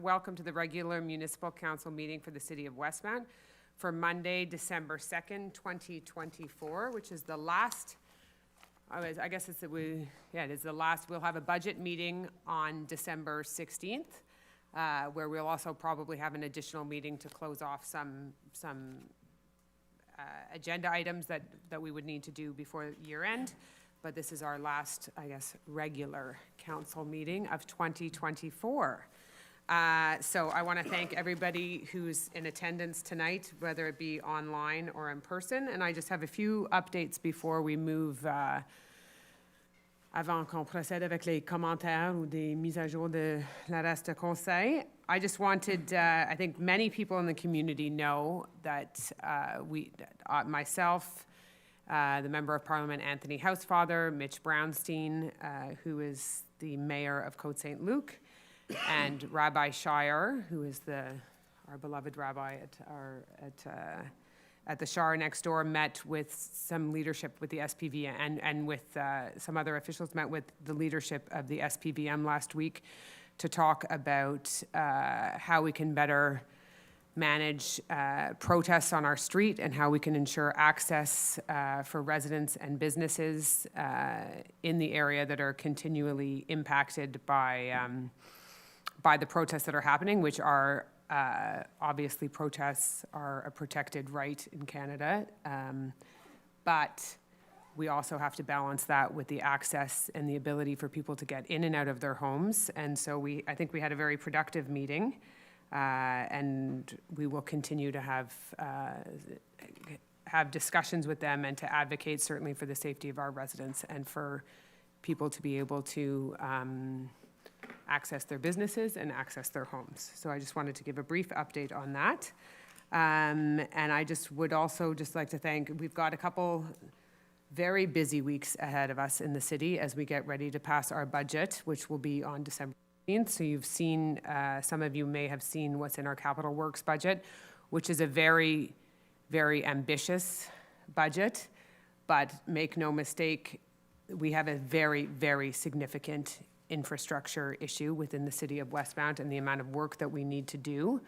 Welcome to the regular Municipal Council meeting for the City of Westmount for Monday, December 2nd, 2024, which is the last, I guess it's it is the last. We'll have a budget meeting on December 16th, where we'll also probably have an additional meeting to close off some agenda items that we would need to do before year end. But this is our last, I guess, regular council meeting of 2024. So I want to thank everybody who's in attendance tonight, whether it be online or in person. And I just have a few updates before we move, avant qu'on procède avec les commentaires ou des mises à jour de la reste du Conseil. I just wanted, I think many people in the community know that myself, the Member of Parliament Anthony Housefather, Mitch Brownstein, who is the Mayor of Côte St. Luc, and Rabbi Shire, who is our beloved rabbi at the Shire next door, met with some leadership with the SPVM and with some other officials, met with the leadership of the SPVM last week to talk about how we can better manage protests on our street and how we can ensure access for residents and businesses in the area that are continually impacted by the protests that are happening, which are obviously protests are a protected right in Canada, but we also have to balance that with the access and the ability for people to get in and out of their homes. And so I think we had a very productive meeting, and we will continue to have discussions with them and to advocate certainly for the safety of our residents and for people to be able to access their businesses and access their homes. So I just wanted to give a brief update on that. And I would also like to thank, we've got a couple very busy weeks ahead of us in the city as we get ready to pass our budget, which will be on December 15th. So you've seen, some of you may have seen what's in our capital works budget, which is a very, very ambitious budget, but make no mistake, we have a very, very significant infrastructure issue within the city of Westmount and the amount of work that we need to do,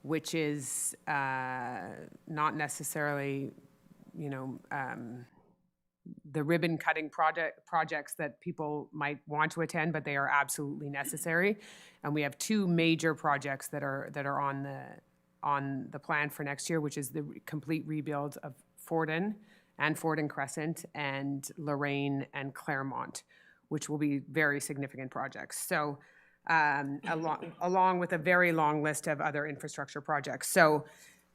which is not necessarily, the ribbon cutting projects that people might want to attend, but they are absolutely necessary. And we have two major projects that are on the plan for next year, which is the complete rebuild of Forden Crescent and Lorraine and Claremont, which will be very significant projects. So along with a very long list of other infrastructure projects. So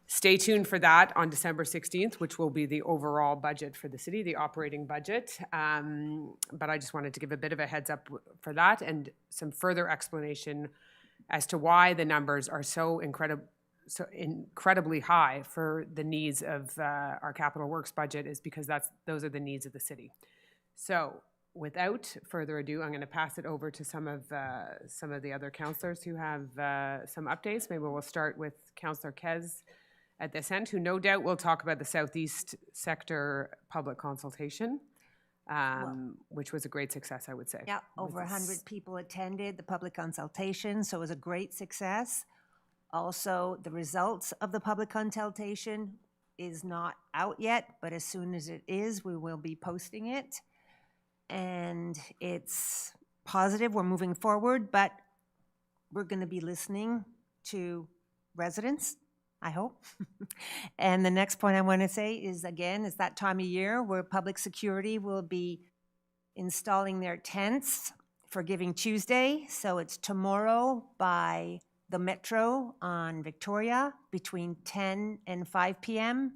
stay tuned for that on December 16th, which will be the overall budget for the city, the operating budget. But I just wanted to give a bit of a heads up for that and some further explanation as to why the numbers are so incredibly high for the needs of our capital works budget, is because those are the needs of the city. So without further ado, I'm going to pass it over to some of the other councillors who have some updates. Maybe we'll start with Councillor Kez at this end, who no doubt will talk about the Southeast sector public consultation, which was a great success, I would say. Yeah, over 100 people attended the public consultation, so it was a great success. Also, the results of the public consultation is not out yet, but as soon as it is, we will be posting it. And it's positive, we're moving forward, but we're going to be listening to residents, I hope. And the next point I want to say is, again, it's that time of year where public security will be installing their tents for Giving Tuesday. So it's tomorrow by the Metro on Victoria between 10 and 5 p.m.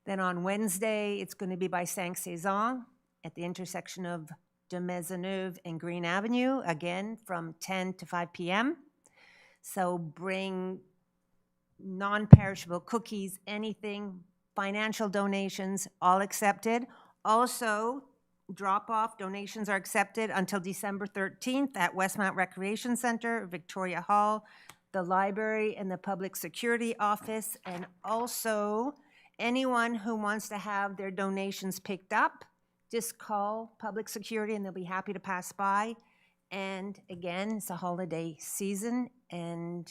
Then on Wednesday, it's going to be by Saint-Cézanne at the intersection of de Maisonneuve and Green Avenue, again, from 10 to 5 p.m. So bring non-perishable cookies, anything, financial donations, all accepted. Also, drop-off donations are accepted until December 13th at Westmount Recreation Center, Victoria Hall, the library, and the Public Security Office. And also, anyone who wants to have their donations picked up, just call Public Security and they'll be happy to pass by. And again, it's a holiday season, and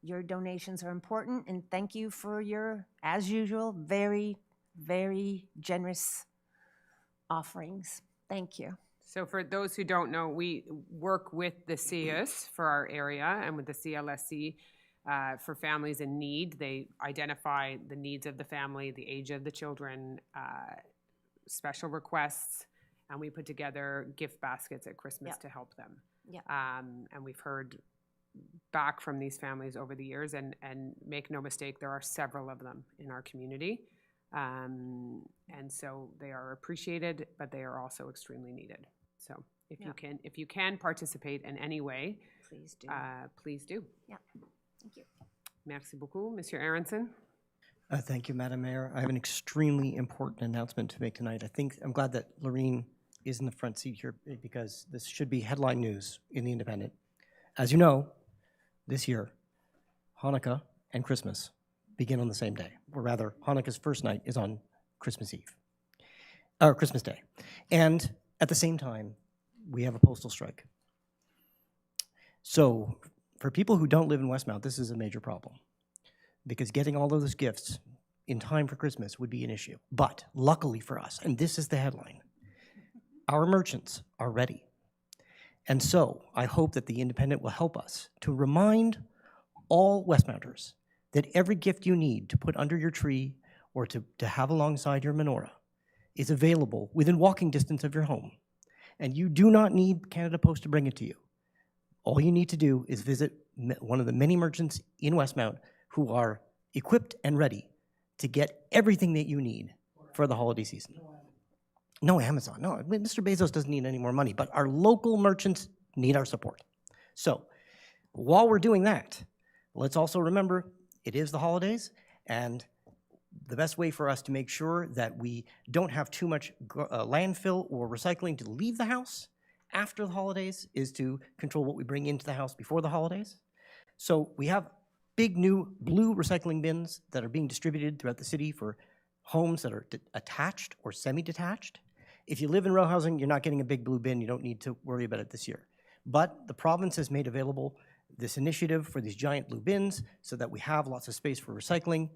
Your donations are important, and thank you for your, as usual, very, very generous offerings. Thank you. So for those who don't know, we work with the CIUS for our area and with the CLSC for families in need. They identify the needs of the family, the age of the children, special requests, and we put together gift baskets at Christmas to help them. And we've heard back from these families over the years, and make no mistake, there are several of them in our community. And so they are appreciated, but they are also extremely needed. So if you can participate in any way, Please do. Please do. Yeah, thank you. Merci beaucoup, Monsieur Aronson. Thank you, Madam Mayor. I have an extremely important announcement to make tonight. I'm glad that Lorene is in the front seat here because this should be headline news in the Independent. As you know, this year, Hanukkah and Christmas begin on the same day, or rather, Hanukkah's first night is on Christmas Eve, or Christmas Day. And at the same time, we have a postal strike. So for people who don't live in Westmount, this is a major problem because getting all of those gifts in time for Christmas would be an issue. But luckily for us, and this is the headline, our merchants are ready. And so I hope that the Independent will help us to remind all Westmounters that every gift you need to put under your tree or to have alongside your menorah is available within walking distance of your home. And you do not need Canada Post to bring it to you. All you need to do is visit one of the many merchants in Westmount who are equipped and ready to get everything that you need for the holiday season. No Amazon, no, Mr. Bezos doesn't need any more money, but our local merchants need our support. So while we're doing that, let's also remember it is the holidays, and the best way for us to make sure that we don't have too much landfill or recycling to leave the house after the holidays is to control what we bring into the house before the holidays. So we have big new blue recycling bins that are being distributed throughout the city for homes that are attached or semi-detached. If you live in row housing, you're not getting a big blue bin. You don't need to worry about it this year. But the province has made available this initiative for these giant blue bins so that we have lots of space for recycling.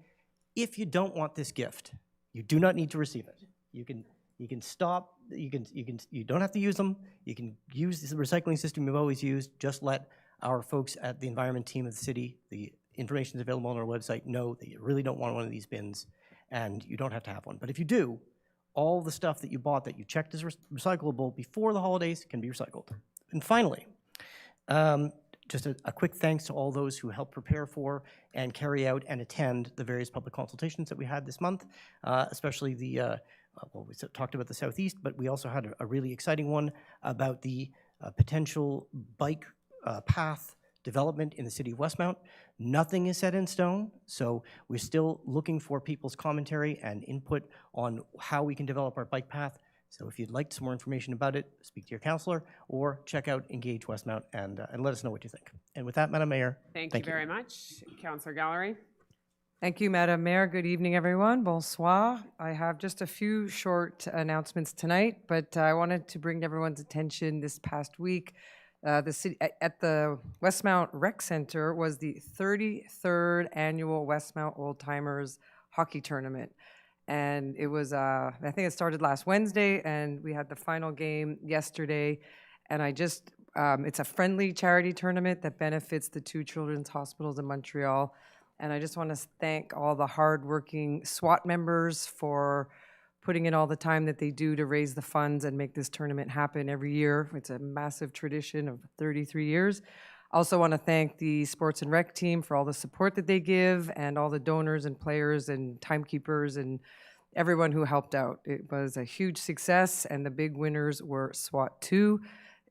If you don't want this gift, you do not need to receive it. You can stop, you don't have to use them. You can use the recycling system you've always used. Just let our folks at the environment team of the city, the information is available on our website, know that you really don't want one of these bins and you don't have to have one. But if you do, all the stuff that you bought that you checked as recyclable before the holidays can be recycled. And finally, just a quick thanks to all those who helped prepare for and carry out and attend the various public consultations that we had this month, especially the, well, we talked about the Southeast, but we also had a really exciting one about the potential bike path development in the city of Westmount. Nothing is set in stone, so we're still looking for people's commentary and input on how we can develop our bike path. So if you'd like some more information about it, speak to your councillor or check out Engage Westmount and let us know what you think. And with that, Madam Mayor, Thank you very much. Councillor Gallery. Thank you, Madam Mayor. Good evening, everyone. Bonsoir. I have just a few short announcements tonight, but I wanted to bring to everyone's attention this past week. The city at the Westmount Rec Center was the 33rd annual Westmount Old Timers Hockey Tournament. And it was, I think it started last Wednesday, and we had the final game yesterday. And it's a friendly charity tournament that benefits the two children's hospitals in Montreal. And I just want to thank all the hardworking SWAT members for putting in all the time that they do to raise the funds and make this tournament happen every year. It's a massive tradition of 33 years. I also want to thank the sports and rec team for all the support that they give and all the donors and players and timekeepers and everyone who helped out. It was a huge success, and the big winners were SWAT 2.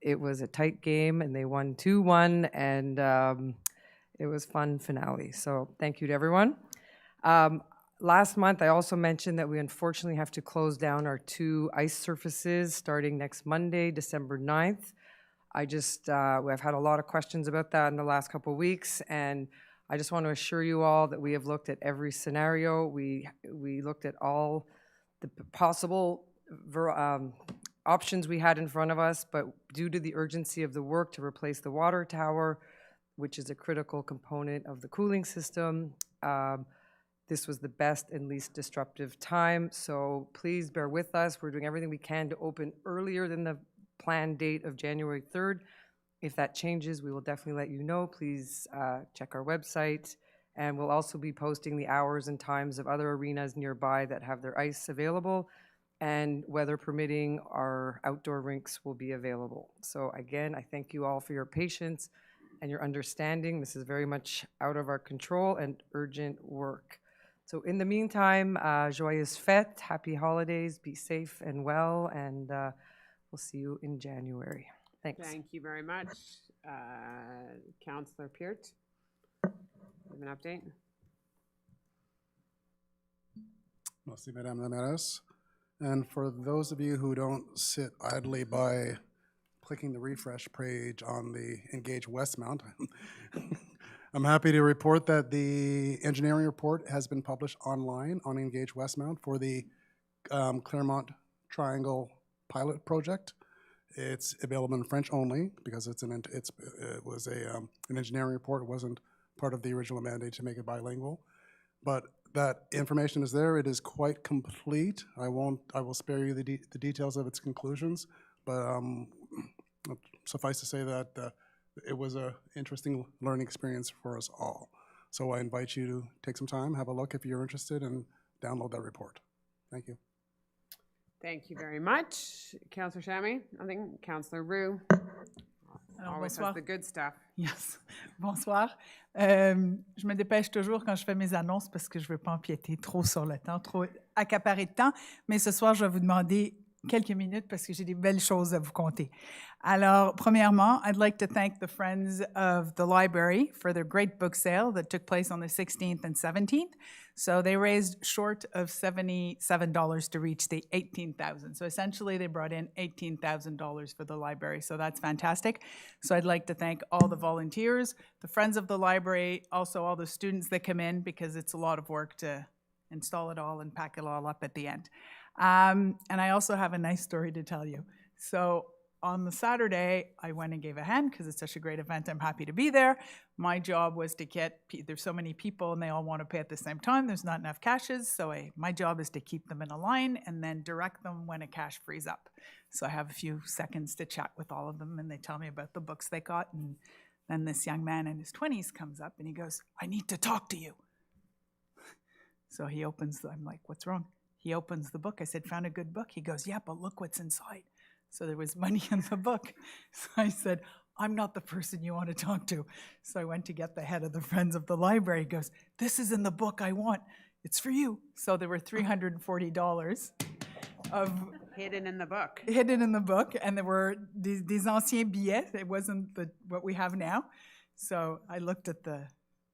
It was a tight game, and they won 2-1, and it was fun finale. So thank you to everyone. Last month, I also mentioned that we unfortunately have to close down our 2 ice surfaces starting next Monday, December 9th. We've had a lot of questions about that in the last couple of weeks, and I just want to assure you all that we have looked at every scenario. We looked at all the possible options we had in front of us, but due to the urgency of the work to replace the water tower, which is a critical component of the cooling system. This was the best and least disruptive time, so please bear with us. We're doing everything we can to open earlier than the planned date of January 3rd. If that changes, we will definitely let you know. Please check our website, and we'll also be posting the hours and times of other arenas nearby that have their ice available, and weather permitting, our outdoor rinks will be available. So again, I thank you all for your patience and your understanding. This is very much out of our control and urgent work. So in the meantime, joyeuses fêtes, happy holidays, be safe and well, and we'll see you in January. Thanks. Thank you very much. Councillor Peart, you have an update? Merci, Madame la Mairesse. And for those of you who don't sit idly by clicking the refresh page on the Engage Westmount, I'm happy to report that the engineering report has been published online on Engage Westmount for the Claremont Triangle pilot project. It's available in French only because it was an engineering report. It wasn't part of the original mandate to make it bilingual. But that information is there. It is quite complete. I will spare you the details of its conclusions, but suffice to say that it was an interesting learning experience for us all. So I invite you to take some time, have a look if you're interested, and download that report. Thank you. Thank you very much. Councillor Chamy, nothing. Councillor Roux, always has the good stuff. Yes. Bonsoir. Je me dépêche toujours quand je fais mes annonces parce que je ne veux pas empiéter trop sur le temps, trop accaparer de temps. Mais ce soir, je vais vous demander quelques minutes parce que j'ai des belles choses à vous conter. Alors, premièrement, I'd like to thank the Friends of the Library for their great book sale that took place on the 16th and 17th. So they raised short of $77 to reach the $18,000. So essentially, they brought in $18,000 for the library. So that's fantastic. So I'd like to thank all the volunteers, the Friends of the Library, also all the students that come in because it's a lot of work to install it all and pack it all up at the end. And I also have a nice story to tell you. So on the Saturday, I went and gave a hand because it's such a great event. I'm happy to be there. My job was to get, there's so many people and they all want to pay at the same time. There's not enough caches. So my job is to keep them in a line and then direct them when a cache frees up. So I have a few seconds to chat with all of them and they tell me about the books they got. And then this young man in his 20s comes up and he goes, I need to talk to you. So he opens, I'm like, what's wrong? He opens the book. I said, found a good book? He goes, yeah, but look what's inside. So there was money in the book. So I said, I'm not the person you want to talk to. So I went to get the head of the Friends of the Library. He goes, this is in the book I want. It's for you. So there were $340 of Hidden in the book. Hidden in the book. And there were des anciens billets. It wasn't what we have now. So I looked at the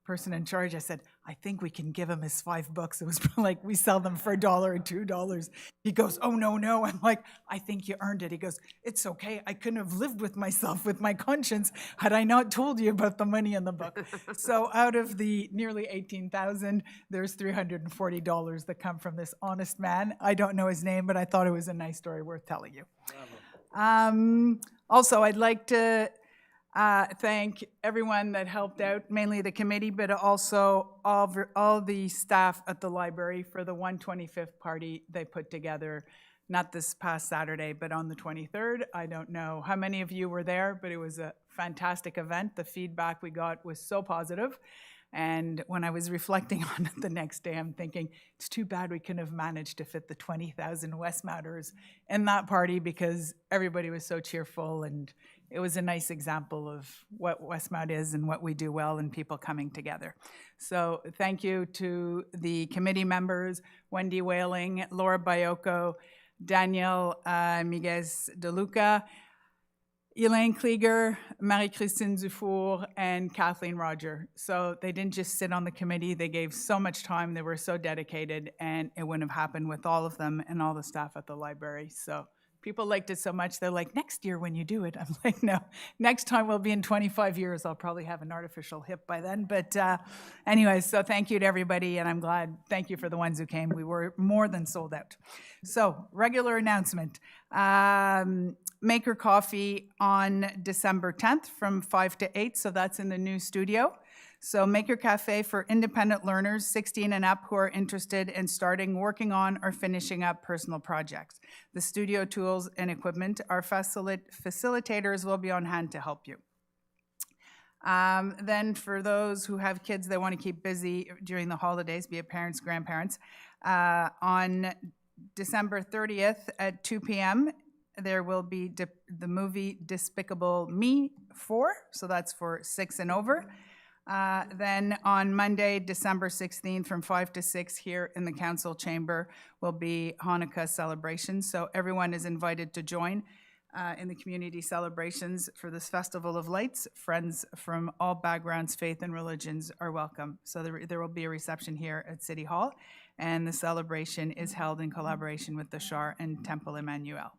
person in charge. I said, I think we can give him his 5 books. It was like, we sell them for $1 or $2. He goes, oh, no. I'm like, I think you earned it. He goes, it's okay. I couldn't have lived with myself, with my conscience, had I not told you about the money in the book. So out of the nearly $18,000, there's $340 that come from this honest man. I don't know his name, but I thought it was a nice story worth telling you. Also, I'd like to thank everyone that helped out, mainly the committee, but also all the staff at the library for the 125th party they put together, not this past Saturday, but on the 23rd. I don't know how many of you were there, but it was a fantastic event. The feedback we got was so positive. And when I was reflecting on it the next day, I'm thinking, it's too bad we couldn't have managed to fit the 20,000 Westmounters in that party because everybody was so cheerful and it was a nice example of what Westmount is and what we do well and people coming together. So thank you to the committee members, Wendy Whaling, Laura Biocco, Danielle Miguez de Luca, Elaine Klieger, Marie-Christine Dufour, and Kathleen Roger. So they didn't just sit on the committee, they gave so much time, they were so dedicated, and it wouldn't have happened with all of them and all the staff at the library. So people liked it so much, they're like, next year when you do it. I'm like, no, next time will be in 25 years. I'll probably have an artificial hip by then. But anyways, so thank you to everybody, and I'm glad, thank you for the ones who came. We were more than sold out. So, regular announcement. Maker Coffee on December 10th from 5 to 8, so that's in the new studio. So Maker Cafe for independent learners 16 and up who are interested in starting, working on, or finishing up personal projects. The studio tools and equipment, our facilitators will be on hand to help you. Then for those who have kids they want to keep busy during the holidays, be it parents, grandparents, on December 30th at 2 p.m., there will be the movie Despicable Me 4, so that's for 6 and over. Then on Monday, December 16th, from 5 to 6 here in the council chamber will be Hanukkah celebrations. So everyone is invited to join in the community celebrations for this Festival of Lights. Friends from all backgrounds, faith and religions are welcome. So there will be a reception here at City Hall, and the celebration is held in collaboration with the Shar and Temple Emmanuel.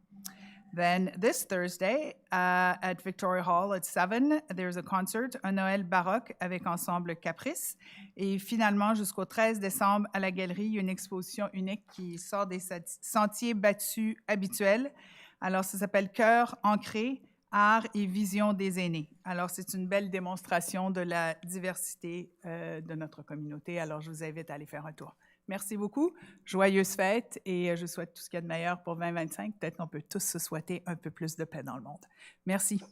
Then this Thursday at Victoria Hall at 7, there's a concert, un Noël baroque avec Ensemble Caprice. Et finalement, jusqu'au 13 décembre, à la galerie, il y a une exposition unique qui sort des sentiers battus habituels. Alors, ça s'appelle Cœur ancré, art et vision des aînés. Alors, c'est une belle démonstration de la diversité de notre communauté. Alors, je vous invite à aller faire un tour. Merci beaucoup. Joyeuses fêtes et je souhaite tout ce qu'il y a de meilleur pour 2025. Peut-être qu'on peut tous se souhaiter un peu plus de paix dans le monde. Merci.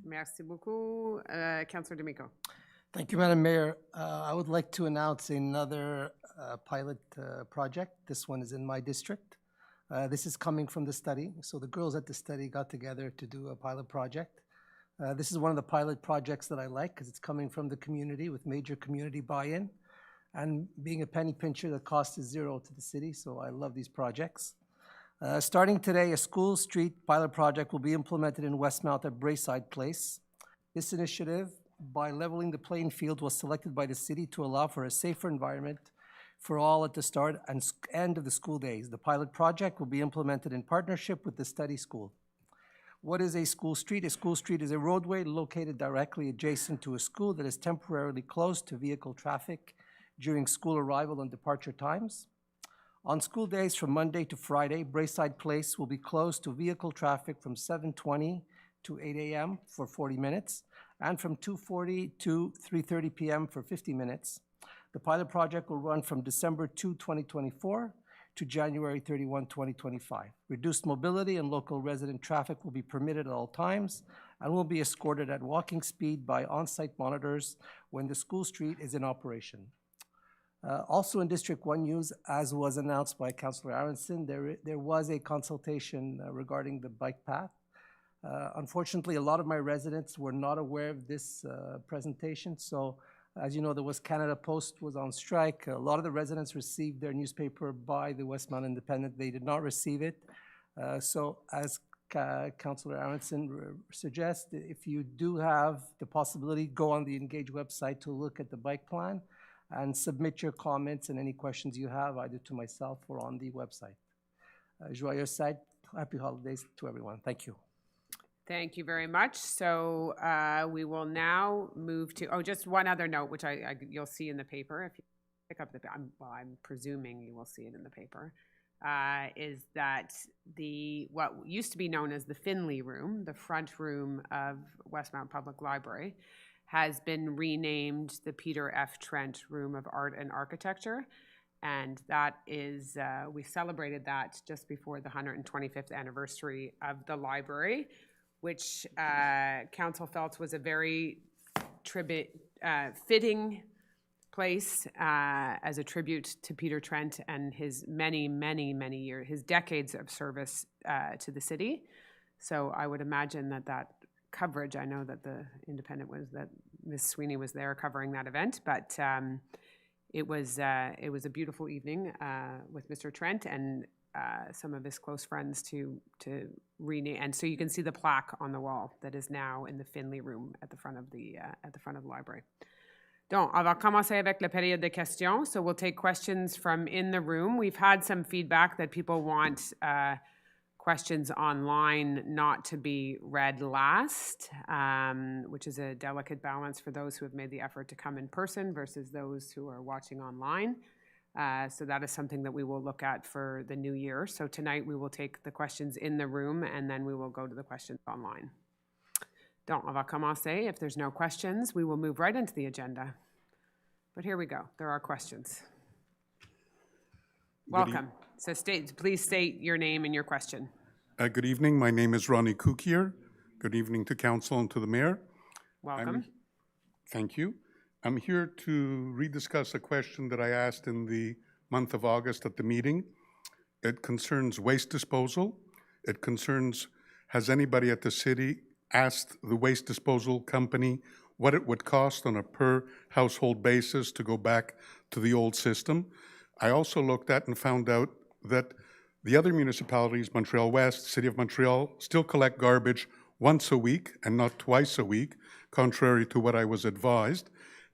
Merci beaucoup. Councillor D'Amico. Thank you, Madam Mayor. I would like to announce another pilot project. This one is in my district. This is coming from the study. So the girls at the study got together to do a pilot project. This is one of the pilot projects that I like because it's coming from the community with major community buy-in. And being a penny pincher, the cost is zero to the city, so I love these projects. Starting today, a school street pilot project will be implemented in Westmount at Braeside Place. This initiative, by leveling the playing field, was selected by the city to allow for a safer environment for all at the start and end of the school days. The pilot project will be implemented in partnership with the study school. What is a school street? A school street is a roadway located directly adjacent to a school that is temporarily closed to vehicle traffic during school arrival and departure times. On school days from Monday to Friday, Braeside Place will be closed to vehicle traffic from 7:20 to 8 a.m. for 40 minutes and from 2:40 to 3:30 p.m. for 50 minutes. The pilot project will run from December 2, 2024 to January 31, 2025. Reduced mobility and local resident traffic will be permitted at all times and will be escorted at walking speed by on-site monitors when the school street is in operation. Also in District 1 use, as was announced by Councillor Aronson, there was a consultation regarding the bike path. Unfortunately, a lot of my residents were not aware of this presentation. So as you know, the West Canada Post was on strike. A lot of the residents received their newspaper by the Westmount Independent. They did not receive it. So as Councillor Aronson suggests, if you do have the possibility, go on the Engage website to look at the bike plan and submit your comments and any questions you have either to myself or on the website. Joyeuses fêtes, happy holidays to everyone. Thank you. Thank you very much. So we will now move to, just one other note, which you'll see in the paper. If you pick up I'm presuming you will see it in the paper, is that what used to be known as the Finley Room, the front room of Westmount Public Library, has been renamed the Peter F. Trent Room of Art and Architecture. And that is, we celebrated that just before the 125th anniversary of the library, which Council felt was a very fitting place as a tribute to Peter Trent and his many years, his decades of service to the city. So I would imagine that coverage, I know that the Independent that Ms. Sweeney was there covering that event, but it was a beautiful evening with Mr. Trent and some of his close friends to rename, and so you can see the plaque on the wall that is now in the Finley Room at the front of the library. Donc, on va commencer avec la période de questions. So we'll take questions from in the room. We've had some feedback that people want questions online not to be read last, which is a delicate balance for those who have made the effort to come in person versus those who are watching online. So that is something that we will look at for the new year. So tonight we will take the questions in the room and then we will go to the questions online. Donc, on va commencer. If there's no questions, we will move right into the agenda. But here we go. There are questions. Welcome. So please state your name and your question. Good evening. My name is Ronnie Kukier. Good evening to Council and to the Mayor. Welcome. Thank you. I'm here to rediscuss a question that I asked in the month of August at the meeting. It concerns waste disposal. It concerns, has anybody at the city asked the waste disposal company what it would cost on a per household basis to go back to the old system? I also looked at and found out that the other municipalities, Montreal West, City of Montreal, still collect garbage once a week and not twice a week, contrary to what I was advised.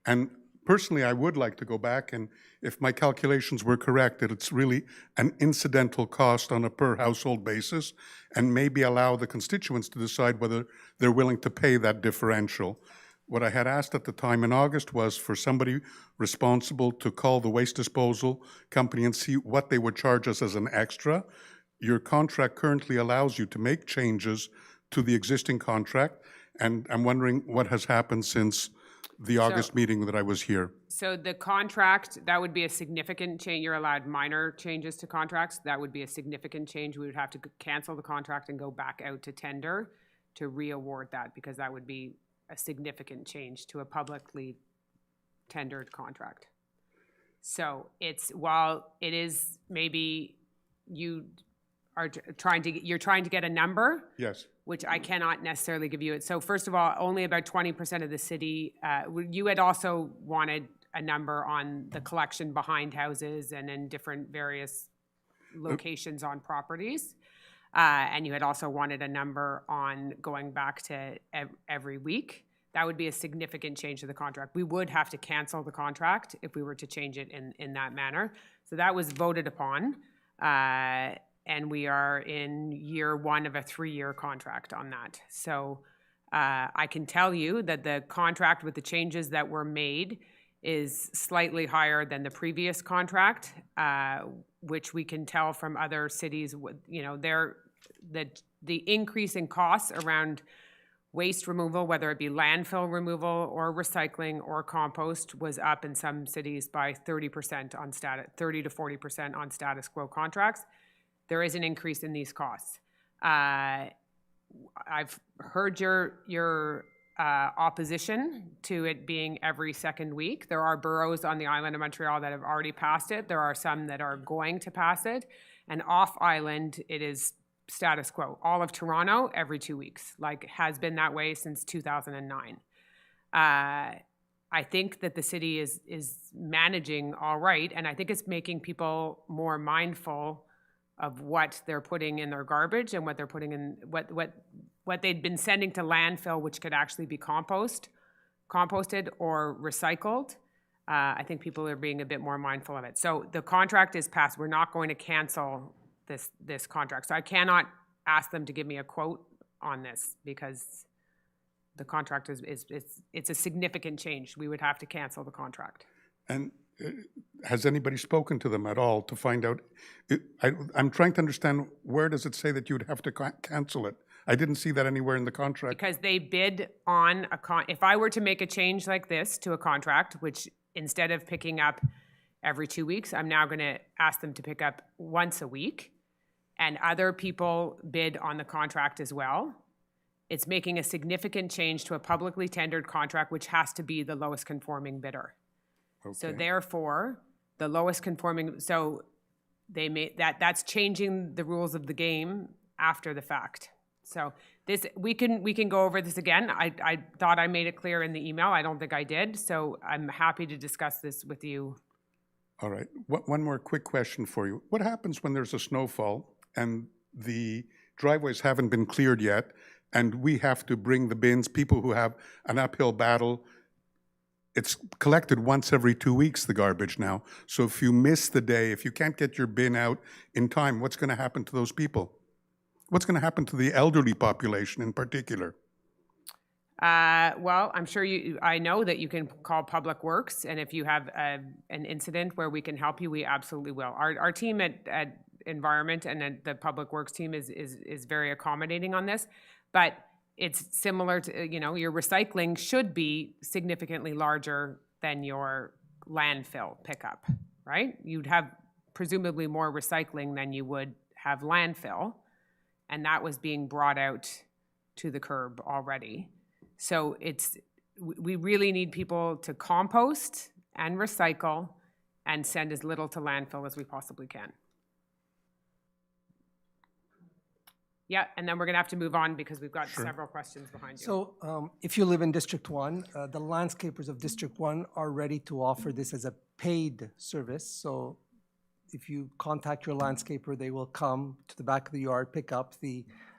And personally, I would like to go back, and if my calculations were correct, that it's really an incidental cost on a per household basis, and maybe allow the constituents to decide whether they're willing to pay that differential. What I had asked at the time in August was for somebody responsible to call the waste disposal company and see what they would charge us as an extra. Your contract currently allows you to make changes to the existing contract, and I'm wondering what has happened since the August meeting that I was here. So the contract, that would be a significant change. You're allowed minor changes to contracts. That would be a significant change. We would have to cancel the contract and go back out to tender to re-award that, because that would be a significant change to a publicly tendered contract. So it's, while it is maybe you are you're trying to get a number. Yes. Which I cannot necessarily give you. So first of all, only about 20% of the city, you had also wanted a number on the collection behind houses and in different various locations on properties. And you had also wanted a number on going back to every week. That would be a significant change to the contract. We would have to cancel the contract if we were to change it in that manner. So that was voted upon. And we are in year one of a 3-year contract on that. So I can tell you that the contract with the changes that were made is slightly higher than the previous contract, which we can tell from other cities. You know, the increase in costs around waste removal, whether it be landfill removal or recycling or compost, was up in some cities by 30% on 30 to 40% on status quo contracts. There is an increase in these costs. I've heard your opposition to it being every second week. There are boroughs on the island of Montreal that have already passed it. There are some that are going to pass it. And off island, it is status quo. All of Toronto, every 2 weeks, like has been that way since 2009. I think that the city is managing all right, and I think it's making people more mindful of what they're putting in their garbage and what they're putting in, what they'd been sending to landfill, which could actually be composted or recycled. I think people are being a bit more mindful of it. So the contract is passed. We're not going to cancel this contract. So I cannot ask them to give me a quote on this because the contract it's a significant change. We would have to cancel the contract. And has anybody spoken to them at all to find out? I'm trying to understand, where does it say that you would have to cancel it? I didn't see that anywhere in the contract. Because they bid on if I were to make a change like this to a contract, which instead of picking up every 2 weeks, I'm now going to ask them to pick up once a week, and other people bid on the contract as well. It's making a significant change to a publicly tendered contract, which has to be the lowest conforming bidder. Okay. So therefore, the lowest conforming, so they made that's changing the rules of the game after the fact. So this, we can go over this again. I thought I made it clear in the email. I don't think I did. So I'm happy to discuss this with you. All right. One more quick question for you. What happens when there's a snowfall and the driveways haven't been cleared yet, and we have to bring the bins, people who have an uphill battle? It's collected once every 2 weeks, the garbage now. So if you miss the day, if you can't get your bin out in time, what's going to happen to those people? What's going to happen to the elderly population in particular? Well, I'm sure I know that you can call Public Works, and if you have an incident where we can help you, we absolutely will. Our team at Environment and at the Public Works team is very accommodating on this, but it's similar to, your recycling should be significantly larger than your landfill pickup, right? You'd have presumably more recycling than you would have landfill, and that was being brought out to the curb already. So we really need people to compost and recycle and send as little to landfill as we possibly can. Yeah, and then we're gonna have to move on because we've got several questions behind you. So if you live in District 1, the landscapers of District 1 are ready to offer this as a paid service. So if you contact your landscaper, they will come to the back of the yard, pick up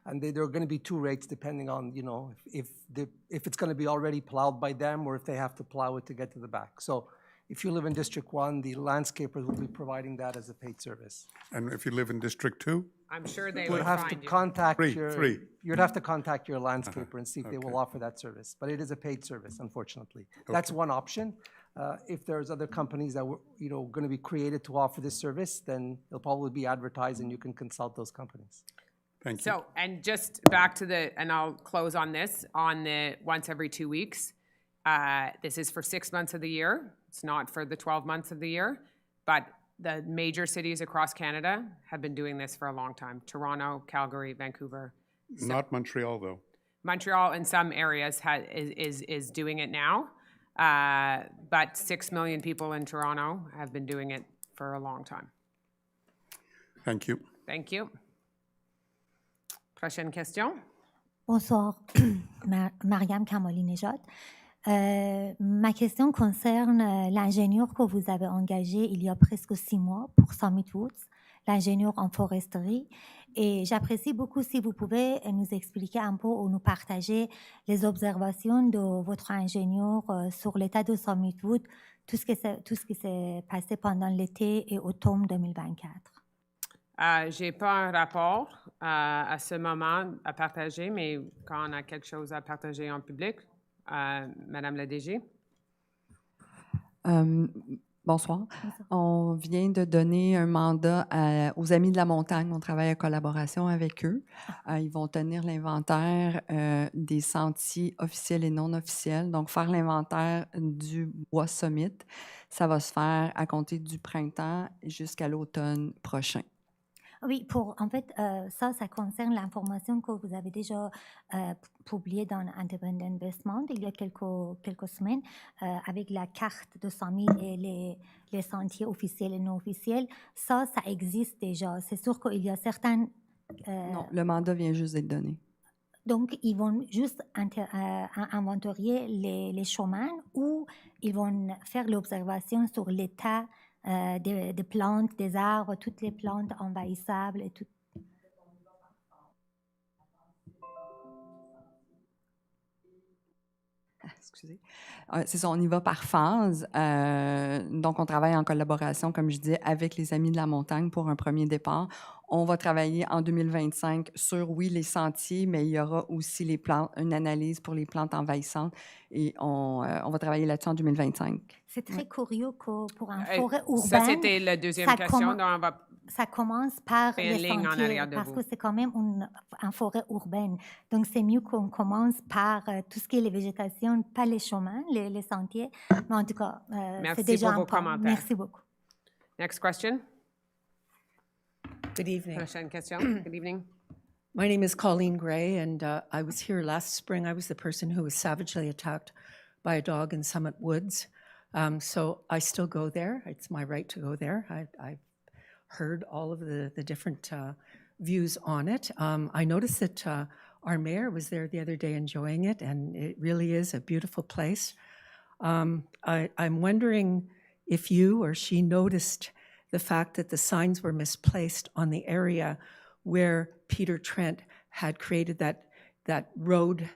and there are going to be two rates depending on, if it's going to be already plowed by them or if they have to plow it to get to the back. So if you live in District 1, the landscapers will be providing that as a paid service. And if you live in District 2? I'm sure they You would would have to find you. contact Three. You'd have to contact your landscaper and see if they will offer that service. But it is a paid service, unfortunately. That's one option. If there's other companies that were, going to be created to offer this service, then it'll probably be advertised and you can consult those companies. Thank you. So, and just back to and I'll close on this, on the once every 2 weeks. This is for 6 months of the year. It's not for the 12 months of the year, but the major cities across Canada have been doing this for a long time. Toronto, Calgary, Vancouver. Not Montreal, though. Montreal in some areas is doing it now, but 6 million people in Toronto have been doing it for a long time. Thank you. Thank you. Prochaine question. Bonsoir, Mariam Kamoli-Nejad. Ma question concerne l'ingénieur que vous avez engagé il y a presque 6 mois pour Summit Woods, l'ingénieur en foresterie. Et j'apprécie beaucoup si vous pouvez nous expliquer un peu ou nous partager les observations de votre ingénieur sur l'état de Summit Woods, tout ce qui s'est passé pendant l'été et automne 2024. J'ai pas un rapport à ce moment à partager, mais quand on a quelque chose à partager en public, Madame la DG. Bonsoir. On vient de donner un mandat aux Amis de la montagne. On travaille en collaboration avec eux. Ils vont tenir l'inventaire des sentiers officiels et non officiels. Donc, faire l'inventaire du bois Summit, ça va se faire à compter du printemps jusqu'à l'automne prochain. Oui, en fait, ça concerne l'information que vous avez déjà publiée dans Independent Investment il y a quelques semaines avec la carte de Summit et les sentiers officiels et non officiels. Ça existe déjà. C'est sûr qu'il y a certains... Non, le mandat vient juste d'être donné. Donc, ils vont juste inventorier les chemins ou ils vont faire l'observation sur l'état des plantes, des arbres, toutes les plantes envahissables et tout. Excusez. C'est ça, on y va par phase. Donc, on travaille en collaboration, comme je disais, avec les Amis de la montagne pour un premier départ. On va travailler en 2025 sur, oui, les sentiers, mais il y aura aussi les plantes, une analyse pour les plantes envahissantes et on va travailler là-dessus en 2025. C'est très curieux que pour une forêt urbaine... Ça, c'était la deuxième question. Ça commence par les sentiers, parce que c'est quand même une forêt urbaine. Donc, c'est mieux qu'on commence par tout ce qui est les végétations, pas les chemins, les sentiers. Mais en tout cas, c'est déjà un pas. Merci beaucoup. Next question. Good evening. Prochaine question. Good evening. My name is Colleen Gray, and I was here last spring. I was the person who was savagely attacked by a dog in Summit Woods. So I still go there. It's my right to go there. I've heard all of the different views on it. I noticed that our mayor was there the other day enjoying it, and it really is a beautiful place. I'm wondering if you or she noticed the fact that the signs were misplaced on the area where Peter Trent had created that road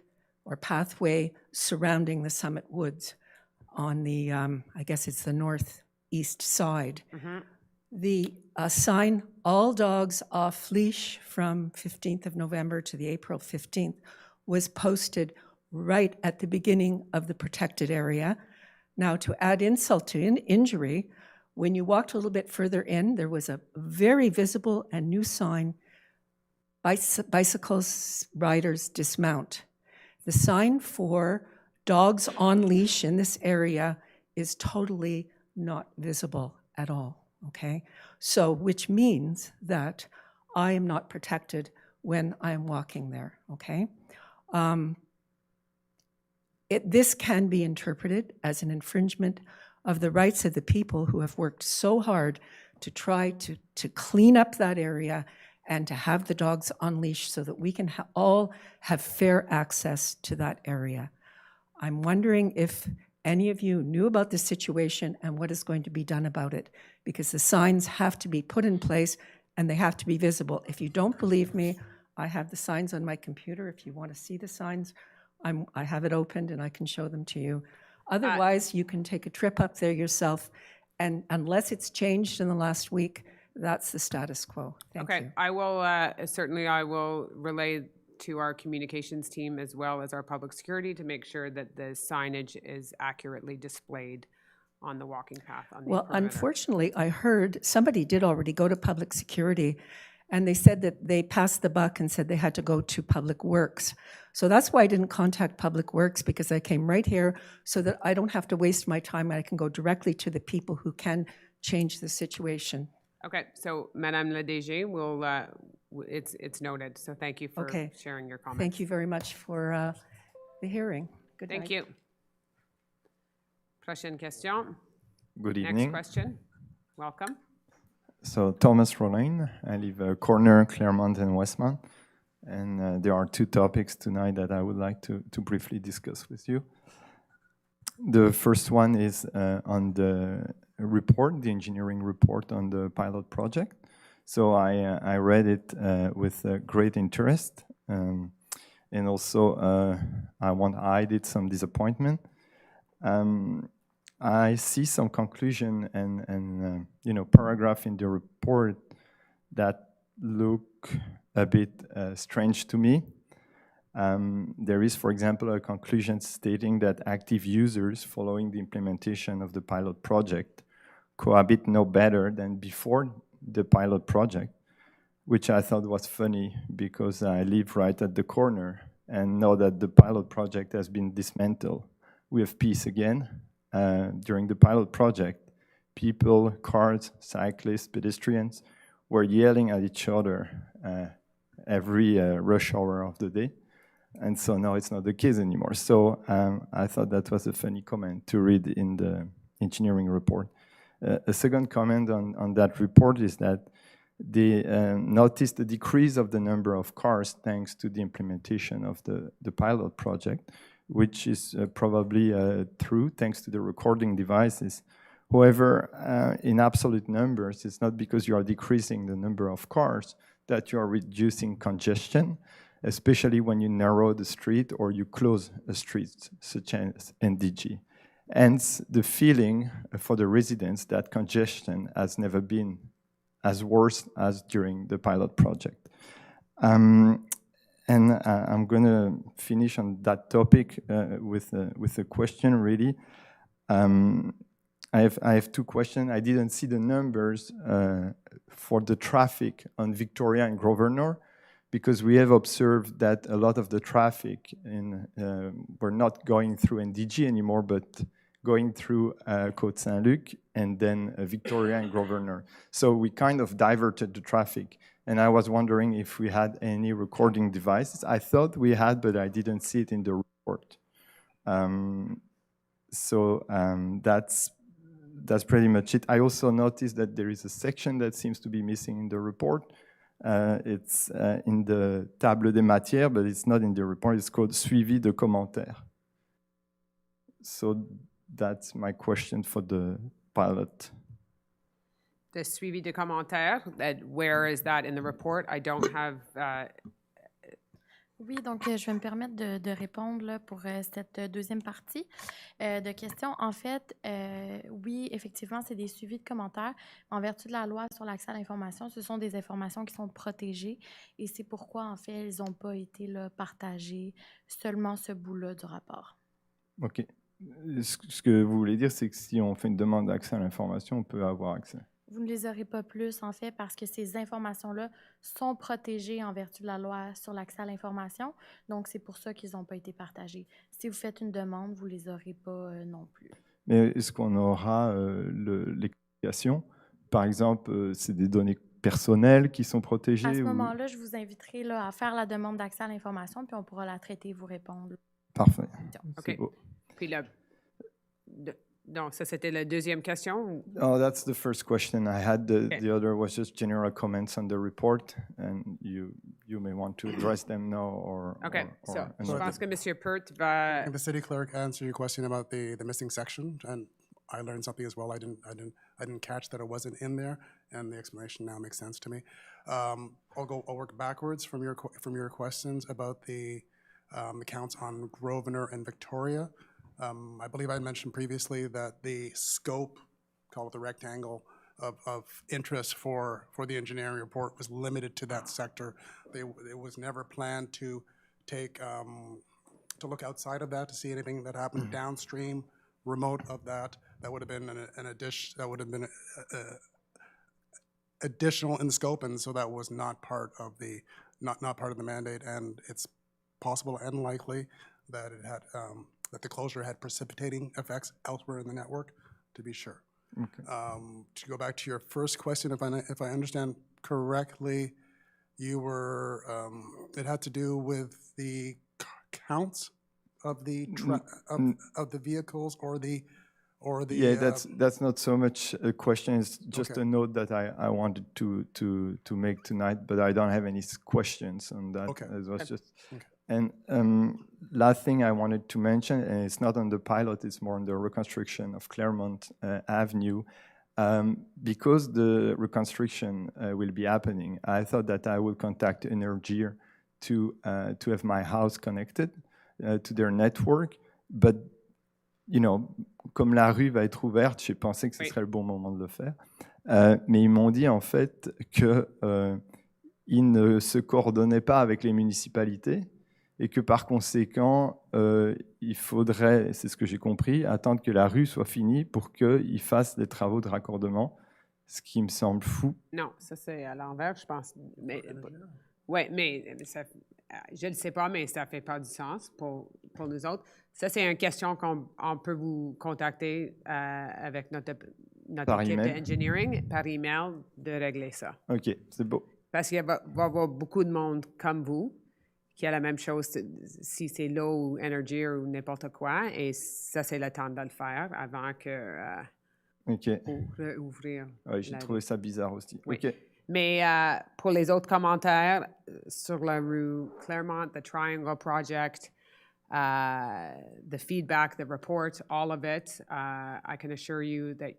or pathway surrounding the Summit Woods on the, I guess it's the northeast side. Mm-hmm. The sign, all dogs off leash from 15th of November to the April 15th, was posted right at the beginning of the protected area. Now, to add insult to injury, when you walked a little bit further in, there was a very visible and new sign, bicycles, riders dismount. The sign for dogs on leash in this area is totally not visible at all, okay? So, which means that I am not protected when I am walking there, okay? This can be interpreted as an infringement of the rights of the people who have worked so hard to try to clean up that area and to have the dogs on leash so that we can all have fair access to that area. I'm wondering if any of you knew about this situation and what is going to be done about it, because the signs have to be put in place and they have to be visible. If you don't believe me, I have the signs on my computer. If you want to see the signs, I have it opened and I can show them to you. Otherwise, you can take a trip up there yourself, and unless it's changed in the last week, that's the status quo. Thank you. Okay, I will, certainly I will relay to our communications team as well as our public security to make sure that the signage is accurately displayed on the walking path on the Well, perimeter. unfortunately, I heard somebody did already go to public security, and they said that they passed the buck and said they had to go to Public Works. So that's why I didn't contact Public Works, because I came right here so that I don't have to waste my time and I can go directly to the people who can change the situation. Okay, so Madame la DG, it's noted, so thank you for Okay. sharing your comments. Thank you very much for the hearing. Good night. Thank you. Prochaine question. Good Next evening. question. Welcome. So Thomas Rollin, I live corner Claremont and Westmount, and there are two topics tonight that I would like to briefly discuss with you. The first one is on the report, the engineering report on the pilot project. So I read it with great interest, and also I won't hide it, some disappointment. I see some conclusion and paragraph in the report that look a bit strange to me. There is, for example, a conclusion stating that active users following the implementation of the pilot project cohabit no better than before the pilot project, which I thought was funny because I live right at the corner and know that the pilot project has been dismantled. We have peace again. During the pilot project, people, cars, cyclists, pedestrians were yelling at each other every rush hour of the day. And so now it's not the case anymore. So I thought that was a funny comment to read in the engineering report. A second comment on that report is that they noticed a decrease of the number of cars thanks to the implementation of the pilot project, which is probably true thanks to the recording devices. However, in absolute numbers, it's not because you are decreasing the number of cars that you are reducing congestion, especially when you narrow the street or you close a street such as NDG. Hence, the feeling for the residents that congestion has never been as worse as during the pilot project. And I'm going to finish on that topic with a question, really. I have two questions. I didn't see the numbers for the traffic on Victoria and Grosvenor, because we have observed that a lot of the traffic were not going through NDG anymore, but going through Côte-Saint-Luc and then Victoria and Grosvenor. So we kind of diverted the traffic. And I was wondering if we had any recording devices. I thought we had, but I didn't see it in the report. That's pretty much it. I also noticed that there is a section that seems to be missing in the report. It's in the table des matières, but it's not in the report. It's called suivi de commentaires. So that's my question for the pilot. The suivi de commentaires, where is that in the report? I don't have, Oui, donc je vais me permettre de répondre là, pour cette deuxième partie de questions. En fait, oui, effectivement, c'est des suivis de commentaires. En vertu de la loi sur l'accès à l'information, ce sont des informations qui sont protégées et c'est pourquoi, en fait, elles n'ont pas été là, partagées, seulement ce bout-là du rapport. OK. Ce que vous voulez dire, c'est que si on fait une demande d'accès à l'information, on peut avoir accès. Vous ne les aurez pas plus, en fait, parce que ces informations-là sont protégées en vertu de la loi sur l'accès à l'information. Donc, c'est pour ça qu'ils n'ont pas été partagés. Si vous faites une demande, vous ne les aurez pas non plus. Mais est-ce qu'on aura l'explication? Par exemple, c'est des données personnelles qui sont protégées? À ce ou... moment-là, je vous inviterai là, à faire la demande d'accès à l'information, puis on pourra la traiter et vous répondre. Parfait. OK. Beau. Puis là, donc, ça, c'était la deuxième question? Oh, that's the first question I had. The other was just general comments on the report, and you may want to address them now or... OK. or Je pense que M. Pert va... Can the city clerk answer your question about the missing section? And I learned something as well. I didn't catch that it wasn't in there, and the explanation now makes sense to me. I'll work backwards from your questions about the accounts on Grosvenor and Victoria. I believe I mentioned previously that the scope, call it the rectangle, of interest for the engineering report was limited to that sector. It was never planned to take to look outside of that to see anything that happened downstream, remote of that. That would have been an addition. That would have been additional in the scope, and so that was not part of the part of the mandate. And it's possible and likely that it had. That the closure had precipitating effects elsewhere in the network, to be sure. Okay. To go back to your first question, if I understand correctly, you were it had to do with the counts of the of the vehicles or the yeah, that's not so much a question. It's just a note that I wanted to make tonight, but I don't have any questions on that. Okay. It was just. And last thing I wanted to mention, and it's not on the pilot, it's more on the reconstruction of Claremont Avenue. Because the reconstruction will be happening, I thought that I would contact Energy to have my house connected to their network. But, you know, comme la rue va être ouverte, j'ai pensé que ce serait le bon moment de le faire. Mais ils m'ont dit en fait qu'ils ne se coordonnaient pas avec les municipalités. Et que par conséquent, il faudrait, c'est ce que j'ai compris, attendre que la rue soit finie pour qu'ils fassent des travaux de raccordement, ce qui me semble fou. Non, ça c'est à l'envers, je pense. Oui, mais ça, je ne le sais pas, mais ça ne fait pas du sens pour nous autres. Ça, c'est une question qu'on peut vous contacter avec notre équipe d'engineering par email de régler ça. OK, c'est beau. Parce qu'il va y avoir beaucoup de monde comme vous qui a la même chose si c'est l'eau ou énergie ou n'importe quoi. Et ça, c'est le temps de le faire avant que pour ouvrir. Oui, j'ai trouvé ça bizarre aussi. Oui. OK. Mais pour les autres commentaires sur la rue Claremont, the Triangle Project, the feedback, the report, all of it, I can assure you that,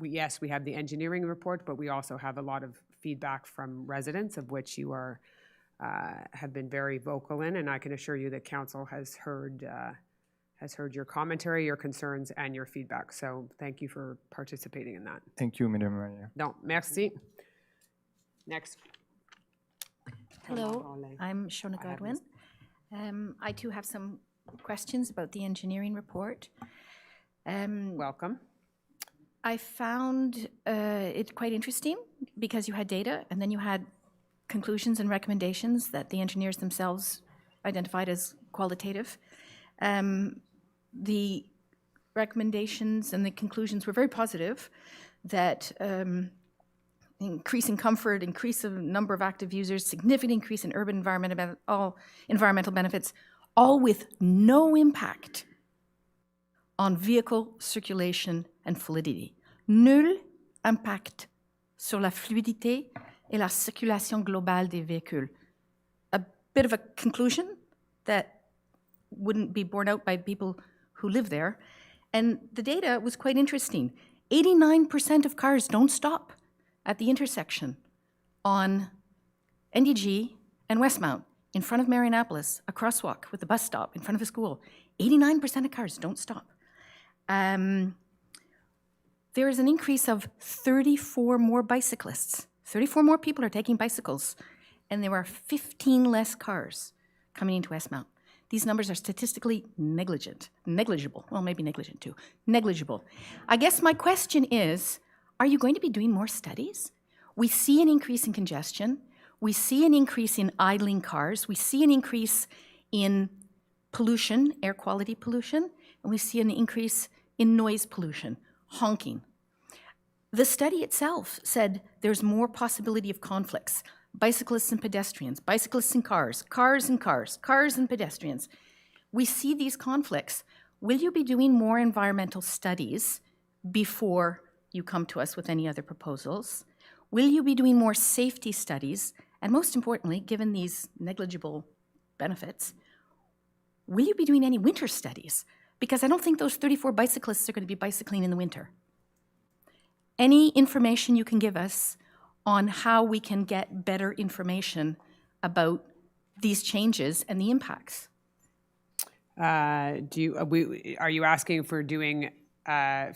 yes, we have the engineering report, but we also have a lot of feedback from residents, of which you are have been very vocal in, and I can assure you that Council has heard your commentary, your concerns, and your feedback. So thank you for participating in that. Thank you, Madame Mayor. Donc, merci. Next. Hello, I'm Shona Godwin. I too have some questions about the engineering report. Welcome. I found it quite interesting because you had data and then you had conclusions and recommendations that the engineers themselves identified as qualitative. The recommendations and the conclusions were very positive, that increase in comfort, increase of number of active users, significant increase in urban environmental benefits, all with no impact on vehicle circulation and fluidity. Nul impact sur la fluidité et la circulation globale des véhicules. A bit of a conclusion that wouldn't be borne out by people who live there. And the data was quite interesting. 89% of cars don't stop at the intersection on NDG and Westmount. in front of Marianapolis, a crosswalk with a bus stop in front of a school, 89% of cars don't stop. There is an increase of 34 more bicyclists. 34 more people are taking bicycles, and there are 15 less cars coming into Westmount. These numbers are statistically negligible. Well, maybe negligent too. Negligible. I guess my question is, are you going to be doing more studies? We see an increase in congestion. We see an increase in idling cars. We see an increase in pollution, air quality pollution, and we see an increase in noise pollution, honking. The study itself said there's more possibility of conflicts. Bicyclists and pedestrians, bicyclists and cars, cars and cars, cars and pedestrians. We see these conflicts. Will you be doing more environmental studies before you come to us with any other proposals? Will you be doing more safety studies? And most importantly, given these negligible benefits, will you be doing any winter studies? Because I don't think those 34 bicyclists are going to be bicycling in the winter. Any information you can give us on how we can get better information about these changes and the impacts? Are you asking for doing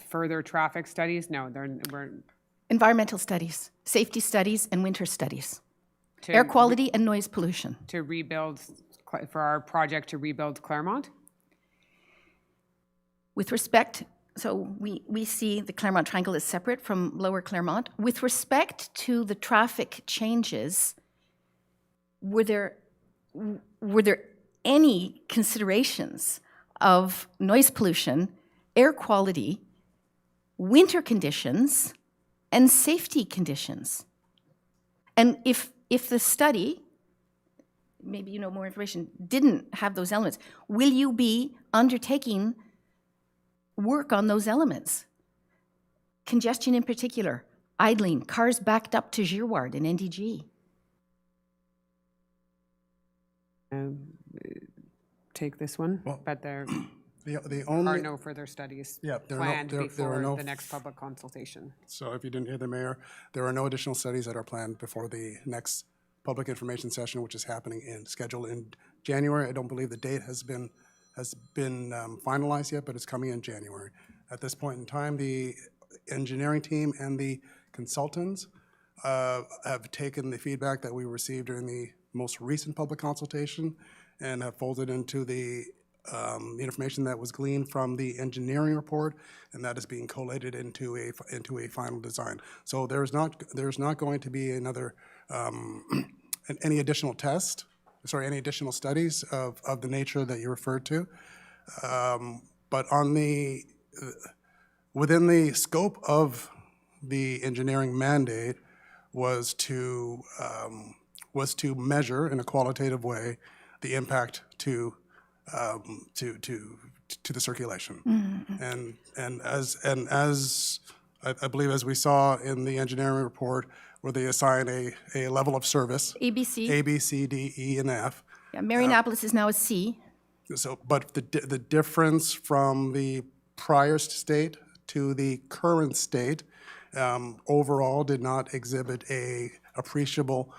further traffic studies? No, we're Environmental studies, safety studies, and winter studies. Air quality and noise pollution. To rebuild, for our project to rebuild Claremont? With respect, so we see the Claremont Triangle is separate from Lower Claremont. With respect to the traffic changes, were there any considerations of noise pollution, air quality, winter conditions, and safety conditions? And if the study, maybe you know more information, didn't have those elements, will you be undertaking work on those elements? Congestion in particular, idling, cars backed up to Girouard and NDG. Take this one, but there The are only, no further studies Yeah, there are no- planned there are before no the next public consultation. so if you didn't hear the mayor, there are no additional studies that are planned before the next public information session, which is scheduled in January. I don't believe the date has been finalized yet, but it's coming in January. At this point in time, the engineering team and the consultants have taken the feedback that we received during the most recent public consultation and have folded into the information that was gleaned from the engineering report, and that is being collated into a final design. So there's not going to be another any additional any additional studies of the nature that you referred to. But within the scope of the engineering mandate was to measure in a qualitative way the impact to the circulation. And as I believe as we saw in the engineering report, where they assign a level of service, ABC. A, B, C, D, E, and F. Yeah, Marianapolis is now a C. So, but the difference from the prior state to the current state overall did not exhibit a appreciable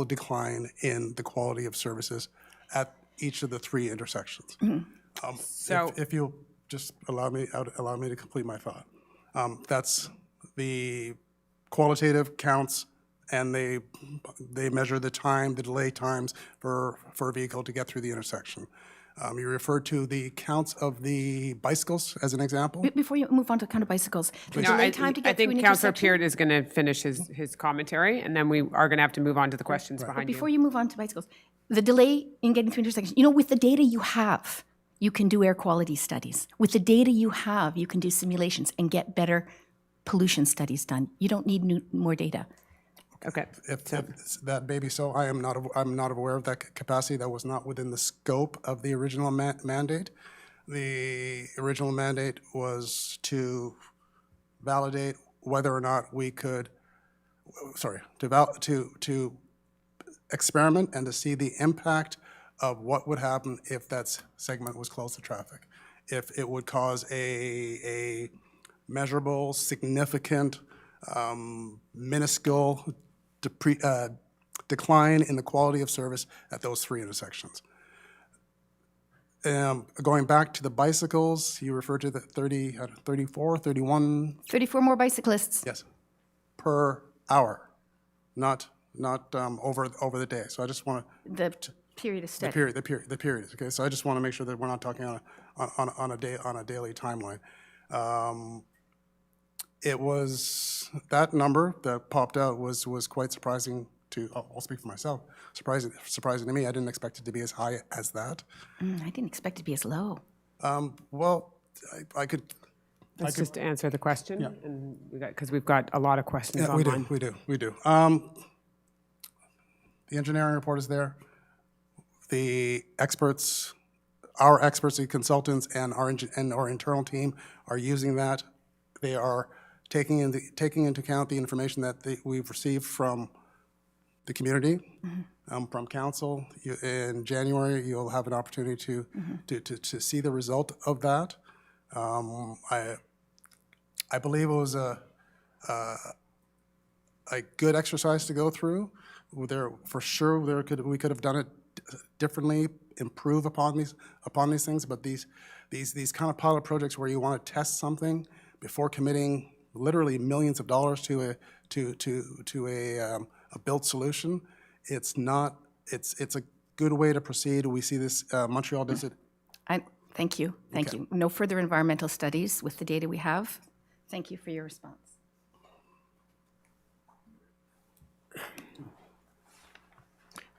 decline in the quality of services at each of the three intersections. So, if you'll just allow me to complete my thought, that's the qualitative counts, and they measure the time, the delay times for a vehicle to get through the intersection. You referred to the counts of the bicycles as an example. Before you move on to kind of bicycles, the no, delay time to I get through an think Councillor intersection. Peart is going to finish his commentary, and then we are going to have to move on to the questions behind Before you. you move on to bicycles, the delay in getting through intersections, you know, with the data you have, you can do air quality studies. With the data you have, you can do simulations and get better pollution studies done. You don't need more data. Okay. If that may be so, I'm not aware of that capacity. That was not within the scope of the original mandate. The original mandate was to validate whether or not we could, to experiment and to see the impact of what would happen if that segment was closed to traffic. If it would cause a measurable, significant, minuscule decline in the quality of service at those 3 intersections. Going back to the bicycles, you referred to the 34, 31? 34 more bicyclists. Yes, per hour, not over the day. So I just want to. The period of study. The period. Okay, so I just want to make sure that we're not talking on a daily timeline. It was that number that popped out was quite surprising to. I'll speak for myself. Surprising to me. I didn't expect it to be as high as that. I didn't expect it to be as low. Well, I could. Let's just answer the question, and because we've got a lot of questions Yeah, online. we do. The engineering report is there. The experts, our experts, the consultants, and our internal team are using that. They are taking into account the information that we've received from the community, from council. In January, you'll have an opportunity to see the result of that. I believe it was a good exercise to go through. For sure, we could have done it differently, improve upon these things. But these kind of pilot projects where you want to test something before committing literally millions of dollars to a built solution, it's a good way to proceed. We see this Montreal does it. Thank you. Thank you. No further environmental studies with the data we have. Thank you for your response.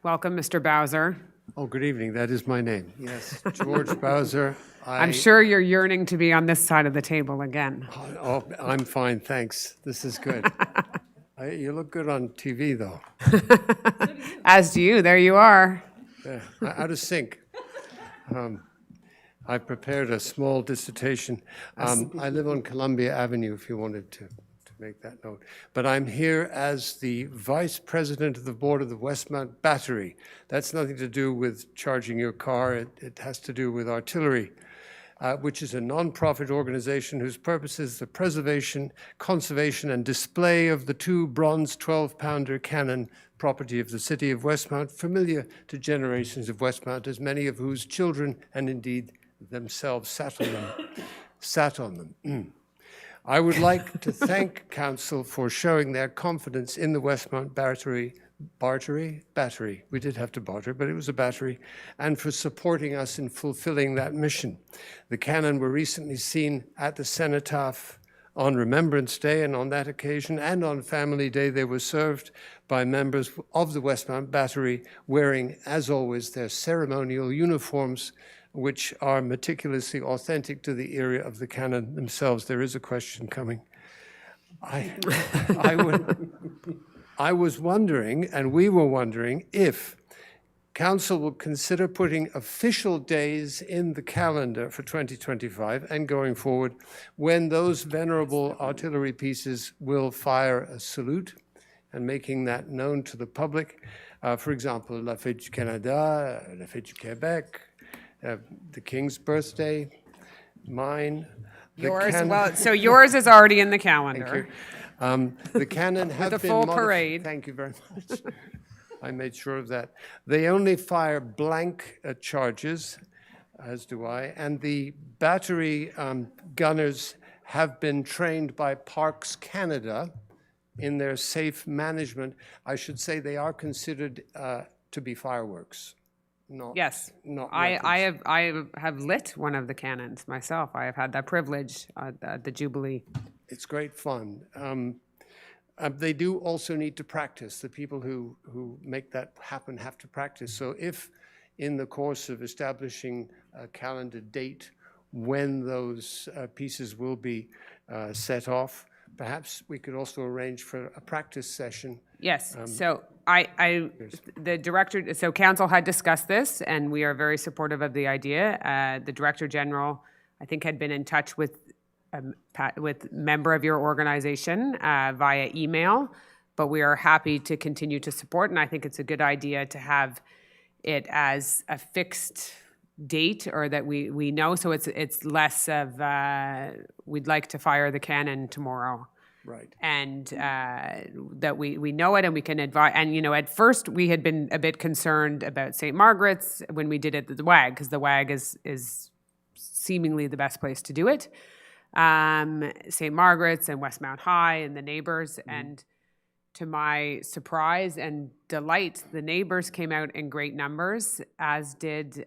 Welcome, Mr. Bowser. Oh, good evening. That is my name. Yes, George Bowser. I'm sure you're yearning to be on this side of the table again. Oh, I'm fine, thanks. This is good. You look good on TV, though. As do you. There you are. Yeah, out of sync. I prepared a small dissertation. I live on Columbia Avenue, if you wanted to make that note. But I'm here as the Vice President of the Board of the Westmount Battery. That's nothing to do with charging your car. It has to do with artillery, which is a nonprofit organization whose purpose is the preservation, conservation, and display of the 2 bronze 12-pounder cannon, property of the city of Westmount, familiar to generations of Westmounters, many of whose children and indeed themselves sat on them. I would like to thank Council for showing their confidence in the Westmount battery. We did have to barter, but it was a battery, and for supporting us in fulfilling that mission. The cannon were recently seen at the Cenotaph on Remembrance Day, and on that occasion and on Family Day, they were served by members of the Westmount Battery wearing, as always, their ceremonial uniforms, which are meticulously authentic to the era of the cannon themselves. There is a question coming. I was wondering, and we were wondering, if Council will consider putting official days in the calendar for 2025 and going forward when those venerable artillery pieces will fire a salute and making that known to the public. For example, La Fête du Canada, La Fête du Québec, the King's birthday, mine. Yours, well, so yours is already in the calendar. Thank you. The cannon have With a been full parade. Thank you very much. I made sure of that. They only fire blank charges, as do I, and the battery gunners have been trained by Parks Canada in their safe management. I should say they are considered to be fireworks. Yes, not I have lit one of the cannons myself. I have had that privilege at the Jubilee. It's great fun. They do also need to practice. The people who make that happen have to practice. So if in the course of establishing a calendar date when those pieces will be set off, perhaps we could also arrange for a practice session. Yes, so the director, so council had discussed this, and we are very supportive of the idea. The Director General, I think, had been in touch with member of your organization via email, but we are happy to continue to support, and I think it's a good idea to have it as a fixed date, or that we know, so it's less of we'd like to fire the cannon tomorrow. Right. And that we know it and we can advise. And, you know, at first we had been a bit concerned about St. Margaret's when we did it at the WAG, because the WAG is seemingly the best place to do it. St. Margaret's and Westmount High and the neighbors. And to my surprise and delight, the neighbors came out in great numbers, as did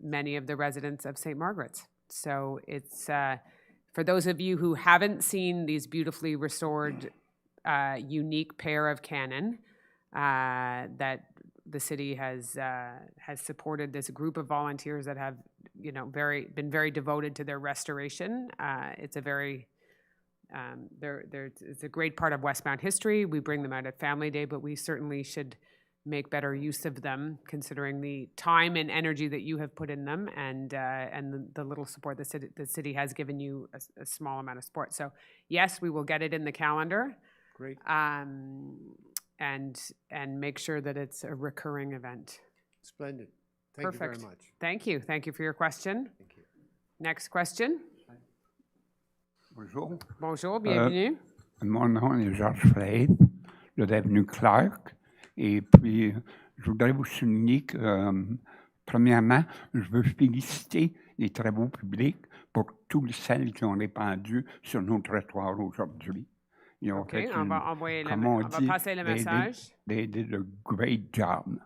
many of the residents of St. Margaret's. So it's, for those of you who haven't seen these beautifully restored, unique pair of cannon that the city has supported this group of volunteers that have, you know, been very devoted to their restoration. It's a very it's a great part of Westmount history. We bring them out at Family Day, but we certainly should make better use of them, considering the time and energy that you have put in them, and the little support the city has given you a small amount of support. So yes, we will get it in the calendar. Great. And make sure that it's a recurring event. Splendid. Thank you very much. Thank you. Thank you for your question. Thank you. Next question. Bonjour. Bonjour, bienvenue. Mon nom est Georges Flade, de l'avenue Clark. Et puis, je voudrais vous souligner que, premièrement, je veux féliciter les travaux publics pour tous celles qui ont répandu sur nos trottoirs aujourd'hui. Ils ont fait on va passer le they message. did a great job.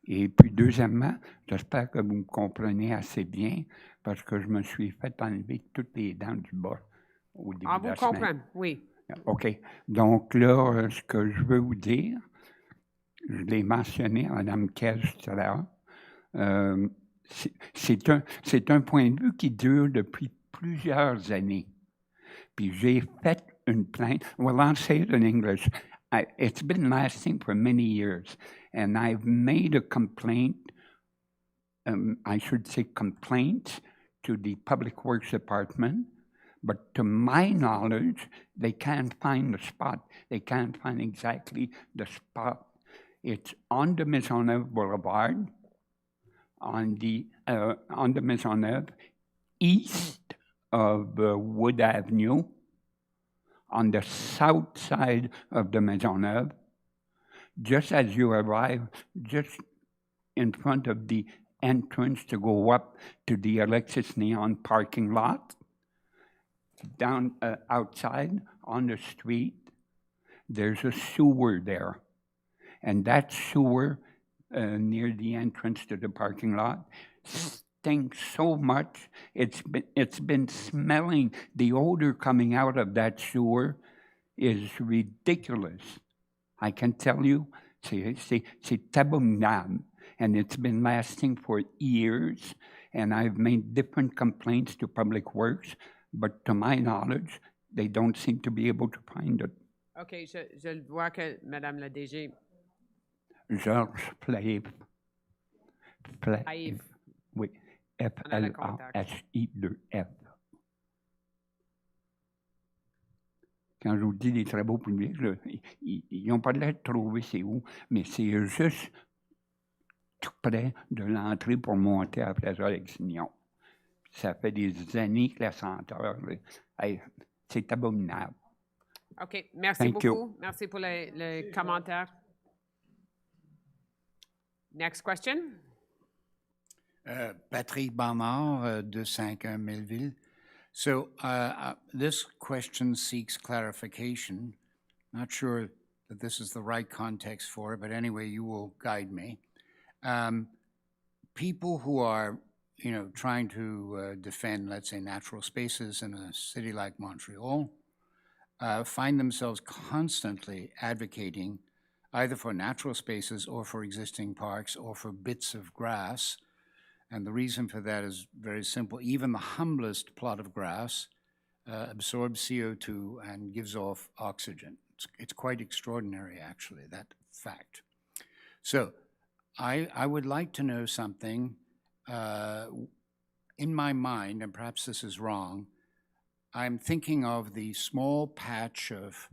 Et puis, deuxièmement, j'espère que vous me comprenez assez bien parce que je me suis fait enlever toutes les dents du bas au début de la vous comprend, semaine. oui. OK. Donc là, ce que je veux vous dire, je l'ai mentionné à Mme Kej tout à l'heure, c'est un point de vue qui dure depuis plusieurs années. Puis j'ai fait une plainte. Well, I'll say it in English. It's been lasting for many years, and I've made a complaint, I should say complaints, to the Public Works Department, but to my knowledge, they can't find the spot. They can't find exactly the spot. It's on the Maisonneuve Boulevard, on the Maisonneuve, east of Wood Avenue, on the south side of the Maisonneuve, just as you arrive, just in front of the entrance to go up to the Alexis Neon parking lot, down outside on the street, there's a sewer there. And that sewer near the entrance to the parking lot stinks so much. It's been smelling. The odor coming out of that sewer is ridiculous. I can tell you, c'est abominable. And it's been lasting for years. And I've made different complaints to Public Works, but to my knowledge, they don't seem to be able to find it. OK, je vois que Madame la DG... Georges Flave. Haïf. Oui, F-L-A-S-I-2-F. Quand je vous dis les travaux publics, là, ils n'ont pas l'air de trouver c'est où, mais c'est juste tout près de l'entrée pour monter après ça avec Signon. Ça fait des années que la senteur, c'est abominable. OK, merci Thank beaucoup. you. Merci pour les commentaires. Next question. Patrick Barnard, 251 Melville. So this question seeks clarification. Not sure that this is the right context for it, but anyway, you will guide me. People who are, you know, trying to defend, let's say, natural spaces in a city like Montreal, find themselves constantly advocating either for natural spaces or for existing parks or for bits of grass. And the reason for that is very simple. Even the humblest plot of grass absorbs CO2 and gives off oxygen. It's quite extraordinary, actually, that fact. So I would like to know something in my mind, and perhaps this is wrong. I'm thinking of the small patch of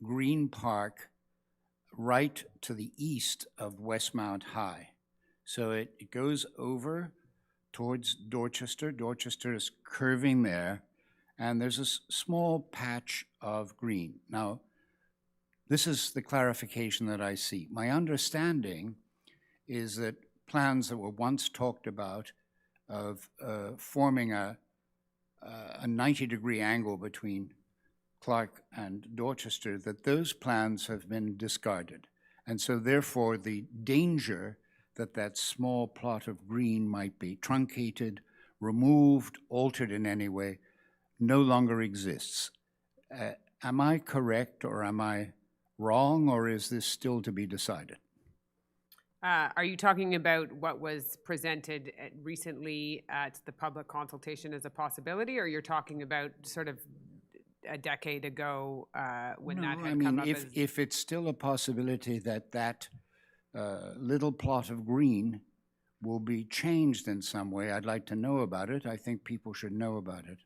green park right to the east of Westmount High. So it goes over towards Dorchester. Dorchester is curving there, and there's a small patch of green. Now, this is the clarification that I see. My understanding is that plans that were once talked about of forming a 90-degree angle between Clark and Dorchester, that those plans have been discarded. And so therefore the danger that that small plot of green might be truncated, removed, altered in any way, no longer exists. Am I correct, or am I wrong, or is this still to be decided? Are you talking about what was presented recently at the public consultation as a possibility, or you're talking about sort of a decade ago when that had come up as... if it's still a possibility that that little plot of green will be changed in some way, I'd like to know about it. I think people should know about it.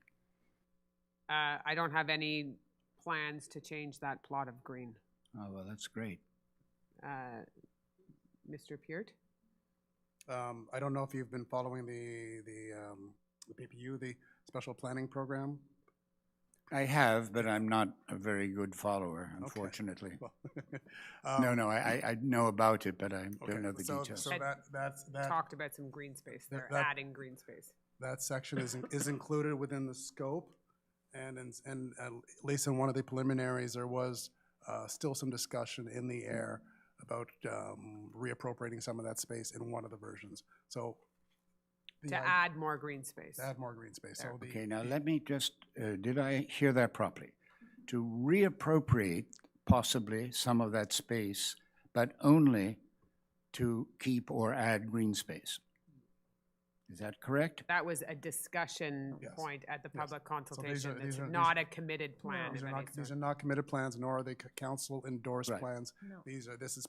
I don't have any plans to change that plot of green. Oh, well, that's great. Mr. Peart? I don't know if you've been following the PPU, the Special Planning Program. I have, but I'm not a very good follower, unfortunately. Okay. No, I know about it, but I don't know the details. So that's talked about some green space. They're adding green space. That section is included within the scope, and at least in one of the preliminaries, there was still some discussion in the air about reappropriating some of that space in one of the versions. So to add more green space. To add more green space. So okay, now let me just, did I hear that properly? To reappropriate possibly some of that space, but only to keep or add green space. Is that correct? That was a discussion point at the public consultation. It's not a committed plan. These are not committed plans, nor are they council endorsed plans. No. This is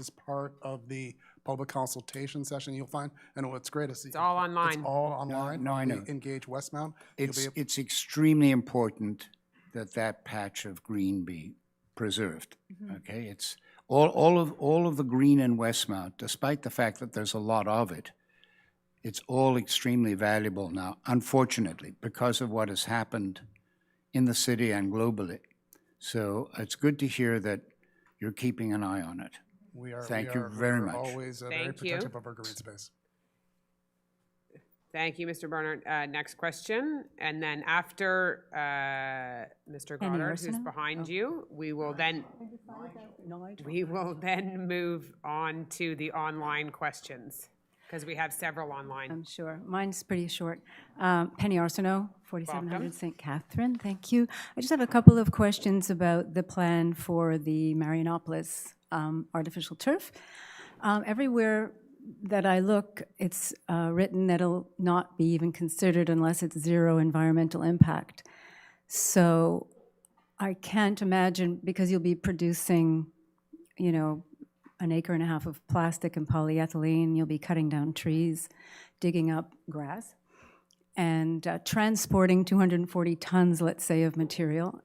part of the public consultation session you'll find. And what's great is it's all online. It's all online. No, I know. Engage Westmount. It's extremely important that that patch of green be preserved. Okay, it's all of the green in Westmount, despite the fact that there's a lot of it. It's all extremely valuable now, unfortunately, because of what has happened in the city and globally. So it's good to hear that you're keeping an eye on it. Thank you very much. Always very protective of our green space. Thank you, Mr. Barnard. Next question, and then after Mr. Goddard, who's behind you, we will then move on to the online questions, because we have several online. I'm sure. Mine's pretty short. Penny Arsenault, 4700 St. Catherine. Thank you. I just have a couple of questions about the plan for the Marianopolis artificial turf. Everywhere that I look, it's written that it'll not be even considered unless it's zero environmental impact. So I can't imagine, because you'll be producing, you know, 1.5 acres of plastic and polyethylene, you'll be cutting down trees, digging up grass, and transporting 240 tons, let's say, of material.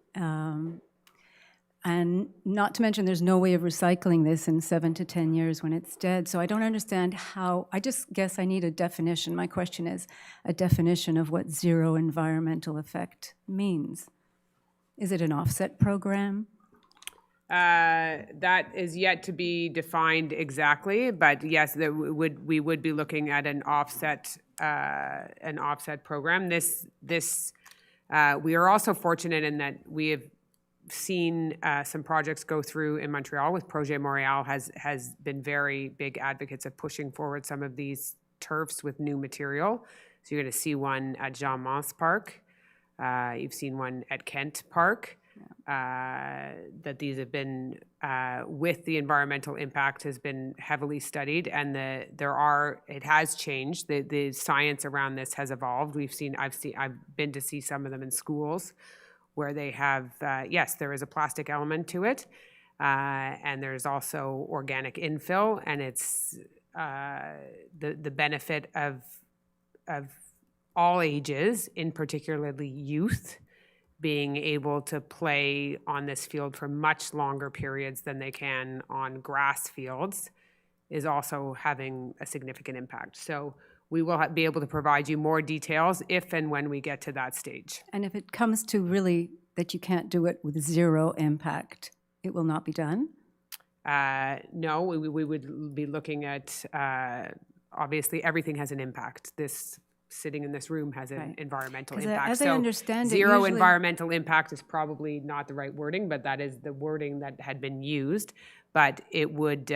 And not to mention, there's no way of recycling this in 7 to 10 years when it's dead. So I don't understand how, I just guess I need a definition. My question is a definition of what zero environmental effect means. Is it an offset program? That is yet to be defined exactly, but yes, we would be looking at an offset program. We are also fortunate in that we have seen some projects go through in Montreal with Projet Montréal has been very big advocates of pushing forward some of these turfs with new material. So you're going to see one at Jean Mance Park. You've seen one at Kent Park. That these have been, with the environmental impact has been heavily studied, and it has changed. The science around this has evolved. I've been to see some of them in schools where they have, yes, there is a plastic element to it, and there's also organic infill, and it's the benefit of all ages, in particularly youth, being able to play on this field for much longer periods than they can on grass fields is also having a significant impact. So we will be able to provide you more details if and when we get to that stage. And if it comes to really that you can't do it with zero impact, it will not be done? No, we would be looking at, obviously, everything has an impact. This sitting in this room has an environmental 'Cause impact. as I understand it, zero usually- environmental impact is probably not the right wording, but that is the wording that had been used. But it would,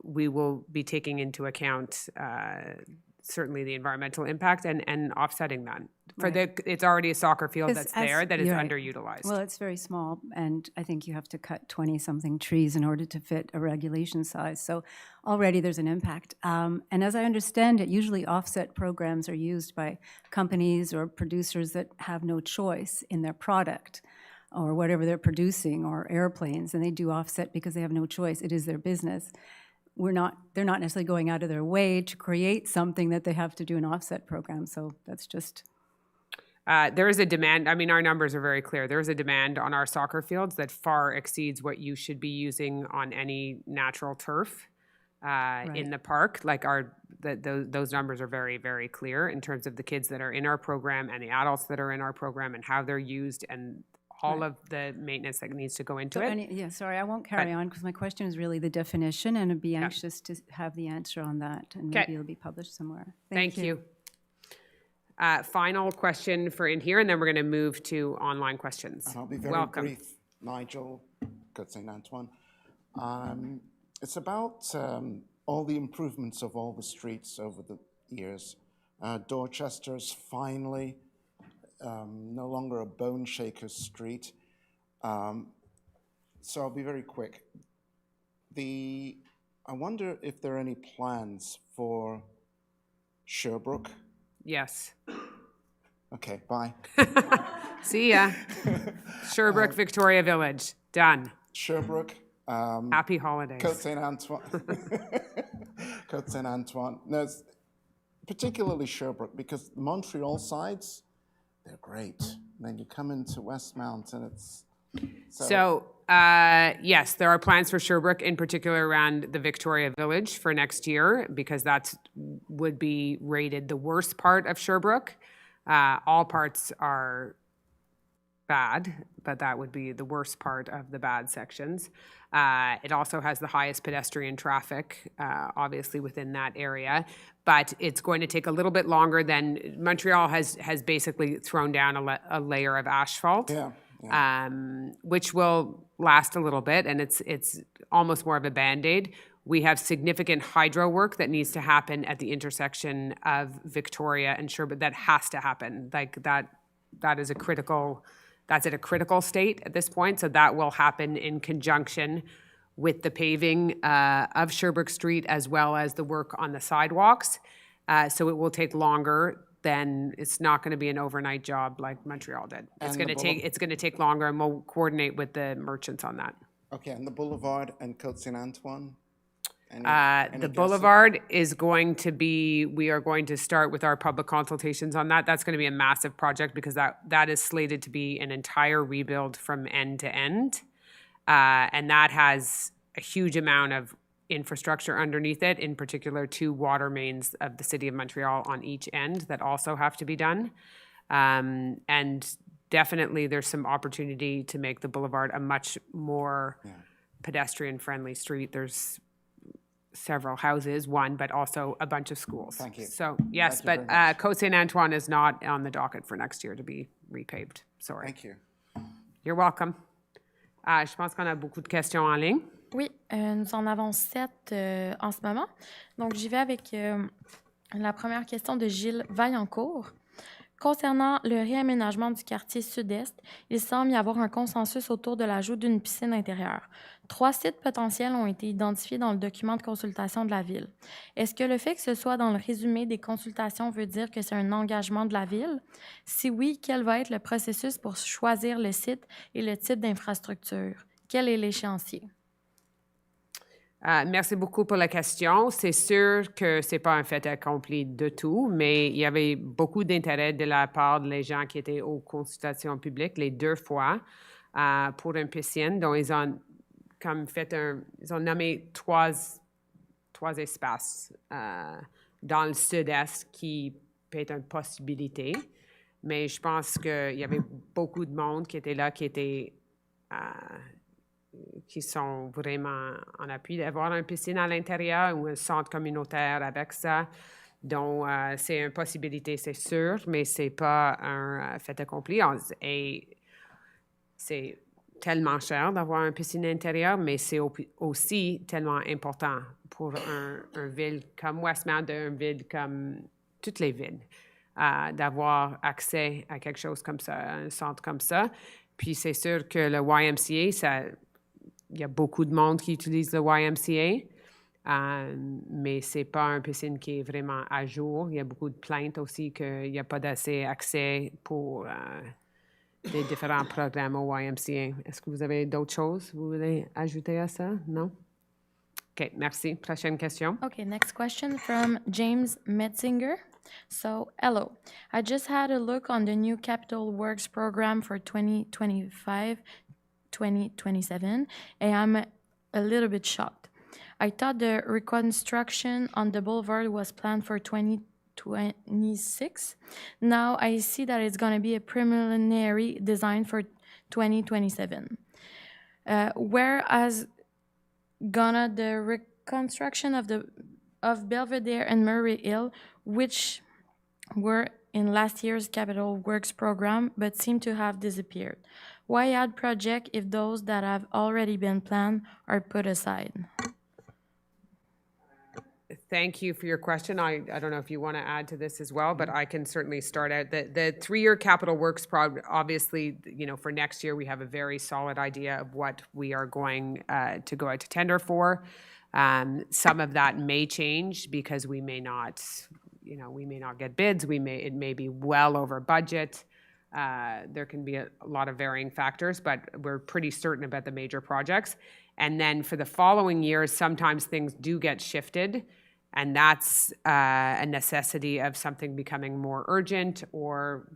we will be taking into account certainly the environmental impact and offsetting that. It's already a soccer field that's there that is underutilized. Well, it's very small, and I think you have to cut 20-something trees in order to fit a regulation size. So already there's an impact. And as I understand it, usually offset programs are used by companies or producers that have no choice in their product or whatever they're producing, or airplanes, and they do offset because they have no choice. It is their business. They're not necessarily going out of their way to create something that they have to do an offset program. So that's just... There is a demand. I mean, our numbers are very clear. There is a demand on our soccer fields that far exceeds what you should be using on any natural turf in the park. Like those numbers are very, very clear in terms of the kids that are in our program and the adults that are in our program and how they're used and all of the maintenance that needs to go into it. Sorry, I won't carry on because my question is really the definition, and I'd be anxious to have the answer on that, and maybe it'll be published somewhere. Thank you. Final question for in here, and then we're going to move to online questions. And I'll be very brief. Nigel, Côte Saint-Antoine. It's about all the improvements of all the streets over the years. Dorchester's finally no longer a bone shaker street. So I'll be very quick. I wonder if there are any plans for Sherbrooke. Yes. Okay, bye. See ya. Sherbrooke, Victoria Village, done. Sherbrooke. Happy holidays. Côte Saint-Antoine. Côte Saint-Antoine. No, it's particularly Sherbrooke, because Montreal sides, they're great. And then you come into Westmount and it's... So yes, there are plans for Sherbrooke, in particular around the Victoria Village for next year, because that would be rated the worst part of Sherbrooke. All parts are bad, but that would be the worst part of the bad sections. It also has the highest pedestrian traffic, obviously, within that area. But it's going to take a little bit longer than... Montreal has basically thrown down a layer of asphalt. Which will last a little bit, and it's almost more of a Band-Aid. We have significant hydro work that needs to happen at the intersection of Victoria and Sherbrooke. That has to happen. Like that is that's at a critical state at this point. So that will happen in conjunction with the paving of Sherbrooke Street, as well as the work on the sidewalks. So it will take longer. Then it's not going to be an overnight job like Montreal did. It's going to take longer, and we'll coordinate with the merchants on that. Okay, and the Boulevard and Côte Saint-Antoine? The Boulevard is going to be, we are going to start with our public consultations on that. That's going to be a massive project, because that is slated to be an entire rebuild from end to end. And that has a huge amount of infrastructure underneath it, in particular 2 water mains of the City of Montreal on each end that also have to be done. And definitely there's some opportunity to make the Boulevard a much more pedestrian-friendly street. There's several houses, but also a bunch of schools. Thank you. So yes, but Côte Saint-Antoine is not on the docket for next year to be repaved. Sorry. Thank you. You're welcome. Je pense qu'on a beaucoup de questions en ligne. Oui, nous en avons 7 en ce moment. Donc, j'y vais avec la première question de Gilles Vaillancourt. Concernant le réaménagement du quartier sud-est, il semble y avoir un consensus autour de l'ajout d'une piscine intérieure. 3 sites potentiels ont été identifiés dans le document de consultation de la Ville. Est-ce que le fait que ce soit dans le résumé des consultations veut dire que c'est un engagement de la Ville? Si oui, quel va être le processus pour choisir le site et le type d'infrastructure? Quel est l'échéancier? Merci beaucoup pour la question. C'est sûr que ce n'est pas un fait accompli de tout, mais il y avait beaucoup d'intérêt de la part des gens qui étaient aux consultations publiques les 2 fois pour une piscine dont ils ont ils ont nommé 3 espaces dans le sud-est qui peut être une possibilité. Mais je pense qu'il y avait beaucoup de monde qui était là, qui sont vraiment en appui d'avoir une piscine à l'intérieur ou un centre communautaire avec ça. Donc, c'est une possibilité, c'est sûr, mais c'est pas un fait accompli. Et c'est tellement cher d'avoir une piscine intérieure, mais c'est aussi tellement important pour une ville comme Westmount, une ville comme toutes les villes, d'avoir accès à quelque chose comme ça, un centre comme ça. Puis c'est sûr que le YMCA, il y a beaucoup de monde qui utilise le YMCA, mais c'est pas une piscine qui est vraiment à jour. Il y a beaucoup de plaintes aussi qu'il n'y a pas d'assez accès pour des différents programmes au YMCA. Est-ce que vous avez d'autres choses que vous voulez ajouter à ça? Non? OK, merci. Prochaine question. Okay, next question from James Metzinger. So, hello. I just had a look on the new Capital Works program for 2025-2027, and I'm a little bit shocked. I thought the reconstruction on the boulevard was planned for 2026. Now I see that it's going to be a preliminary design for 2027. Whereas the reconstruction of Belvedere and Murray Hill, which were in last year's Capital Works program but seem to have disappeared. Why add projects if those that have already been planned are put aside? Thank you for your question. I don't know if you want to add to this as well, but I can certainly start out. The three-year capital works obviously, for next year, we have a very solid idea of what we are going to go out to tender for. Some of that may change because we may not get bids. It may be well over budget. There can be a lot of varying factors, but we're pretty certain about the major projects. And then for the following years, sometimes things do get shifted, and that's a necessity of something becoming more urgent, or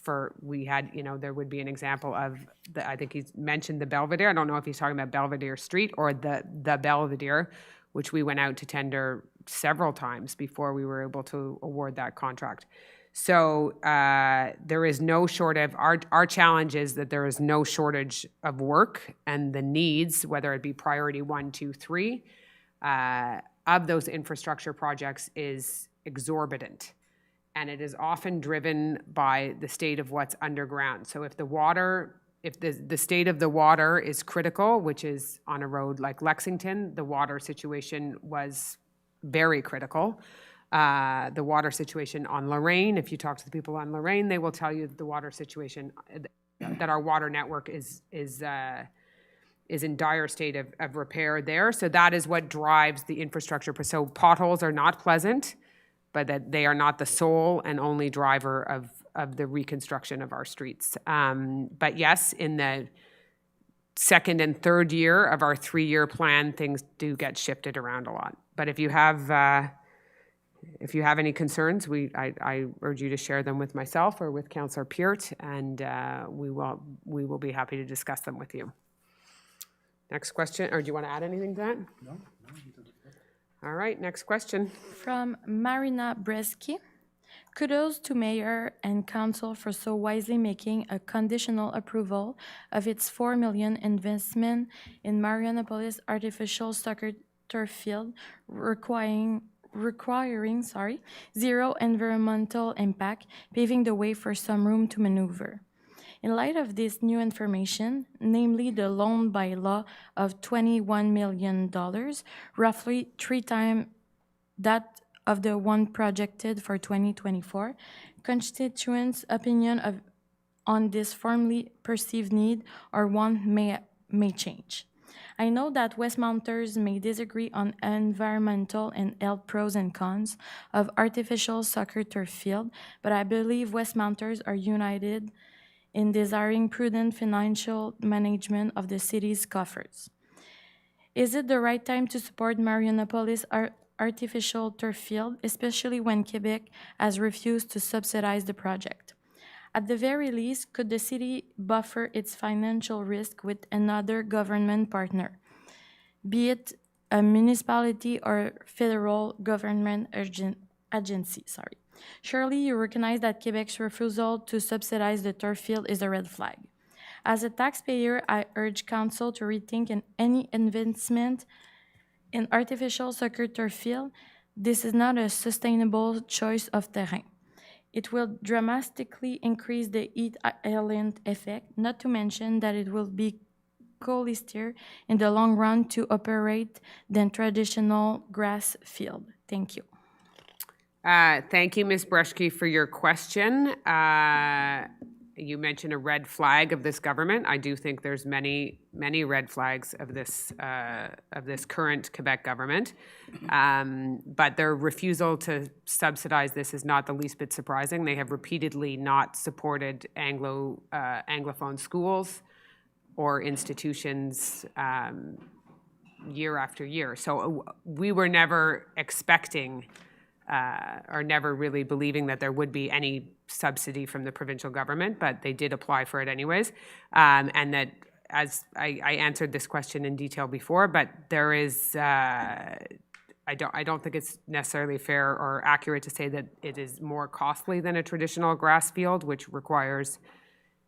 there would be an example of, I think he's mentioned the Belvedere. I don't know if he's talking about Belvedere Street or the Belvedere, which we went out to tender several times before we were able to award that contract. So there is no shortage. Our challenge is that there is no shortage of work, and the needs, whether it be priority 1, 2, 3, of those infrastructure projects is exorbitant. And it is often driven by the state of what's underground. So if the state of the water is critical, which is on a road like Lexington, the water situation was very critical. The water situation on Lorraine, if you talk to the people on Lorraine, they will tell you that the water situation, that our water network is in dire state of repair there. So that is what drives the infrastructure. So potholes are not pleasant, but that they are not the sole and only driver of the reconstruction of our streets. But yes, in the second and third year of our 3-year plan, things do get shifted around a lot. But if you have any concerns, I urge you to share them with myself or with Councillor Peart, and we will be happy to discuss them with you. Next question, or do you want to add anything to that? No. All right, next question. From Marina Bresky. Kudos to Mayor and Council for so wisely making a conditional approval of its $4 million investment in Marianopolis artificial soccer turf field, requiring zero environmental impact, paving the way for some room to maneuver. In light of this new information, namely the loan by law of $21 million, roughly 3 times that of the one projected for 2024, constituents' opinion on this firmly perceived need or want may change. I know that Westmounters may disagree on environmental and health pros and cons of artificial soccer turf field, but I believe Westmounters are united in desiring prudent financial management of the city's coffers. Is it the right time to support Marianopolis artificial turf field, especially when Quebec has refused to subsidize the project? At the very least, could the city buffer its financial risk with another government partner, be it a municipality or federal government Agency. Surely you recognize that Quebec's refusal to subsidize the turf field is a red flag. As a taxpayer, I urge Council to rethink any investment in artificial soccer turf field. This is not a sustainable choice of terrain. It will dramatically increase the heat island effect, not to mention that it will be costlier in the long run to operate than traditional grass field. Thank you. Thank you, Ms. Breshke, for your question. You mentioned a red flag of this government. I do think there's many red flags of this current Quebec government, but their refusal to subsidize this is not the least bit surprising. They have repeatedly not supported Anglophone schools or institutions year after year. So we were never expecting or never really believing that there would be any subsidy from the provincial government, but they did apply for it anyways. And that, as I answered this question in detail before, but there is, I don't think it's necessarily fair or accurate to say that it is more costly than a traditional grass field, which requires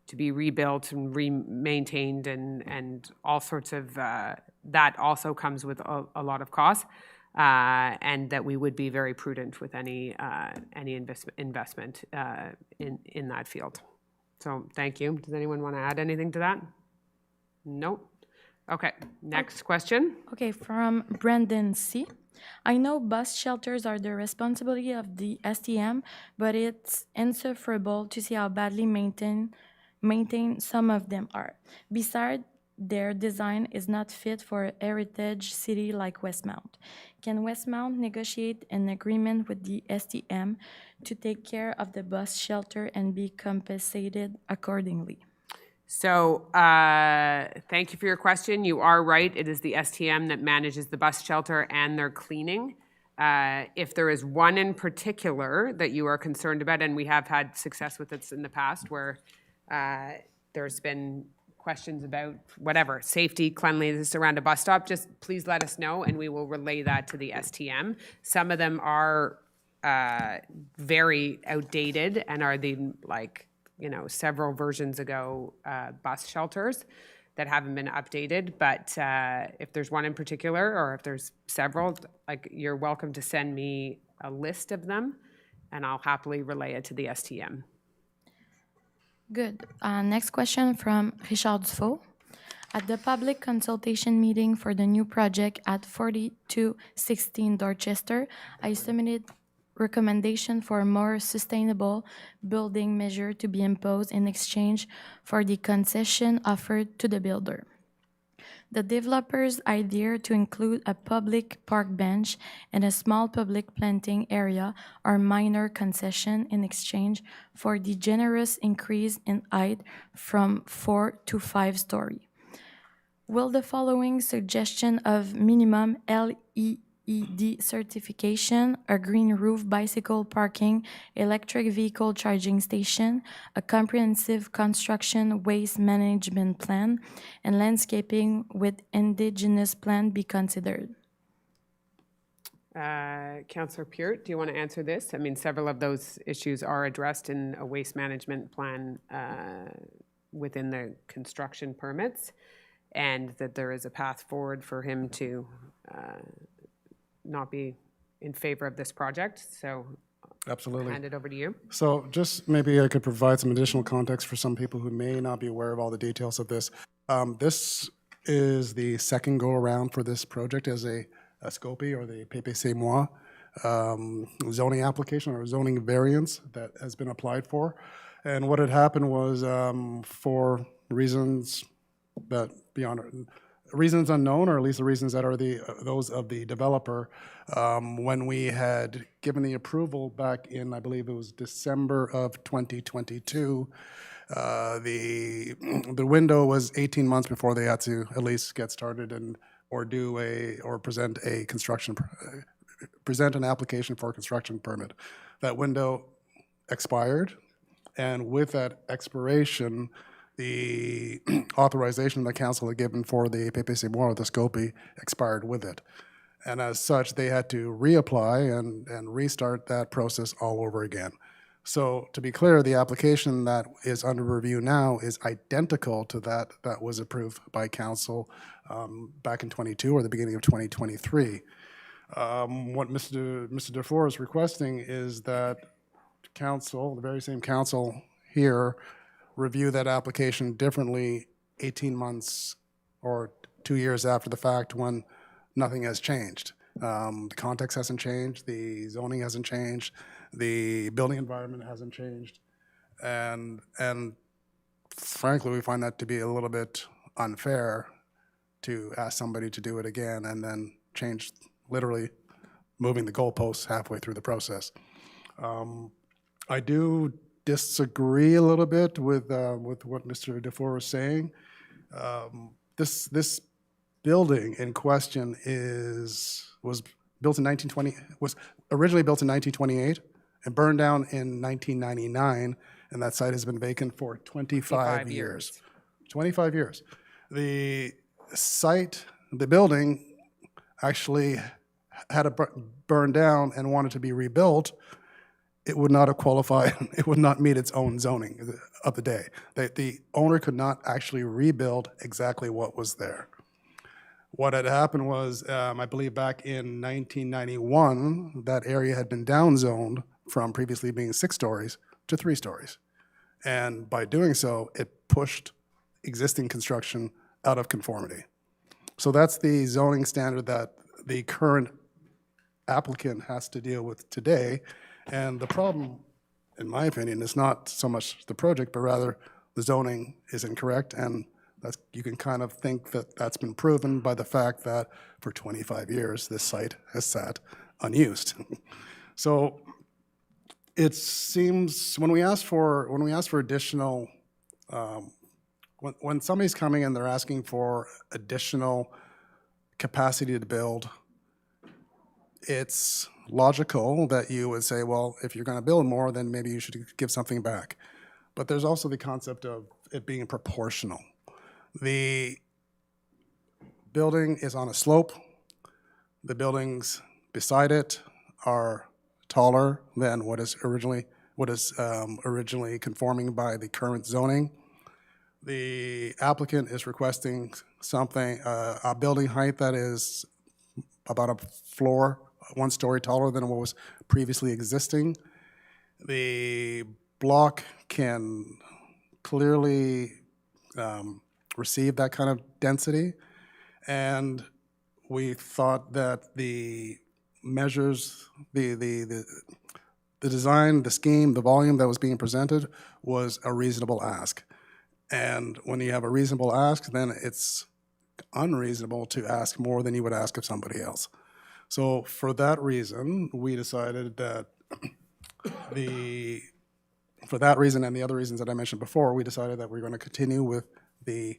to be rebuilt and maintained and all sorts of, that also comes with a lot of costs. And that we would be very prudent with any investment in that field. So thank you. Does anyone want to add anything to that? No? Okay, next question. Okay, from Brendan C. I know bus shelters are the responsibility of the STM, but it's insufferable to see how badly maintained some of them are. Besides, their design is not fit for a heritage city like Westmount. Can Westmount negotiate an agreement with the STM to take care of the bus shelter and be compensated accordingly? So thank you for your question. You are right. It is the STM that manages the bus shelter and their cleaning. If there is one in particular that you are concerned about, and we have had success with this in the past where there's been questions about whatever, safety, cleanliness around a bus stop, just please let us know and we will relay that to the STM. Some of them are very outdated and are the, several versions ago bus shelters that haven't been updated. But if there's one in particular or if there's several, you're welcome to send me a list of them and I'll happily relay it to the STM. Good. Next question from Richard Dufault. At the public consultation meeting for the new project at 4216 Dorchester, I submitted recommendation for a more sustainable building measure to be imposed in exchange for the concession offered to the builder. The developer's idea to include a public park bench and a small public planting area are minor concession in exchange for the generous increase in height from 4 to 5 story. Will the following suggestion of minimum LEED certification, a green roof bicycle parking, electric vehicle charging station, a comprehensive construction waste management plan, and landscaping with indigenous plan be considered? Councillor Peart, do you want to answer this? I mean, several of those issues are addressed in a waste management plan within the construction permits, and that there is a path forward for him to not be in favor of this project. So absolutely. I'll hand it over to you. So just maybe I could provide some additional context for some people who may not be aware of all the details of this. This is the second go-around for this project as a SCOPI, or the PPC-moi zoning application or zoning variance that has been applied for. And what had happened was for reasons that beyond reasons unknown, or at least the reasons that are those of the developer, when we had given the approval back in, I believe it was December of 2022, the window was 18 months before they had to at least get started or present an application for a construction permit. That window expired, and with that expiration, the authorization the council had given for the PPC-moi, or the SCOPI, expired with it. And as such, they had to reapply and restart that process all over again. So to be clear, the application that is under review now is identical to that was approved by council back in 22 or the beginning of 2023. What Mr. Dufour is requesting is that council, the very same council here, review that application differently 18 months or 2 years after the fact when nothing has changed. The context hasn't changed, the zoning hasn't changed, the building environment hasn't changed, and frankly, we find that to be a little bit unfair to ask somebody to do it again and then change, literally moving the goalposts halfway through the process. I do disagree a little bit with what Mr. Dufour was saying. This building in question was built in 1920, was originally built in 1928 and burned down in 1999, and that site has been vacant for 25 years. 25 years. The site, the building, actually had to burn down and wanted to be rebuilt. It would not have qualified, it would not meet its own zoning of the day. The owner could not actually rebuild exactly what was there. What had happened was, I believe back in 1991, that area had been downzoned from previously being 6 stories to 3 stories. And by doing so, it pushed existing construction out of conformity. So that's the zoning standard that the current applicant has to deal with today. And the problem, in my opinion, is not so much the project, but rather the zoning is incorrect, and that's, you can kind of think that that's been proven by the fact that for 25 years, this site has sat unused. So it seems when we ask for additional, when somebody's coming and they're asking for additional capacity to build, it's logical that you would say, well, if you're going to build more, then maybe you should give something back. But there's also the concept of it being proportional. The building is on a slope. The buildings beside it are taller than what is originally conforming by the current zoning. The applicant is requesting something, a building height that is about a floor, 1 story taller than what was previously existing. The block can clearly receive that kind of density, and we thought that the measures, the design, the scheme, the volume that was being presented was a reasonable ask. And when you have a reasonable ask, then it's unreasonable to ask more than you would ask of somebody else. So for that reason, we decided that for that reason and the other reasons that I mentioned before, we decided that we're going to continue with the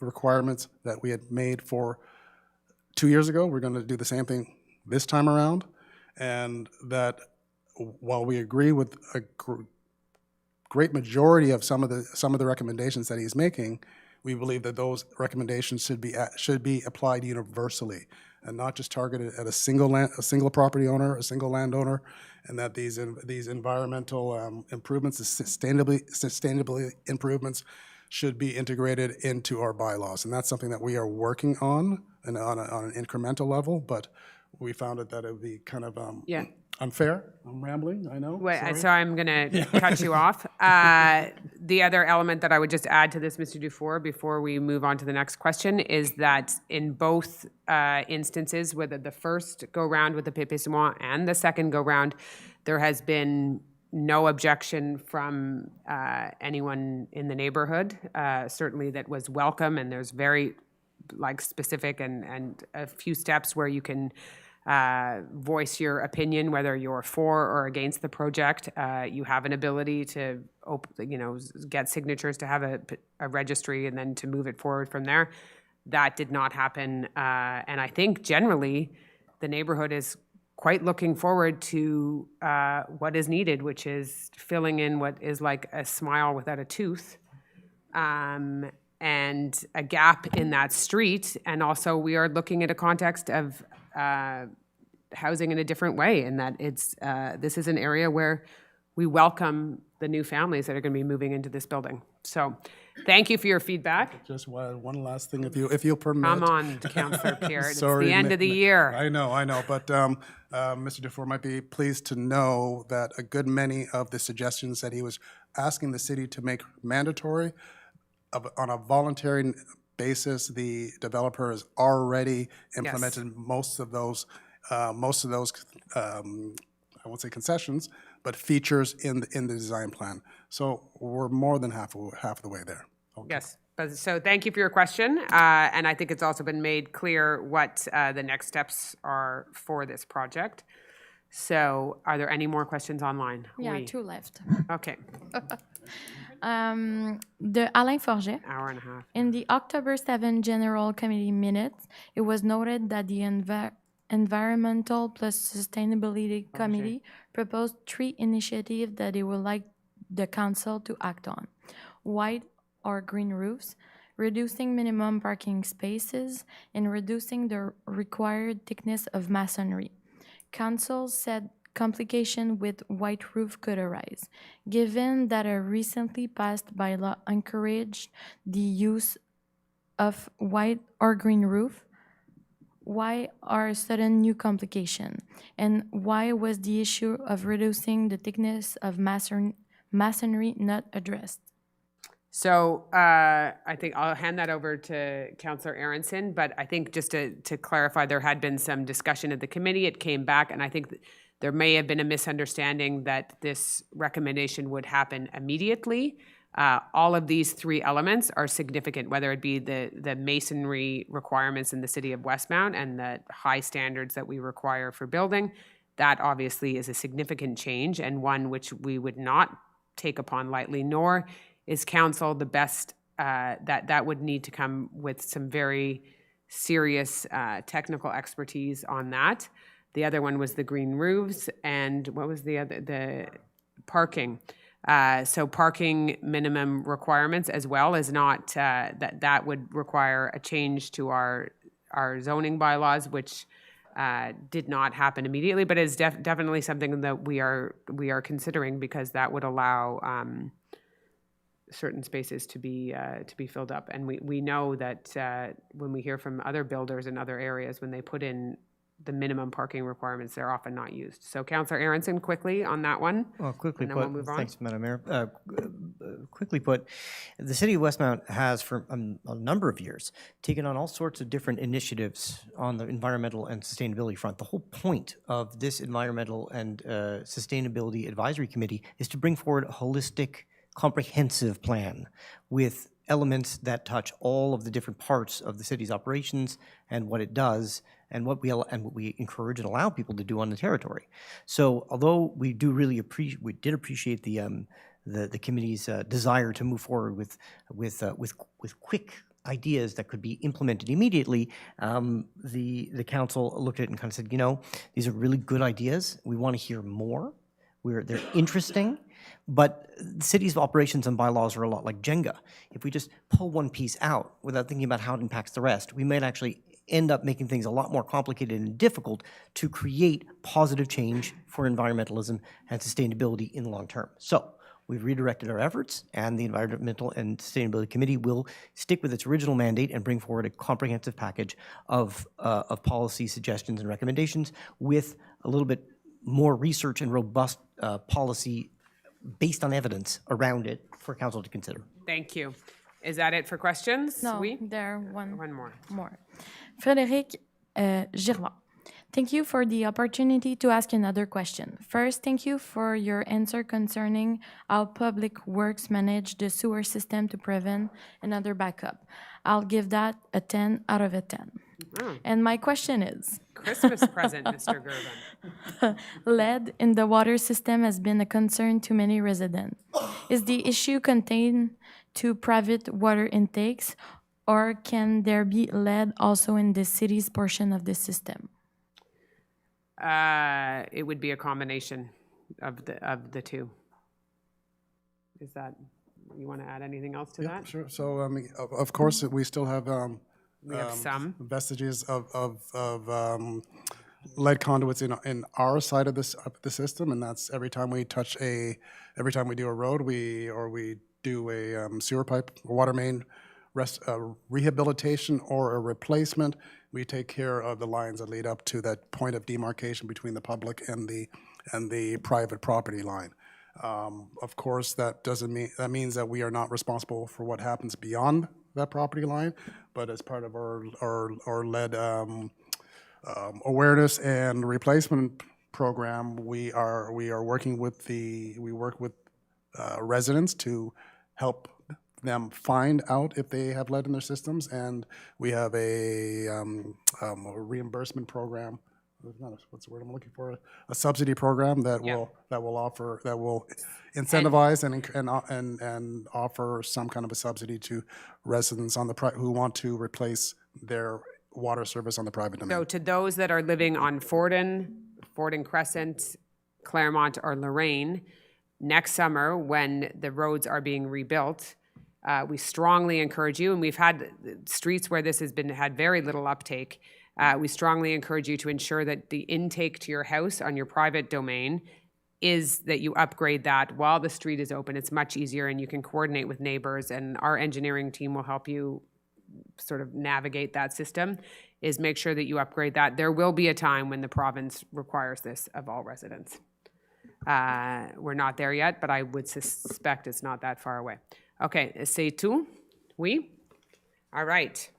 requirements that we had made for 2 years ago. We're going to do the same thing this time around, and that while we agree with a great majority of some of the recommendations that he's making, we believe that those recommendations should be applied universally and not just targeted at a single property owner, a single landowner, and that these environmental improvements, the sustainability improvements, should be integrated into our bylaws. And that's something that we are working on, and on an incremental level, but we found that it would be kind of unfair. I'm rambling, I know. Wait, so I'm going to cut you off. The other element that I would just add to this, Mr. Dufour, before we move on to the next question, is that in both instances, whether the first go-round with the pépissement and the second go-round, there has been no objection from anyone in the neighborhood, certainly that was welcome, and there's very specific and a few steps where you can voice your opinion, whether you're for or against the project. You have an ability to get signatures to have a registry and then to move it forward from there. That did not happen, and I think generally the neighborhood is quite looking forward to what is needed, which is filling in what is like a smile without a tooth. and a gap in that street. And also we are looking at a context of housing in a different way, in that this is an area where we welcome the new families that are going to be moving into this building. So thank you for your feedback. Just one last thing, if you'll permit. Come on, Councillor Pierre. It's Sorry, the end of the year. I know, but Mr. Dufour might be pleased to know that a good many of the suggestions that he was asking the city to make mandatory on a voluntary basis, the developer has already implemented most of those, I won't say concessions, but features in the design plan. So we're more than half of the way there. Okay. Yes. So thank you for your question. And I think it's also been made clear what the next steps are for this project. So are there any more questions online? Yeah, Oui. 2 left. Okay. De Alain Forget. Hour and a half. In the October 7 General Committee minutes, it was noted that the Environmental plus Sustainability Committee proposed 3 initiatives that they would like the council to act on: white or green roofs, reducing minimum parking spaces, and reducing the required thickness of masonry. Council said complication with white roof could arise. Given that a recently passed bylaw encouraged the use of white or green roof, why are sudden new complication? And why was the issue of reducing the thickness of masonry not addressed? So I think I'll hand that over to Councillor Aronson, but I think just to clarify, there had been some discussion at the committee. It came back, and I think there may have been a misunderstanding that this recommendation would happen immediately. All of these 3 elements are significant, whether it be the masonry requirements in the city of Westmount and the high standards that we require for building. That obviously is a significant change, and one which we would not take upon lightly, nor is council the best, that would need to come with some very serious technical expertise on that. The other one was the green roofs, and what was the other? The parking. So parking minimum requirements as well is not, that would require a change to our zoning bylaws, which did not happen immediately, but is definitely something that we are considering, because that would allow certain spaces to be filled up. And we know that when we hear from other builders in other areas, when they put in the minimum parking requirements, they're often not used. So Councillor Aronson, quickly on that one. Well, quickly and then put, we'll move on. thanks, Madam Mayor. Quickly put, the City of Westmount has for a number of years taken on all sorts of different initiatives on the environmental and sustainability front. The whole point of this Environmental and Sustainability Advisory Committee is to bring forward a holistic, comprehensive plan with elements that touch all of the different parts of the city's operations and what it does, and what we encourage and allow people to do on the territory. So, although we did appreciate the committee's desire to move forward with quick ideas that could be implemented immediately, the council looked at it and kind of said, you know, these are really good ideas. We want to hear more. They're interesting. But the city's operations and bylaws are a lot like Jenga. If we just pull one piece out without thinking about how it impacts the rest, we might actually end up making things a lot more complicated and difficult to create positive change for environmentalism and sustainability in the long term. So we've redirected our efforts, and the Environmental and Sustainability Committee will stick with its original mandate and bring forward a comprehensive package of policy suggestions and recommendations with a little bit more research and robust policy based on evidence around it for council to consider. Thank you. Is that it for questions? No, Oui? there are one more. Frédéric Girvan. Thank you for the opportunity to ask another question. First, thank you for your answer concerning how Public Works manage the sewer system to prevent another backup. I'll give that a 10 out of a 10. And my question is... Christmas present, Mr. Gervin. Lead in the water system has been a concern to many residents. Is the issue contained to private water intakes, or can there be lead also in the city's portion of the system? It would be a combination of the two. Is that you want to add anything else to Yeah, that? sure. So, of course, we still have We have some. vestiges of lead conduits in our side of the system, and that's every time we do a road, we do a sewer pipe, a water main rehabilitation or a replacement, we take care of the lines that lead up to that point of demarcation between the public and the private property line. Of course, that means that we are not responsible for what happens beyond that property line, but as part of our lead awareness and replacement program, we work with residents to help them find out if they have lead in their systems, and we have a reimbursement program. What's the word I'm looking for? A subsidy program that will incentivize and offer some kind of a subsidy to residents who want to replace their water service on the private domain. So to those that are living on Forden Crescent, Claremont, or Lorraine, next summer when the roads are being rebuilt, we strongly encourage you, and we've had streets where this has had very little uptake. We strongly encourage you to ensure that the intake to your house on your private domain is that you upgrade that while the street is open. It's much easier, and you can coordinate with neighbors, and our engineering team will help you sort of navigate that system, is make sure that you upgrade that. There will be a time when the province requires this of all residents. We're not there yet, but I would suspect it's not that far away. Okay, c'est tout? Oui? All right.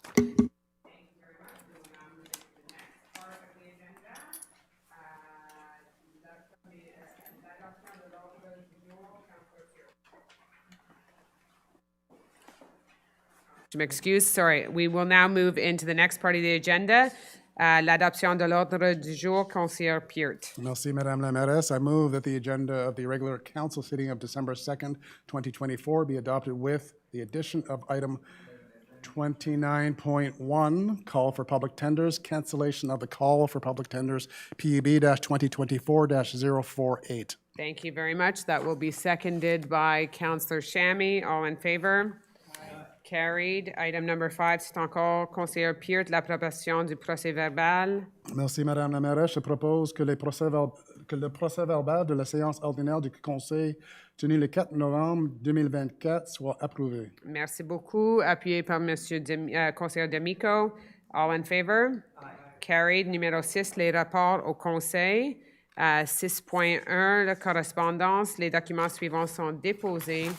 Je m'excuse, sorry. We will now move into the next part of the agenda, l'adoption de l'ordre du jour, Conseiller Peart. Merci, Madame la Mairesse. I move that the agenda of the regular council sitting of December 2nd, 2024 be adopted with the addition of item 29.1, call for public tenders, cancellation of the call for public tenders, PUB-2024-048. Thank you very much. That will be seconded by Councillor Chamy. All in favor? Carried. Item number 5, c'est encore Conseiller Peart, l'approbation du procès-verbal. Merci, Madame la Mairesse. Je propose que le procès-verbal de la séance ordinaire du Conseil tenue le 4 novembre 2024 soit approuvé. Merci beaucoup. Appuyé par Monsieur Conseiller D'Amico. All in favor? Carried. Numéro 6, les rapports au Conseil. 6.1, la correspondance. Les documents suivants sont déposés.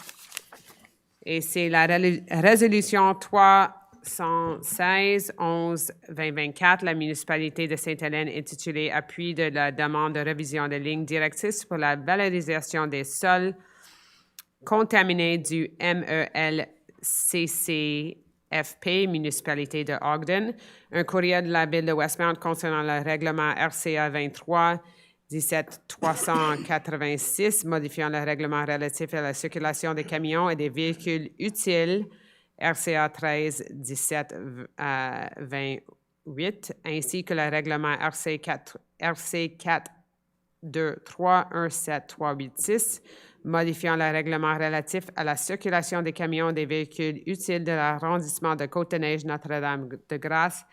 Et c'est la résolution 316-11-2024, la municipalité de Sainte-Hélène, intitulée « Appui de la demande de révision de lignes directrices pour la valorisation des sols contaminés du MELCCFP, municipalité de Ogden ». Un courriel de la Ville de Westmount concernant le règlement RCA 23-17-386, modifiant le règlement relatif à la circulation des camions et des véhicules utiles, RCA 13-17-28, ainsi que le règlement RC 4-2-3-1-7-3-8-6, modifiant le règlement relatif à la circulation des camions et des véhicules utiles de l'arrondissement de Côte-des-Neiges, Notre-Dame-de-Grâce,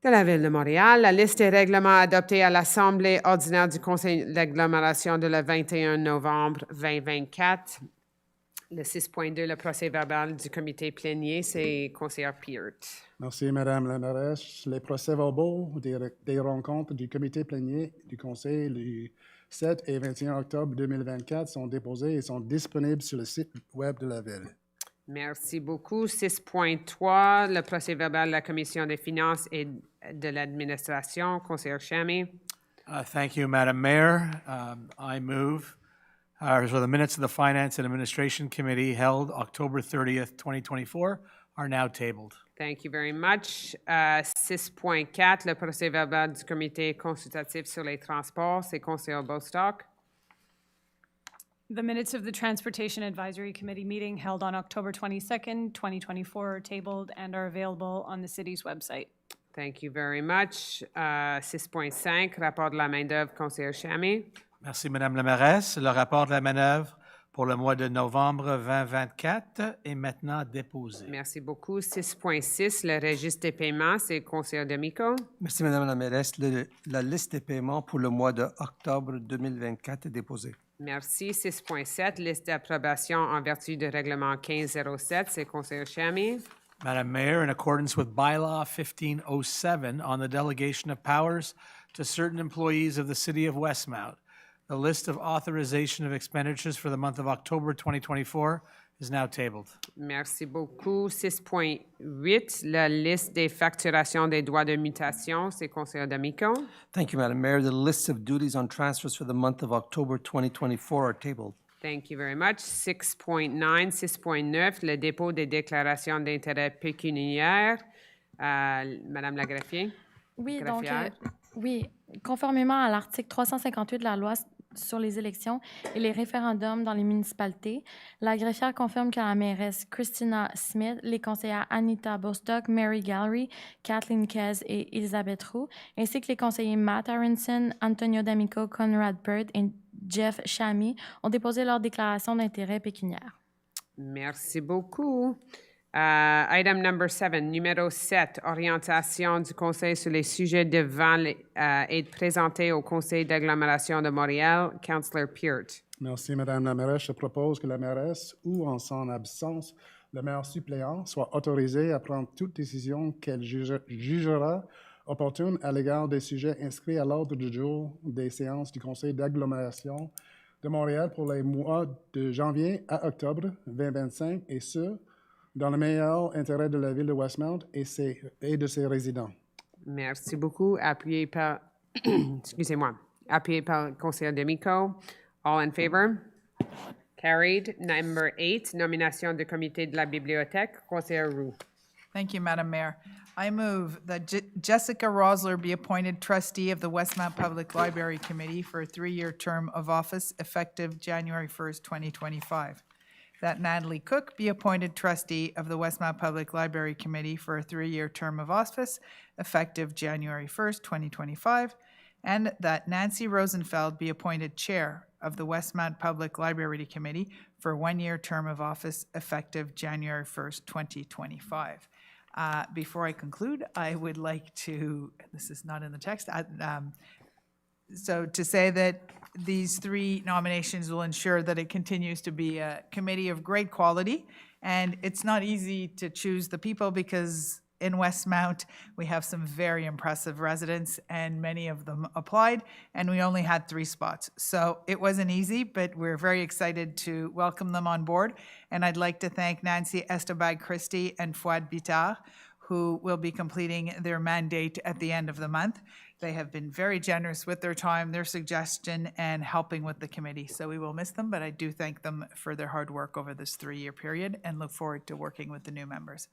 de la Ville de Montréal. La liste des règlements adoptés à l'Assemblée ordinaire du Conseil d'agglomération de le 21 novembre 2024. Le 6.2, le procès-verbal du comité plénier, c'est Conseiller Peart. Merci, Madame la Mairesse. Les procès-verbaux des rencontres du comité plénier du Conseil du 7 et 21 octobre 2024 sont déposés et sont disponibles sur le site web de la Ville. Merci beaucoup. 6.3, le procès-verbal de la Commission des finances et de l'administration. Conseiller Chamy. Thank you, Madam Mayor. I move so the minutes of the Finance and Administration Committee held October 30th, 2024 are now tabled. Thank you very much. 6.4, le procès-verbal du comité consultatif sur les transports. C'est Conseiller Bostock. The minutes of the Transportation Advisory Committee meeting held on October 22nd, 2024 are tabled and are available on the city's website. Thank you very much. 6.5, rapport de la main-d'œuvre, Conseiller Chamy. Merci, Madame la Mairesse. Le rapport de la manœuvre pour le mois de novembre 2024 est maintenant déposé. Merci beaucoup. 6.6, le registre des paiements, c'est conseiller D'Amico. Merci, Madame la mairesse. La liste des paiements pour le mois d'octobre 2024 est déposée. Merci. 6.7, liste d'approbation en vertu du règlement 1507, c'est conseiller Chami. Madam Mayor, in accordance with Bylaw 1507 on the delegation of powers to certain employees of the City of Westmount, the list of authorization of expenditures for the month of October 2024 is now tabled. Merci beaucoup. 6.8, la liste des facturations des droits de mutation, c'est conseiller D'Amico. Thank you, Madam Mayor. The lists of duties on transfers for the month of October 2024 are tabled. Thank you very much. 6.9, 6.9, le dépôt des déclarations d'intérêt pécuniaires. Madame la greffier. Oui, greffière. oui, conformément à l'article 358 de la loi sur les élections et les référendums dans les municipalités, la greffière confirme que la mairesse Christina Smith, les conseillères Anita Bostock, Mary Gallery, Kathleen Kez et Elizabeth Roux, ainsi que les conseillers Matt Aronson, Antonio D'Amico, Conrad Bird et Jeff Chami ont déposé leur déclaration d'intérêt pécuniaire. Merci beaucoup. Item number 7, numéro 7, orientation du Conseil sur les sujets devant être présenté au Conseil d'agglomération de Montréal. Councillor Peart. Merci, Madame la mairesse. Je propose que la mairesse, ou en son absence, le maire suppléant, soit autorisé à prendre toute décision qu'elle jugera opportune à l'égard des sujets inscrits à l'ordre du jour des séances du Conseil d'agglomération de Montréal pour les mois de janvier à octobre 2025, et ce, dans le meilleur intérêt de la ville de Westmount et de ses résidents. Merci beaucoup. Appuyé par, excusez-moi, appuyé par le conseiller D'Amico. All in favor? Carried. Number 8, nomination du comité de la bibliothèque. Conseiller Roux. Thank you, Madam Mayor. I move that Jessica Rosler be appointed trustee of the Westmount Public Library Committee for a 3-year term of office effective January 1st, 2025. That Natalie Cook be appointed trustee of the Westmount Public Library Committee for a 3-year term of office effective January 1st, 2025, and that Nancy Rosenfeld be appointed chair of the Westmount Public Library Committee for a 1-year term of office effective January 1st, 2025. Before I conclude, I would like to, this is not in the text, so to say that these 3 nominations will ensure that it continues to be a committee of great quality. And it's not easy to choose the people because in Westmount, we have some very impressive residents and many of them applied, and we only had 3 spots. So it wasn't easy, but we're very excited to welcome them on board. And I'd like to thank Nancy Estebag-Christie and Fouad Bitar, who will be completing their mandate at the end of the month. They have been very generous with their time, their suggestion, and helping with the committee. So we will miss them, but I do thank them for their hard work over this 3-year period and look forward to working with the new members.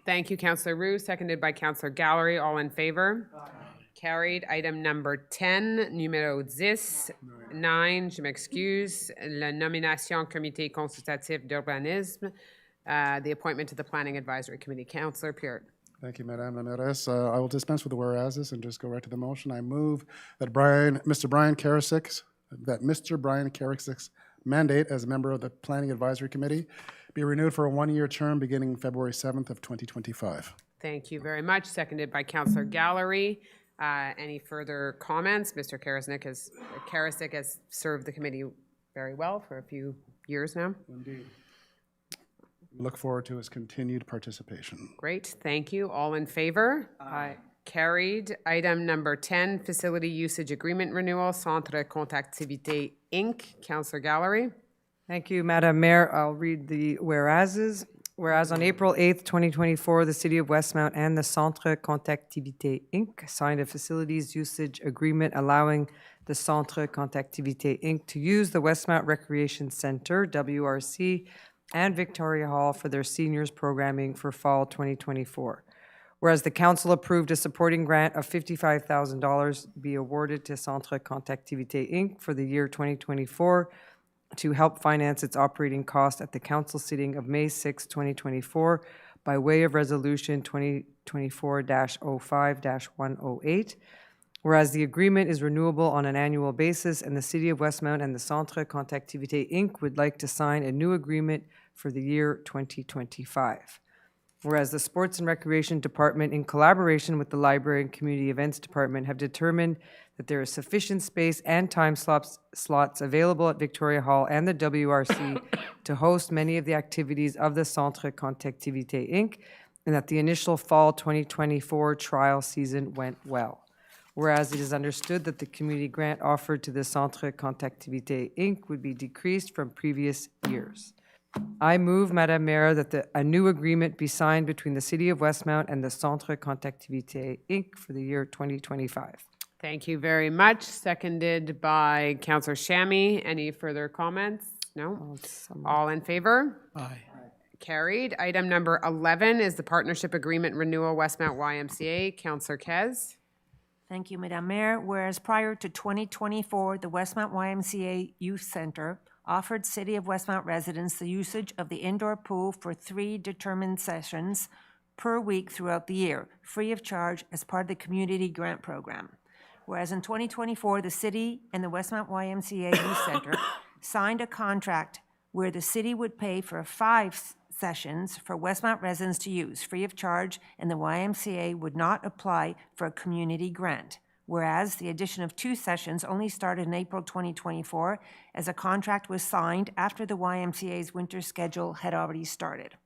Thank you, Councillor Roux, seconded by Councillor Gallery. All in favor? Carried. Item number 10, numéro 10, 9, je m'excuse, la nomination au comité consultatif d'urbanisme, the appointment to the Planning Advisory Committee. Councillor Peart. Thank you, Madame la mairesse. I will dispense with the whereases and just go right to the motion. I move that Mr. Brian Karasik's mandate as a member of the Planning Advisory Committee be renewed for a 1-year term beginning February 7th of 2025. Thank you very much. Seconded by Councillor Gallery. Any further comments? Mr. Karasik has served the committee very well for a few years now. Indeed. Look forward to his continued participation. Great, thank you. All in favor? Aye. Carried. Item number 10, facility usage agreement renewal, Centre Contactivité Inc. Councillor Gallery. Thank you, Madam Mayor. I'll read the whereases. Whereas on April 8th, 2024, the City of Westmount and the Centre Contactivité Inc. signed a facilities usage agreement allowing the Centre Contactivité Inc. to use the Westmount Recreation Center, WRC, and Victoria Hall for their seniors programming for fall 2024. Whereas the council approved a supporting grant of $55,000 be awarded to Centre Contactivité Inc. for the year 2024 to help finance its operating cost at the council sitting of May 6, 2024 by way of Resolution 2024-05-108. Whereas the agreement is renewable on an annual basis, and the City of Westmount and the Centre Contactivité Inc. would like to sign a new agreement for the year 2025. Whereas the Sports and Recreation Department, in collaboration with the Library and Community Events Department, have determined that there is sufficient space and time slots available at Victoria Hall and the WRC to host many of the activities of the Centre Contactivité Inc., and that the initial fall 2024 trial season went well. Whereas it is understood that the community grant offered to the Centre Contactivité Inc. would be decreased from previous years. I move, Madame Mayor, that a new agreement be signed between the City of Westmount and the Centre Contactivité Inc. for the year 2025. Thank you very much. Seconded by Councillor Shammy. Any further comments? No? All in favor? Aye. Carried. Item number 11 is the Partnership Agreement Renewal Westmount YMCA. Councillor Kez. Thank you, Madam Mayor. Whereas prior to 2024, the Westmount YMCA Youth Center offered City of Westmount residents the usage of the indoor pool for 3 determined sessions per week throughout the year, free of charge as part of the Community Grant Program. Whereas in 2024, the City and the Westmount YMCA Youth Center signed a contract where the City would pay for 5 sessions for Westmount residents to use, free of charge, and the YMCA would not apply for a community grant. Whereas the addition of 2 sessions only started in April 2024, as a contract was signed after the YMCA's winter schedule had already started.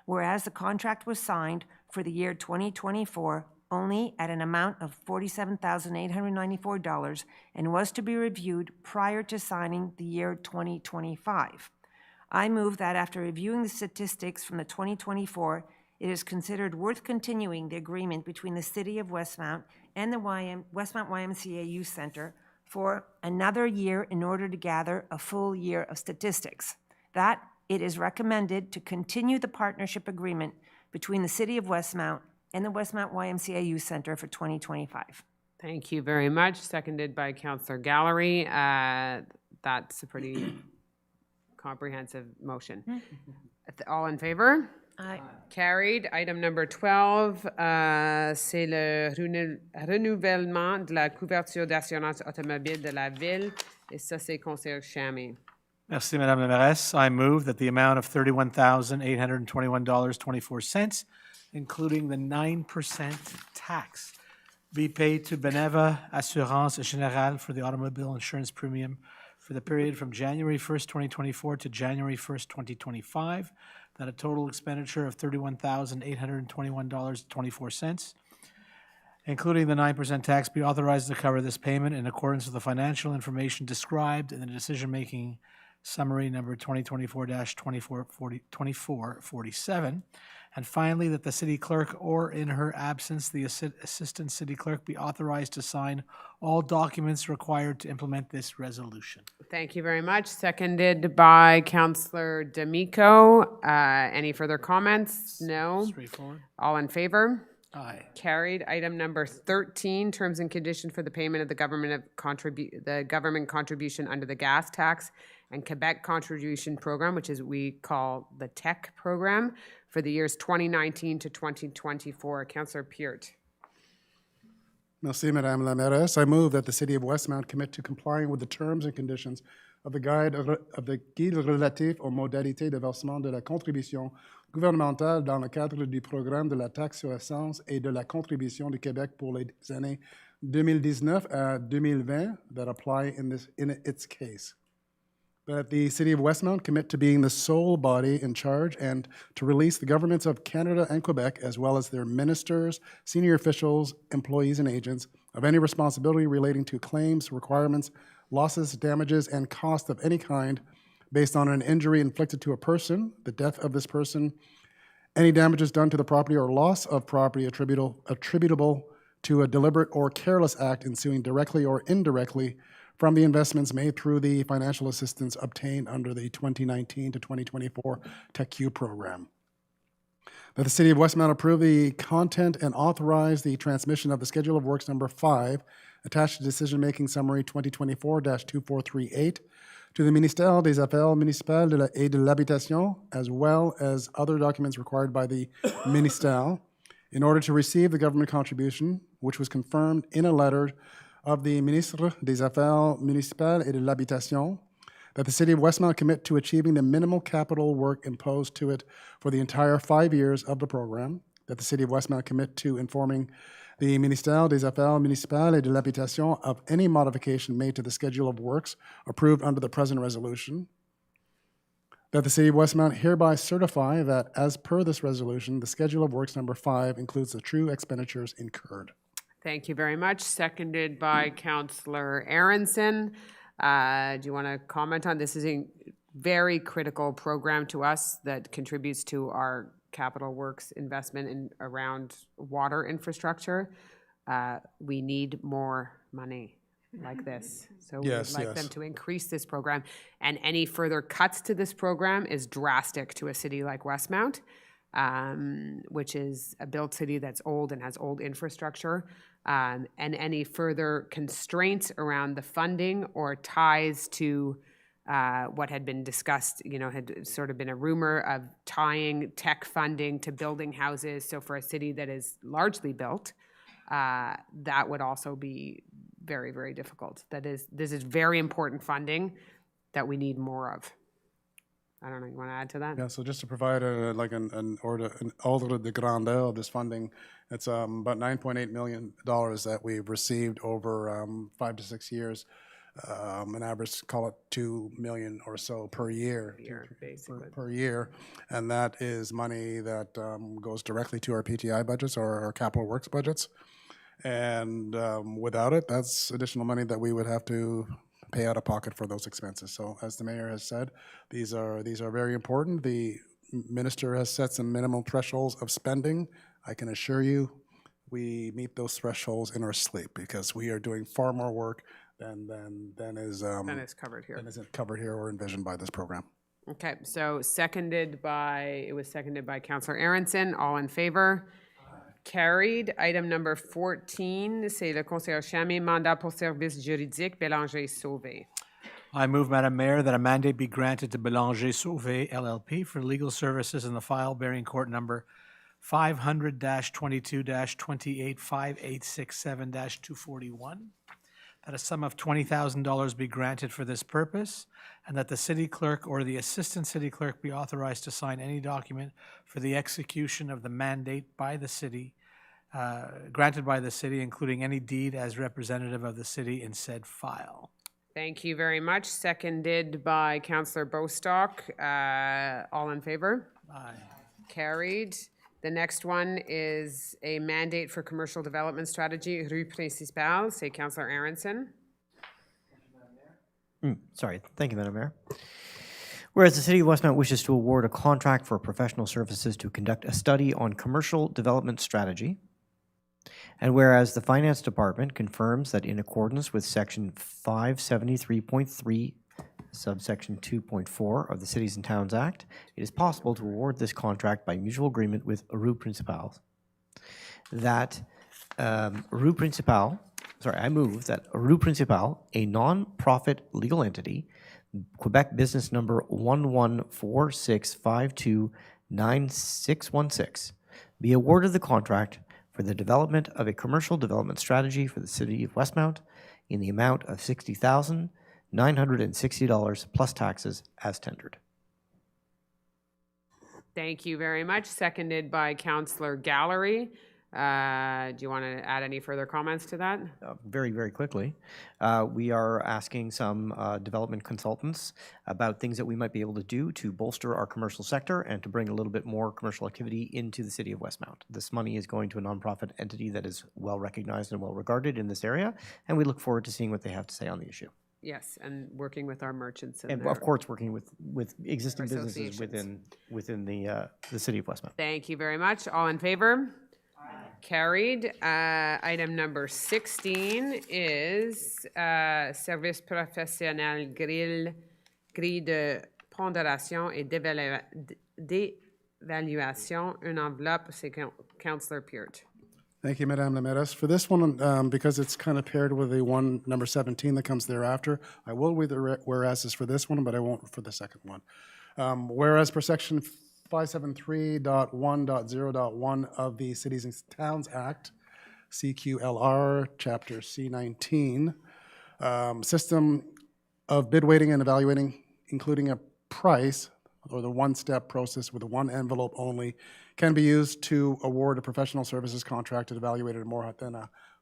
Whereas the contract was signed for the year 2024 only at an amount of $47,894 and was to be reviewed prior to signing the year 2025. I move that after reviewing the statistics from the 2024, it is considered worth continuing the agreement between the City of Westmount and the Westmount YMCA Youth Center for another year in order to gather a full year of statistics. That it is recommended to continue the partnership agreement between the City of Westmount and the Westmount YMCA Youth Center for 2025. Thank you very much. Seconded by Councillor Gallery. That's a pretty comprehensive motion. All in favor? Aye. Carried. Item number 12, c'est le renouvellement de la couverture d'assurance automobile de la ville. Et ça, c'est Conseiller Shammy. Merci, Madame la Mairesse. I move that the amount of $31,821.24, including the 9% tax, be paid to Beneva Assurance Générale for the automobile insurance premium for the period from January 1st, 2024 to January 1st, 2025, that a total expenditure of $31,821.24, including the 9% tax, be authorized to cover this payment in accordance with the financial information described in the decision-making summary number 2024-2447. And finally, that the city clerk, or in her absence, the assistant city clerk, be authorized to sign all documents required to implement this resolution. Thank you very much. Seconded by Councillor D'Amico. Any further comments? No. Straightforward. All in favor? Aye. Carried. Item number 13, terms and conditions for the payment of the government contribution under the gas tax and Quebec contribution program, which is we call the TEC program, for the years 2019 to 2024. Councillor Peart. Merci, Madame la Mairesse. I move that the City of Westmount commit to complying with the terms and conditions of the guide relatif aux modalités de versement de la contribution gouvernementale dans le cadre du programme de la taxe sur essence et de la contribution du Québec pour les années 2019 à 2020 that apply in its case. That the City of Westmount commit to being the sole body in charge and to release the governments of Canada and Quebec, as well as their ministers, senior officials, employees, and agents, of any responsibility relating to claims, requirements, losses, damages, and cost of any kind based on an injury inflicted to a person, the death of this person, any damages done to the property or loss of property attributable to a deliberate or careless act ensuing directly or indirectly from the investments made through the financial assistance obtained under the 2019 to 2024 TECU program. That the City of Westmount approve the content and authorize the transmission of the Schedule of Works number 5, attached to Decision-Making Summary 2024-2438, to the Ministère des Affaires municipales et de l'Habitation, as well as other documents required by the Ministère, in order to receive the government contribution, which was confirmed in a letter of the Ministre des Affaires municipales et de l'Habitation, that the City of Westmount commit to achieving the minimal capital work imposed to it for the entire 5 years of the program, that the City of Westmount commit to informing the Ministère des Affaires municipales et de l'Habitation of any modification made to the schedule of works approved under the present resolution, that the City of Westmount hereby certify that, as per this resolution, the schedule of works number 5 includes the true expenditures incurred. Thank you very much. Seconded by Councillor Aronson. Do you want to comment on this? Is a very critical program to us that contributes to our capital works investment in around water infrastructure. We need more money like this. So Yes, we'd like yes. them to increase this program. And any further cuts to this program is drastic to a city like Westmount, which is a built city that's old and has old infrastructure. And any further constraints around the funding or ties to what had been discussed, had sort of been a rumor of tying tech funding to building houses. So for a city that is largely built, that would also be very, very difficult. This is very important funding that we need more of. I don't know, you want to add to that? Yeah, so just to provide an ordre de grandeur of this funding, it's about $9.8 million that we've received over 5 to 6 years. An average, call it $2 million or so per year. Per year, and that is money that goes directly to our PTI budgets or our capital works budgets. And without it, that's additional money that we would have to pay out of pocket for those expenses. So as the mayor has said, these are very important. The minister has set some minimum thresholds of spending. I can assure you, we meet those thresholds in our sleep because we are doing far more work than is covered here. Than is covered here or envisioned by this program. Okay, so seconded by Councillor Aronson. All in favor? Carried. Item number 14, c'est le conseiller Chamy, mandat pour service juridique, Bélanger Sauvé. I move, Madam Mayor, that a mandate be granted to Bélanger Sauvé LLP for legal services in the file bearing court number 500-22-285867-241, that a sum of $20,000 be granted for this purpose, and that the city clerk or the assistant city clerk be authorized to sign any document for the execution of the mandate by the city, granted by the city, including any deed as representative of the city in said file. Thank you very much. Seconded by Councillor Bostock. All in favor? Aye. Carried. The next one is a mandate for commercial development strategy, Rue Principale. C'est Councillor Aronson. Sorry, thank you, Madam Mayor. Whereas the City of Westmount wishes to award a contract for professional services to conduct a study on commercial development strategy, and whereas the Finance Department confirms that in accordance with Section 573.3, subsection 2.4 of the Cities and Towns Act, it is possible to award this contract by mutual agreement with Rue Principale. That I move that Rue Principale, a non-profit legal entity, Quebec business number 1146529616, be awarded the contract for the development of a commercial development strategy for the City of Westmount in the amount of $60,960 plus taxes as tendered. Thank you very much. Seconded by Councillor Gallery. Do you want to add any further comments to that? Very, very quickly. We are asking some development consultants about things that we might be able to do to bolster our commercial sector and to bring a little bit more commercial activity into the City of Westmount. This money is going to a nonprofit entity that is well recognized and well regarded in this area, and we look forward to seeing what they have to say on the issue. Yes, and working with our merchants. And of course, working with existing businesses within the City of Westmount. Thank you very much. All in favor? Carried. Item number 16 is service professionnel grille de pondération et d'évaluation, une enveloppe, c'est Councillor Peart. Thank you, Madame la Mairesse. For this one, because it's kind of paired with the one, number 17, that comes thereafter, I will read the whereas for this one, but I won't for the second one. Whereas per section 573.1.0.1 of the Cities and Towns Act, CQLR, Chapter C19, system of bid weighting and evaluating, including a price, or the one-step process with one envelope only, can be used to award a professional services contract evaluated at more than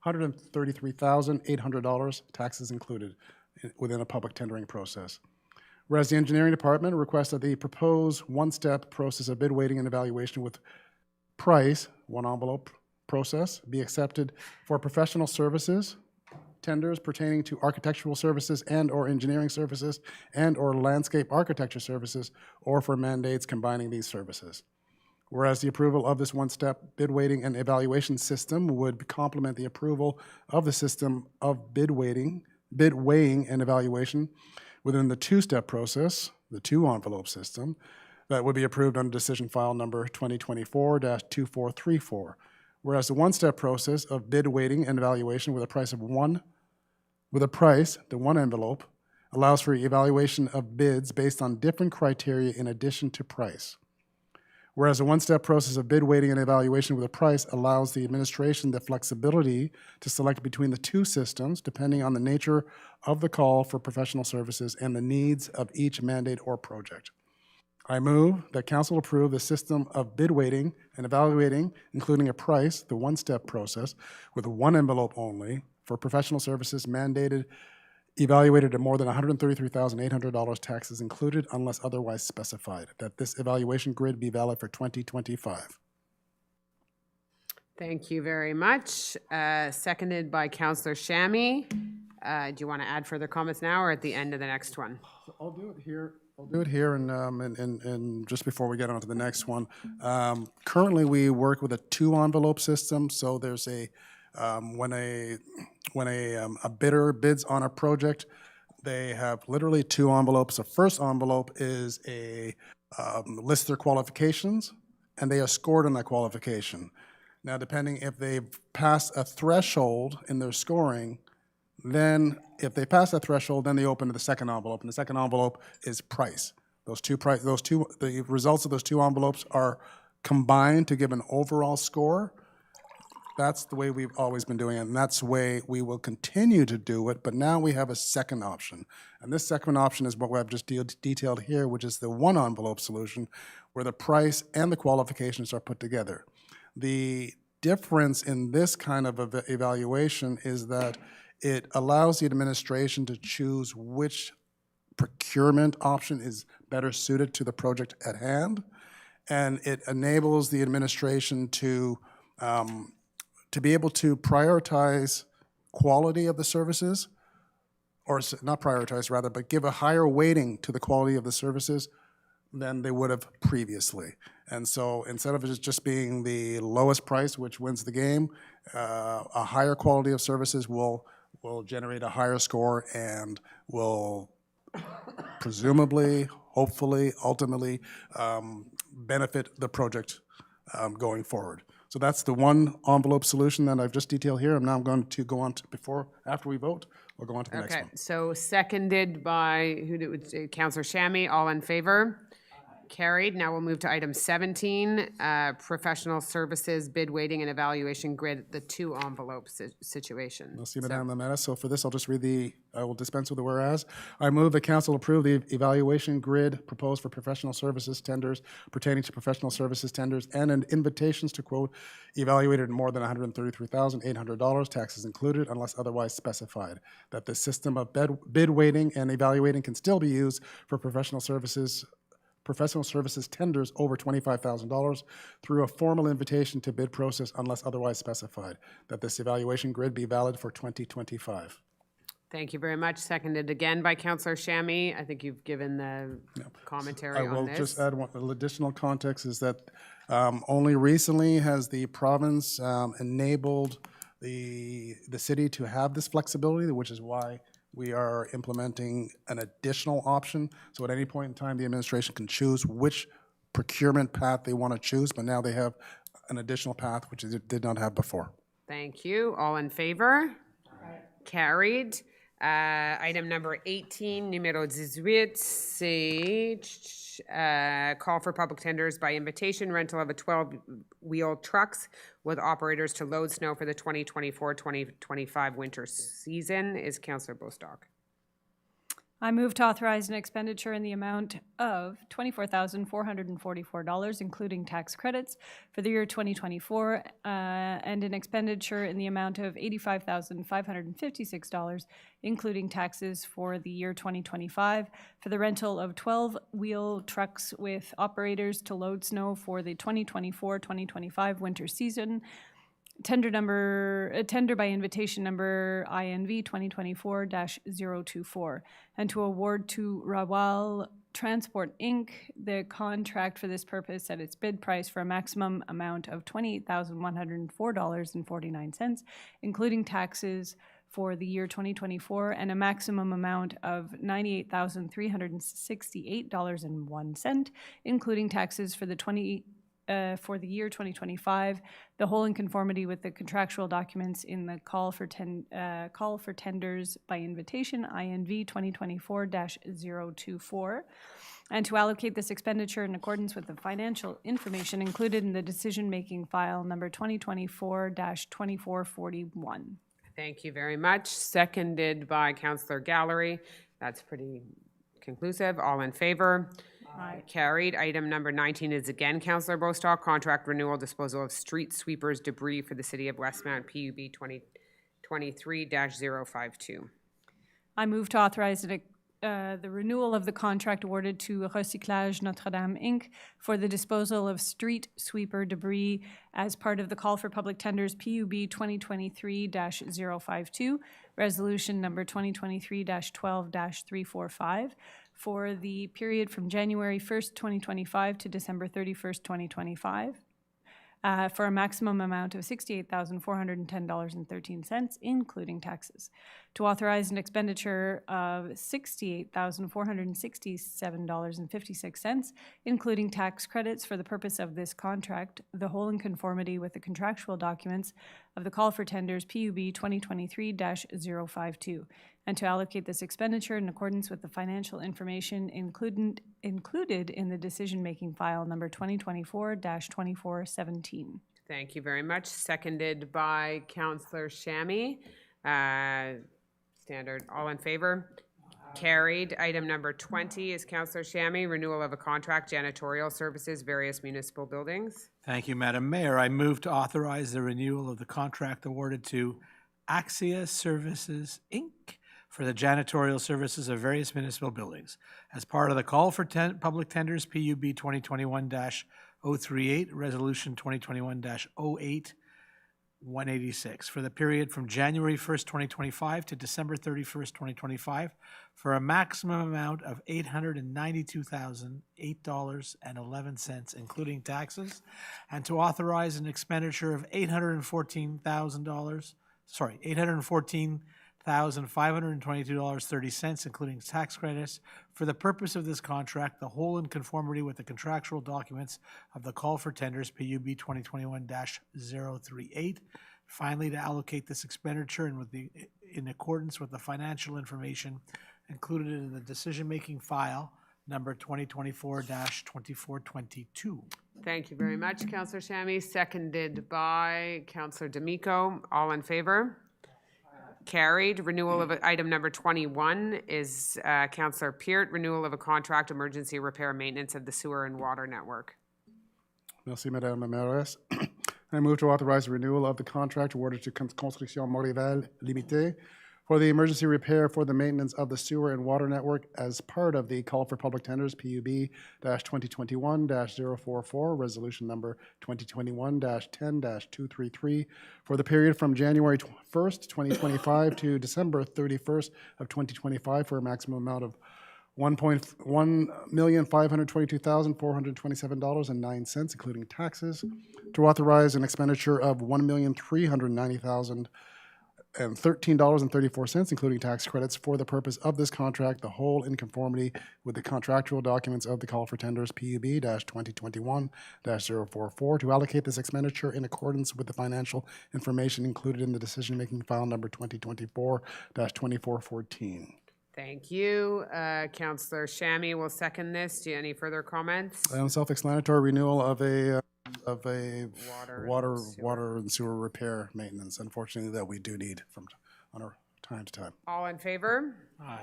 $133,800, taxes included, within a public tendering process. Whereas the engineering department requests that the proposed one-step process of bid weighting and evaluation with price, one envelope process, be accepted for professional services, tenders pertaining to architectural services and/or engineering services and/or landscape architecture services, or for mandates combining these services. Whereas the approval of this one-step bid weighting and evaluation system would complement the approval of the system of bid weighing and evaluation within the two-step process, the two-envelope system, that would be approved under decision file number 2024-2434. Whereas the one-step process of bid weighting and evaluation with a price, the one envelope, allows for evaluation of bids based on different criteria in addition to price. Whereas the one-step process of bid weighting and evaluation with a price allows the administration the flexibility to select between the two systems depending on the nature of the call for professional services and the needs of each mandate or project. I move that Council approve the system of bid weighting and evaluating, including a price, the one-step process, with one envelope only for professional services evaluated at more than $133,800, taxes included unless otherwise specified, that this evaluation grid be valid for 2025. Thank you very much. Seconded by Councillor Shammy. Do you want to add further comments now or at the end of the next one? So I'll do it here and just before we get on to the next one. Currently, we work with a two-envelope system, so there's when a bidder bids on a project, they have literally two envelopes. The first envelope is lists their qualifications, and they are scored on that qualification. Now, depending if they've passed a threshold in their scoring, then if they pass that threshold, then they open to the second envelope, and the second envelope is price. The results of those two envelopes are combined to give an overall score. That's the way we've always been doing it, and that's the way we will continue to do it, but now we have a second option. And this second option is what I've just detailed here, which is the one envelope solution, where the price and the qualifications are put together. The difference in this kind of evaluation is that it allows the administration to choose which procurement option is better suited to the project at hand, and it enables the administration to be able to prioritize quality of the services, or not prioritize rather, but give a higher weighting to the quality of the services than they would have previously. And so instead of it just being the lowest price, which wins the game, a higher quality of services will generate a higher score and will presumably, hopefully, ultimately benefit the project going forward. So that's the one envelope solution that I've just detailed here. I'm now going to go on to after we vote, we'll go on to the next one. Okay, so seconded by, Councillor Shammy, all in favor? Carried. Now we'll move to item 17, professional services bid weighting and evaluation grid, the two envelope situation. Merci, Madame la Mairesse. So for this, I'll just read I will dispense with the whereas. I move the Council approve the evaluation grid proposed for professional services tenders pertaining to professional services tenders and invitations to quote evaluated at more than $133,800, taxes included unless otherwise specified. That the system of bid weighting and evaluating can still be used for professional services tenders over $25,000 through a formal invitation to bid process unless otherwise specified, that this evaluation grid be valid for 2025. Thank you very much. Seconded again by Councillor Shammy. I think you've given the commentary on this. I will just add one additional context is that only recently has the province enabled the city to have this flexibility, which is why we are implementing an additional option. So at any point in time, the administration can choose which procurement path they want to choose, but now they have an additional path which it did not have before. Thank you. All in favor? Carried. Item number 18, numéro 18, c'est call for public tenders by invitation, rental of a 12-wheel trucks with operators to load snow for the 2024-2025 winter season. Is Councillor Bostock? I move to authorize an expenditure in the amount of $24,444, including tax credits, for the year 2024, and an expenditure in the amount of $85,556, including taxes, for the year 2025, for the rental of 12-wheel trucks with operators to load snow for the 2024-2025 winter season. Tender by invitation number INV 2024-024, and to award to Rawal Transport, Inc. the contract for this purpose at its bid price for a maximum amount of $28,104.49, including taxes, for the year 2024, and a maximum amount of $98,368.01, including taxes, for the year 2025, the whole in conformity with the contractual documents in the call for tenders by invitation, INV 2024-024, and to allocate this expenditure in accordance with the financial information included in the decision-making file number 2024-2441. Thank you very much. Seconded by Councillor Gallery. That's pretty conclusive. All in favor? Aye. Carried. Item number 19 is again Councillor Bostock, contract renewal disposal of street sweepers debris for the City of Westmount, PUB 2023-052. I move to authorize the renewal of the contract awarded to Recyclage Notre-Dame, Inc. for the disposal of street sweeper debris as part of the call for public tenders PUB 2023-052, resolution number 2023-12-345, for the period from January 1st, 2025 to December 31st, 2025, for a maximum amount of $68,410.13, including taxes. To authorize an expenditure of $68,467.56, including tax credits, for the purpose of this contract, the whole in conformity with the contractual documents of the call for tenders PUB 2023-052, and to allocate this expenditure in accordance with the financial information included in the decision-making file number 2024-2417. Thank you very much. Seconded by Councillor Shammy. Standard. All in favor? Carried. Item number 20 is Councillor Shammy, renewal of a contract, janitorial services, various municipal buildings. Thank you, Madam Mayor. I move to authorize the renewal of the contract awarded to Axia Services, Inc. for the janitorial services of various municipal buildings as part of the call for public tenders PUB 2021-038, resolution 2021-08, 186, for the period from January 1st, 2025 to December 31st, 2025, for a maximum amount of $892,008.11, including taxes, and to authorize an expenditure of $814,522.30, including tax credits, for the purpose of this contract, the whole in conformity with the contractual documents of the call for tenders PUB 2021-038. Finally, to allocate this expenditure in accordance with the financial information included in the decision-making file number 2024-2422. Thank you very much, Councillor Shammy. Seconded by Councillor D'Amico. All in favor? Carried. Renewal of item number 21 is Councillor Peart, renewal of a contract, emergency repair maintenance of the sewer and water network. Merci, Madame la Mairesse. I move to authorize the renewal of the contract awarded to Construction Montréal Limité for the emergency repair for the maintenance of the sewer and water network as part of the call for public tenders PUB 2021-044, resolution number 2021-10-233, for the period from January 1st, 2025 to December 31st of 2025, for a maximum amount of $1,522,427.09, including taxes, to authorize an expenditure of $1,390,000 $13.34, including tax credits, for the purpose of this contract, the whole in conformity with the contractual documents of the call for tenders PUB-2021-044, to allocate this expenditure in accordance with the financial information included in the decision-making file number 2024-2414. Thank you. Councillor Shammy will second this. Do you have any further comments? Self-explanatory renewal of a Water water and sewer repair maintenance, unfortunately, that we do need from time to time. All in favor? Aye.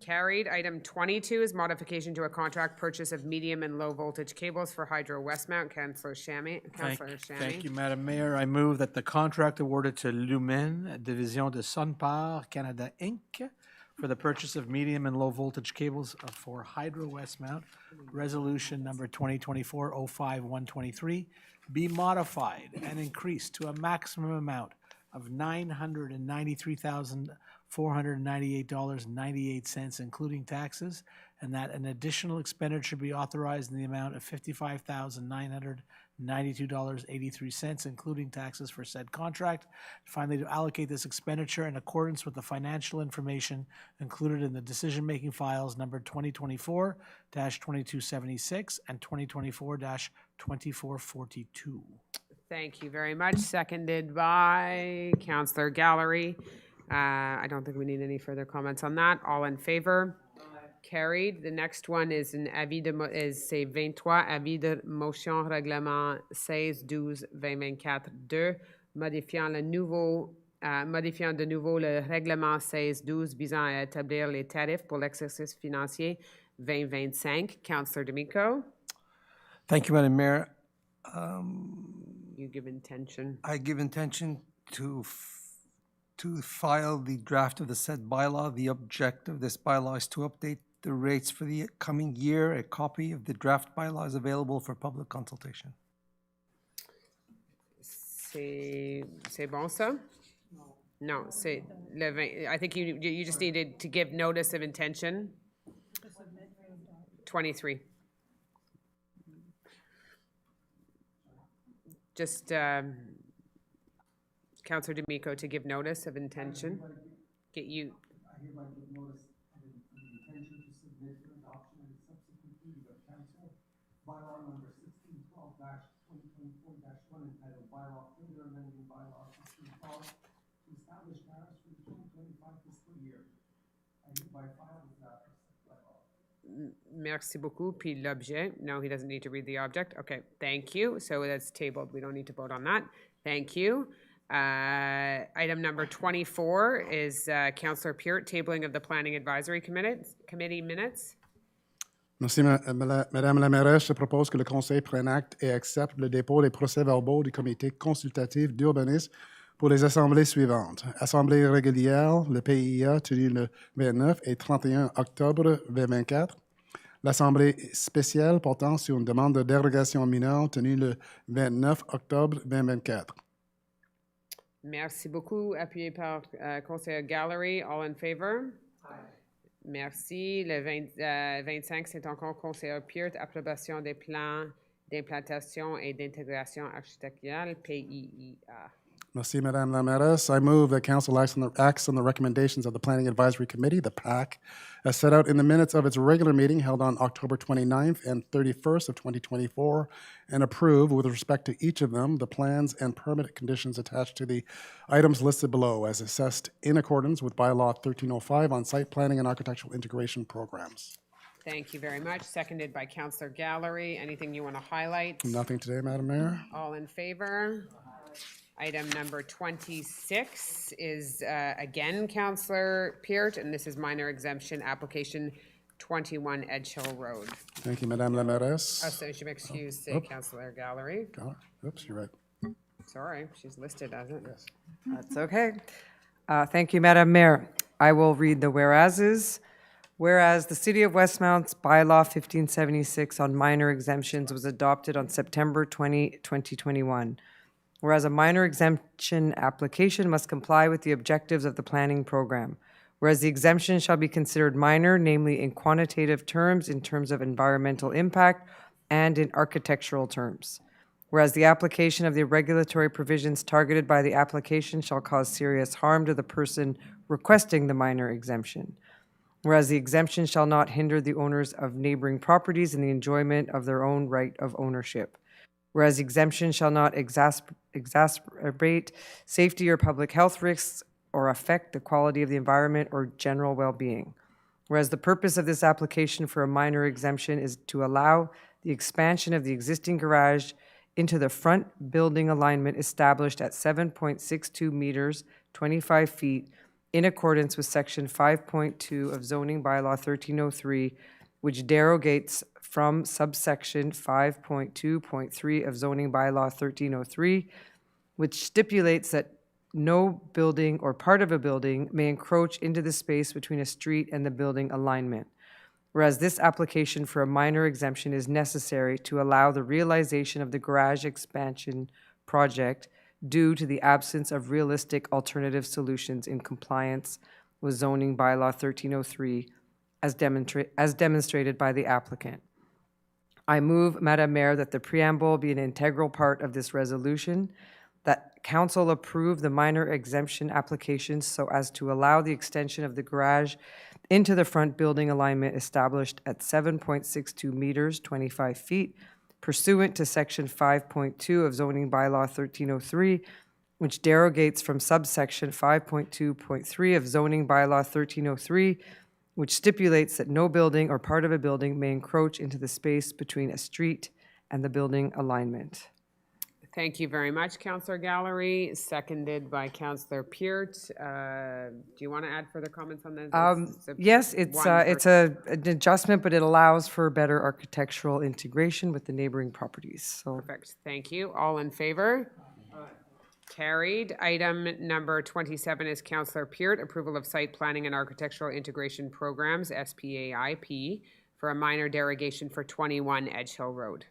Carried. Item 22 is modification to a contract purchase of medium and low voltage cables for Hydro Westmount. Councillor Shammy. Thank you, Madam Mayor. I move that the contract awarded to Lumen, Division de Sonpar Canada, Inc., for the purchase of medium and low voltage cables for Hydro Westmount, resolution number 2024-05-123, be modified and increased to a maximum amount of $993,498.98, including taxes, and that an additional expenditure be authorized in the amount of $55,992.83, including taxes for said contract. Finally, to allocate this expenditure in accordance with the financial information included in the decision-making files number 2024-2276 and 2024-2442. Thank you very much. Seconded by Councillor Gallery. I don't think we need any further comments on that. All in favor? Carried. The next one is an avis de, c'est 23, avis de motion règlement 16-12-2024-2, modifiant de nouveau le règlement 16-12 visant à établir les tarifs pour l'exercice financier 2025. Councillor D'Amico. Thank you, Madam Mayor. You give intention. I give intention to file the draft of the said bylaw. The objective of this bylaw is to update the rates for the coming year. A copy of the draft bylaw is available for public consultation. C'est bon ça? No, c'est le 20. I think you just needed to give notice of intention. 23. Just Councillor D'Amico to give notice of intention. Get you. I hereby give notice of intention to submit for adoption and subsequent reading of council bylaw number 1612-2024-1 entitled Bylaw Further Amending Bylaw 1612 to establish tariffs for the 2025 fiscal year. I hereby file this draft bylaw. Merci beaucoup. Puis l'objet. No, he doesn't need to read the object. Okay, thank you. So that's tabled. We don't need to vote on that. Thank you. Item number 24 is Councillor Peart, tabling of the Planning Advisory Committee minutes. Merci, Madame la mairesse. Je propose que le Conseil prenne acte et accepte le dépôt des procès-verbaux du Comité consultatif d'urbanisme pour les assemblées suivantes. Assemblée régulière, le PIA, tenu le 29 et 31 octobre 2024. L'Assemblée spéciale portant sur une demande de dérogation mineure, tenue le 29 octobre 2024. Merci beaucoup. Appuyé par Conseiller Gallery. All in favor? Aye. Merci. Le 25, c'est encore Conseiller Peart. Approbation des plans d'implantation et d'intégration architecturale, PIIA. Merci, Madame la mairesse. I move that Council acts on the recommendations of the Planning Advisory Committee, the PAC, as set out in the minutes of its regular meeting held on October 29th and 31st of 2024, and approve, with respect to each of them, the plans and permit conditions attached to the items listed below as assessed in accordance with Bylaw 1305 on site planning and architectural integration programs. Thank you very much. Seconded by Councillor Gallery. Anything you want to highlight? Nothing today, Madam Mayor. All in favor? Item number 26 is, again, Councillor Peart, and this is minor exemption application 21 Edge Hill Road. Thank you, Madame la mairesse. So je m'excuse, Councillor Gallery. Oops, you're right. Sorry, she's listed as it. Yes. That's okay. Thank you, Madam Mayor. I will read the whereases. Whereas the City of Westmount's Bylaw 1576 on minor exemptions was adopted on September 20, 2021. Whereas a minor exemption application must comply with the objectives of the planning program. Whereas the exemption shall be considered minor, namely in quantitative terms, in terms of environmental impact, and in architectural terms. Whereas the application of the regulatory provisions targeted by the application shall cause serious harm to the person requesting the minor exemption. Whereas the exemption shall not hinder the owners of neighboring properties in the enjoyment of their own right of ownership. Whereas exemption shall not exacerbate safety or public health risks or affect the quality of the environment or general well-being. Whereas the purpose of this application for a minor exemption is to allow the expansion of the existing garage into the front building alignment established at 7.62 meters, 25 feet, in accordance with Section 5.2 of Zoning Bylaw 1303, which derogates from subsection 5.2.3 of Zoning Bylaw 1303, which stipulates that no building or part of a building may encroach into the space between a street and the building alignment. Whereas this application for a minor exemption is necessary to allow the realization of the garage expansion project due to the absence of realistic alternative solutions in compliance with Zoning Bylaw 1303 as demonstrated by the applicant. I move, Madam Mayor, that the preamble be an integral part of this resolution, that Council approve the minor exemption applications so as to allow the extension of the garage into the front building alignment established at 7.62 meters, 25 feet, pursuant to Section 5.2 of Zoning Bylaw 1303, which derogates from subsection 5.2.3 of Zoning Bylaw 1303, which stipulates that no building or part of a building may encroach into the space between a street and the building alignment. Thank you very much, Councillor Gallery, seconded by Councillor Peart. Do you want to add further comments on this? Yes, it's an adjustment, but it allows for better architectural integration with the neighboring properties. So. Perfect, thank you. All in favor? Carried. Item number 27 is Councillor Peart, approval of site planning and architectural integration programs, SPAIP, for a minor derogation for 21 Edge Hill Road.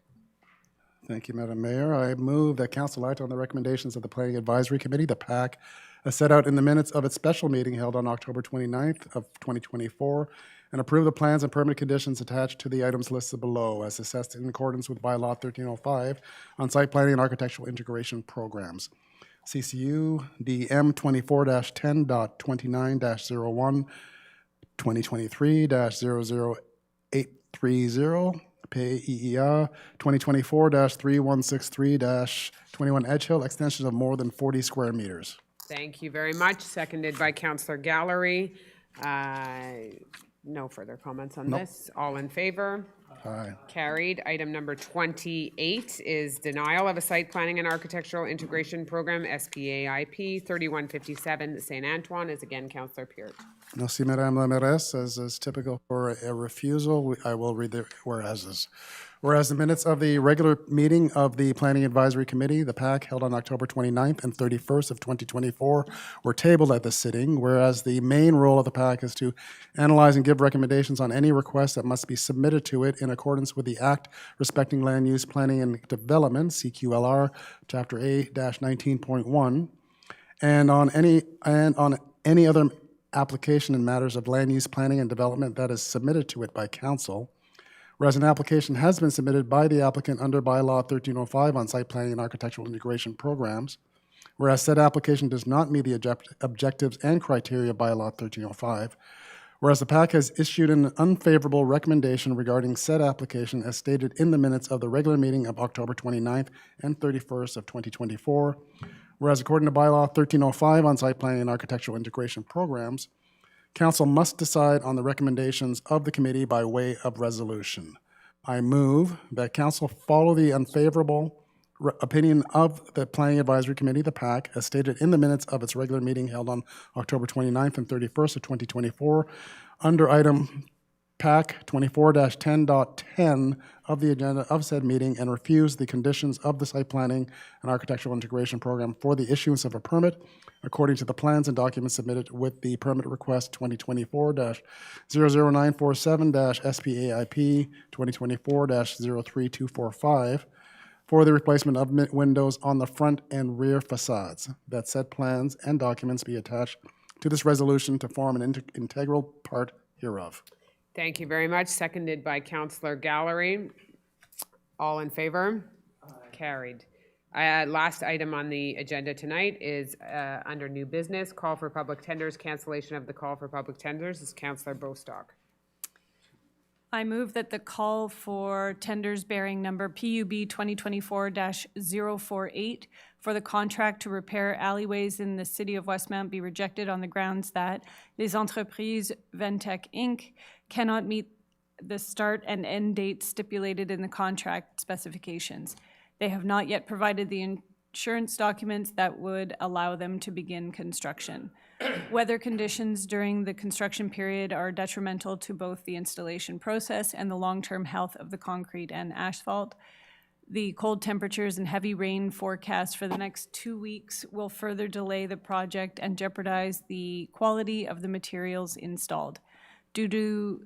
Thank you, Madam Mayor. I move that Council act on the recommendations of the Planning Advisory Committee, the PAC, as set out in the minutes of its special meeting held on October 29th of 2024, and approve the plans and permit conditions attached to the items listed below as assessed in accordance with Bylaw 1305 on site planning and architectural integration programs. CCU DM 24-10.29-01, 2023-00830, PEEA 2024-3163-21 Edge Hill, extension of more than 40 square meters. Thank you very much. Seconded by Councillor Gallery. No further comments on this. All in favor? Aye. Carried. Item number 28 is denial of a site planning and architectural integration program, SPAIP 3157 St. Antoine, is again Councillor Peart. Merci, Madame la Mairesse. As is typical for a refusal, I will read the whereases. Whereas the minutes of the regular meeting of the Planning Advisory Committee, the PAC, held on October 29th and 31st of 2024, were tabled at this sitting, whereas the main role of the PAC is to analyze and give recommendations on any requests that must be submitted to it in accordance with the Act Respecting Land Use Planning and Development, CQLR, Chapter A-19.1, and on any other application in matters of land use planning and development that is submitted to it by council. Whereas an application has been submitted by the applicant under Bylaw 1305 on site planning and architectural integration programs, whereas said application does not meet the objectives and criteria of Bylaw 1305, whereas the PAC has issued an unfavorable recommendation regarding said application as stated in the minutes of the regular meeting of October 29th and 31st of 2024, whereas according to Bylaw 1305 on site planning and architectural integration programs, Council must decide on the recommendations of the committee by way of resolution. I move that Council follow the unfavorable opinion of the Planning Advisory Committee, the PAC, as stated in the minutes of its regular meeting held on October 29th and 31st of 2024, under item PAC 24-10.10 of the agenda of said meeting, and refuse the conditions of the site planning and architectural integration program for the issuance of a permit according to the plans and documents submitted with the permit request 2024-00947-SPAIP 2024-03245 for the replacement of windows on the front and rear facades, that said plans and documents be attached to this resolution to form an integral part hereof. Thank you very much. Seconded by Councillor Gallery. All in favor? Carried. Last item on the agenda tonight is under new business, call for public tenders, cancellation of the call for public tenders. Is Councillor Bostock. I move that the call for tenders bearing number PUB 2024-048 for the contract to repair alleyways in the city of Westmount be rejected on the grounds that Les Entreprises Ventec Inc. cannot meet the start and end dates stipulated in the contract specifications. They have not yet provided the insurance documents that would allow them to begin construction. Weather conditions during the construction period are detrimental to both the installation process and the long-term health of the concrete and asphalt. The cold temperatures and heavy rain forecast for the next 2 weeks will further delay the project and jeopardize the quality of the materials installed. Due to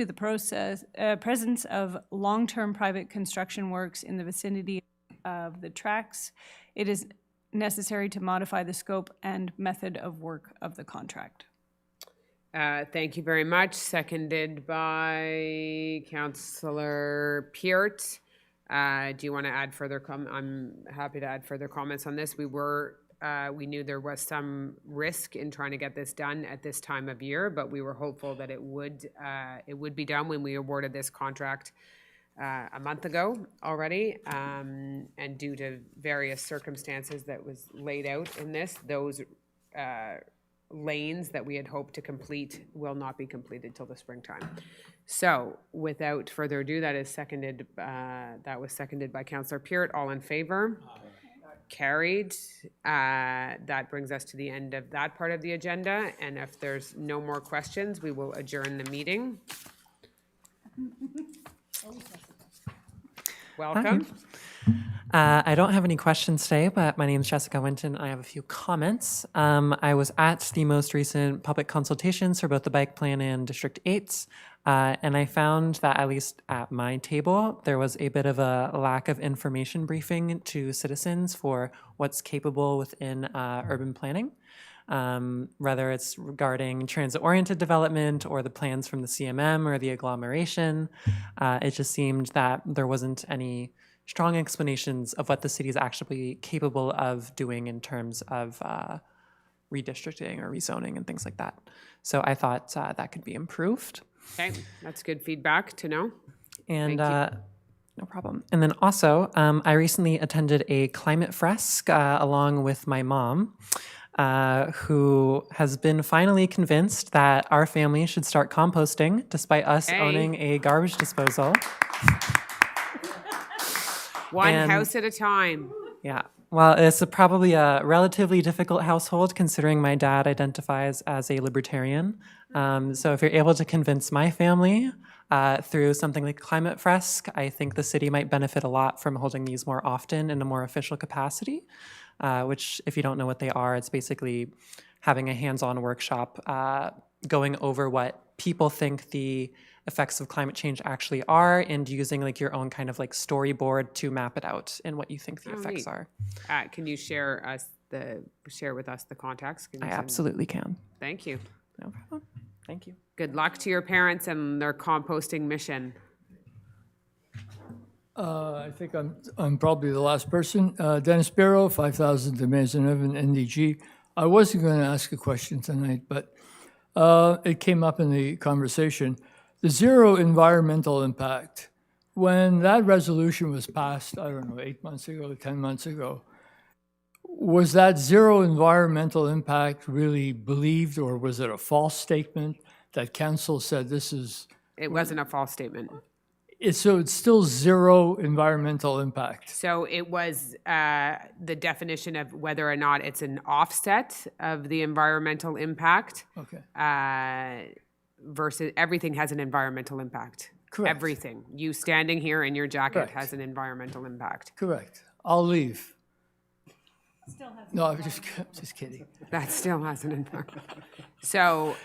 the presence of long-term private construction works in the vicinity of the tracks, it is necessary to modify the scope and method of work of the contract. Thank you very much. Seconded by Councillor Peart. Do you want to add further I'm happy to add further comments on this. We knew there was some risk in trying to get this done at this time of year, but we were hopeful that it would be done when we awarded this contract a month ago already, and due to various circumstances that was laid out in this, those lanes that we had hoped to complete will not be completed till the springtime. So without further ado, that was seconded by Councillor Peart. All in favor? Carried. That brings us to the end of that part of the agenda, and if there's no more questions, we will adjourn the meeting. Welcome. I don't have any questions today, but my name is Jessica Winton. I have a few comments. I was at the most recent public consultations for both the bike plan and District 8s, and I found that, at least at my table, there was a bit of a lack of information briefing to citizens for what's capable within urban planning. Whether it's regarding transit-oriented development or the plans from the CMM or the agglomeration. It just seemed that there wasn't any strong explanations of what the city is actually capable of doing in terms of redistricting or rezoning and things like that. So I thought that could be improved. Okay, that's good feedback to know. And no problem. And then also, I recently attended a climate fresque along with my mom, who has been finally convinced that our family should start composting despite us owning a garbage disposal. One house at a time. Yeah. Well, it's probably a relatively difficult household considering my dad identifies as a libertarian. So if you're able to convince my family through something like Climate Fresque, I think the city might benefit a lot from holding these more often in a more official capacity, which, if you don't know what they are, it's basically having a hands-on workshop going over what people think the effects of climate change actually are and using like your own kind of like storyboard to map it out and what you think the effects are. Can you share with us the context? I absolutely can. Thank you. No problem. Thank you. Good luck to your parents and their composting mission. I think I'm probably the last person. Dennis Barrow, 5000 de Maisonneuve, NDG. I wasn't going to ask a question tonight, but it came up in the conversation. The zero environmental impact, when that resolution was passed, I don't know, 8 months ago, 10 months ago, was that zero environmental impact really believed, or was it a false statement that council said this is... It wasn't a false statement. So it's still zero environmental impact. So it was the definition of whether or not it's an offset of the environmental impact. Okay. Versus everything has an environmental impact. Correct. Everything. You standing here in your jacket has an environmental impact. Correct. I'll leave. Still has no, I'm just kidding. That still has an environment. So,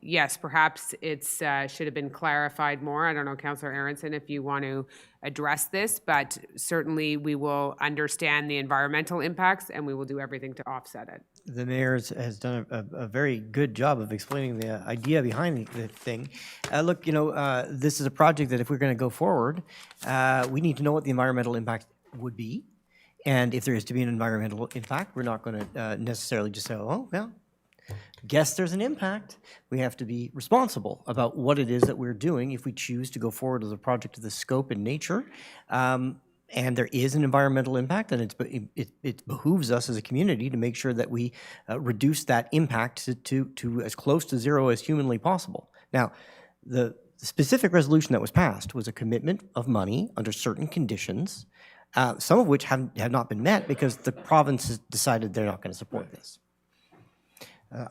yes, perhaps it's should have been clarified more. I don't know, Councillor Aronson, if you want to address this, but certainly we will understand the environmental impacts and we will do everything to offset it. The mayor has done a very good job of explaining the idea behind the thing. Look, this is a project that if we're going to go forward, we need to know what the environmental impact would be. And if there is to be an environmental impact, we're not going to necessarily just say, oh, well, guess there's an impact. We have to be responsible about what it is that we're doing if we choose to go forward with a project of this scope and nature. And there is an environmental impact, and it behooves us as a community to make sure that we reduce that impact to as close to zero as humanly possible. Now, the specific resolution that was passed was a commitment of money under certain conditions, some of which have not been met because the province has decided they're not going to support this.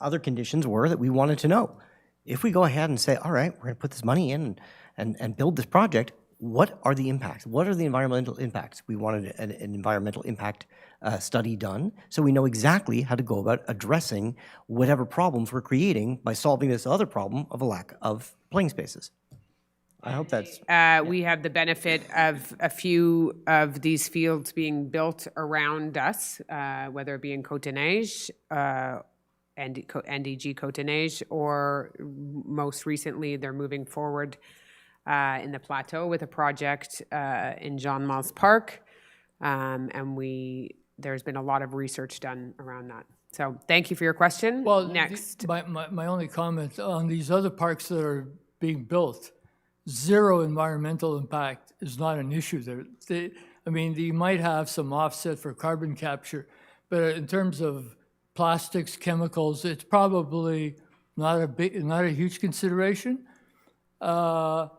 Other conditions were that we wanted to know, if we go ahead and say, all right, we're going to put this money in and build this project, what are the impacts? What are the environmental impacts? We wanted an environmental impact study done so we know exactly how to go about addressing whatever problems we're creating by solving this other problem of a lack of playing spaces. I hope that's... We have the benefit of a few of these fields being built around us, whether it be in Côte-des-Neiges, NDG Côte-des-Neiges, or most recently they're moving forward in the plateau with a project in Jean Mals Park. And there's been a lot of research done around that. So thank you for your question. Well, next. My only comment on these other parks that are being built, zero environmental impact is not an issue there. I mean, you might have some offset for carbon capture, but in terms of plastics, chemicals, it's probably not a huge consideration. But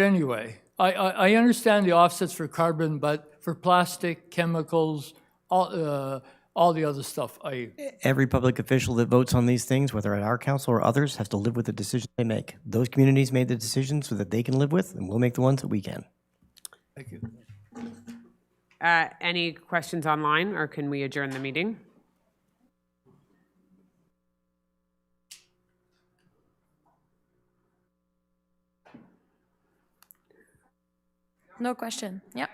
anyway, I understand the offsets for carbon, but for plastic, chemicals, all the other stuff, Every public official that votes on these things, whether at our council or others, has to live with the decisions they make. Those communities made the decisions so that they can live with, and we'll make the ones that we can. Thank you. Any questions online, or can we adjourn the meeting? No question. Yeah.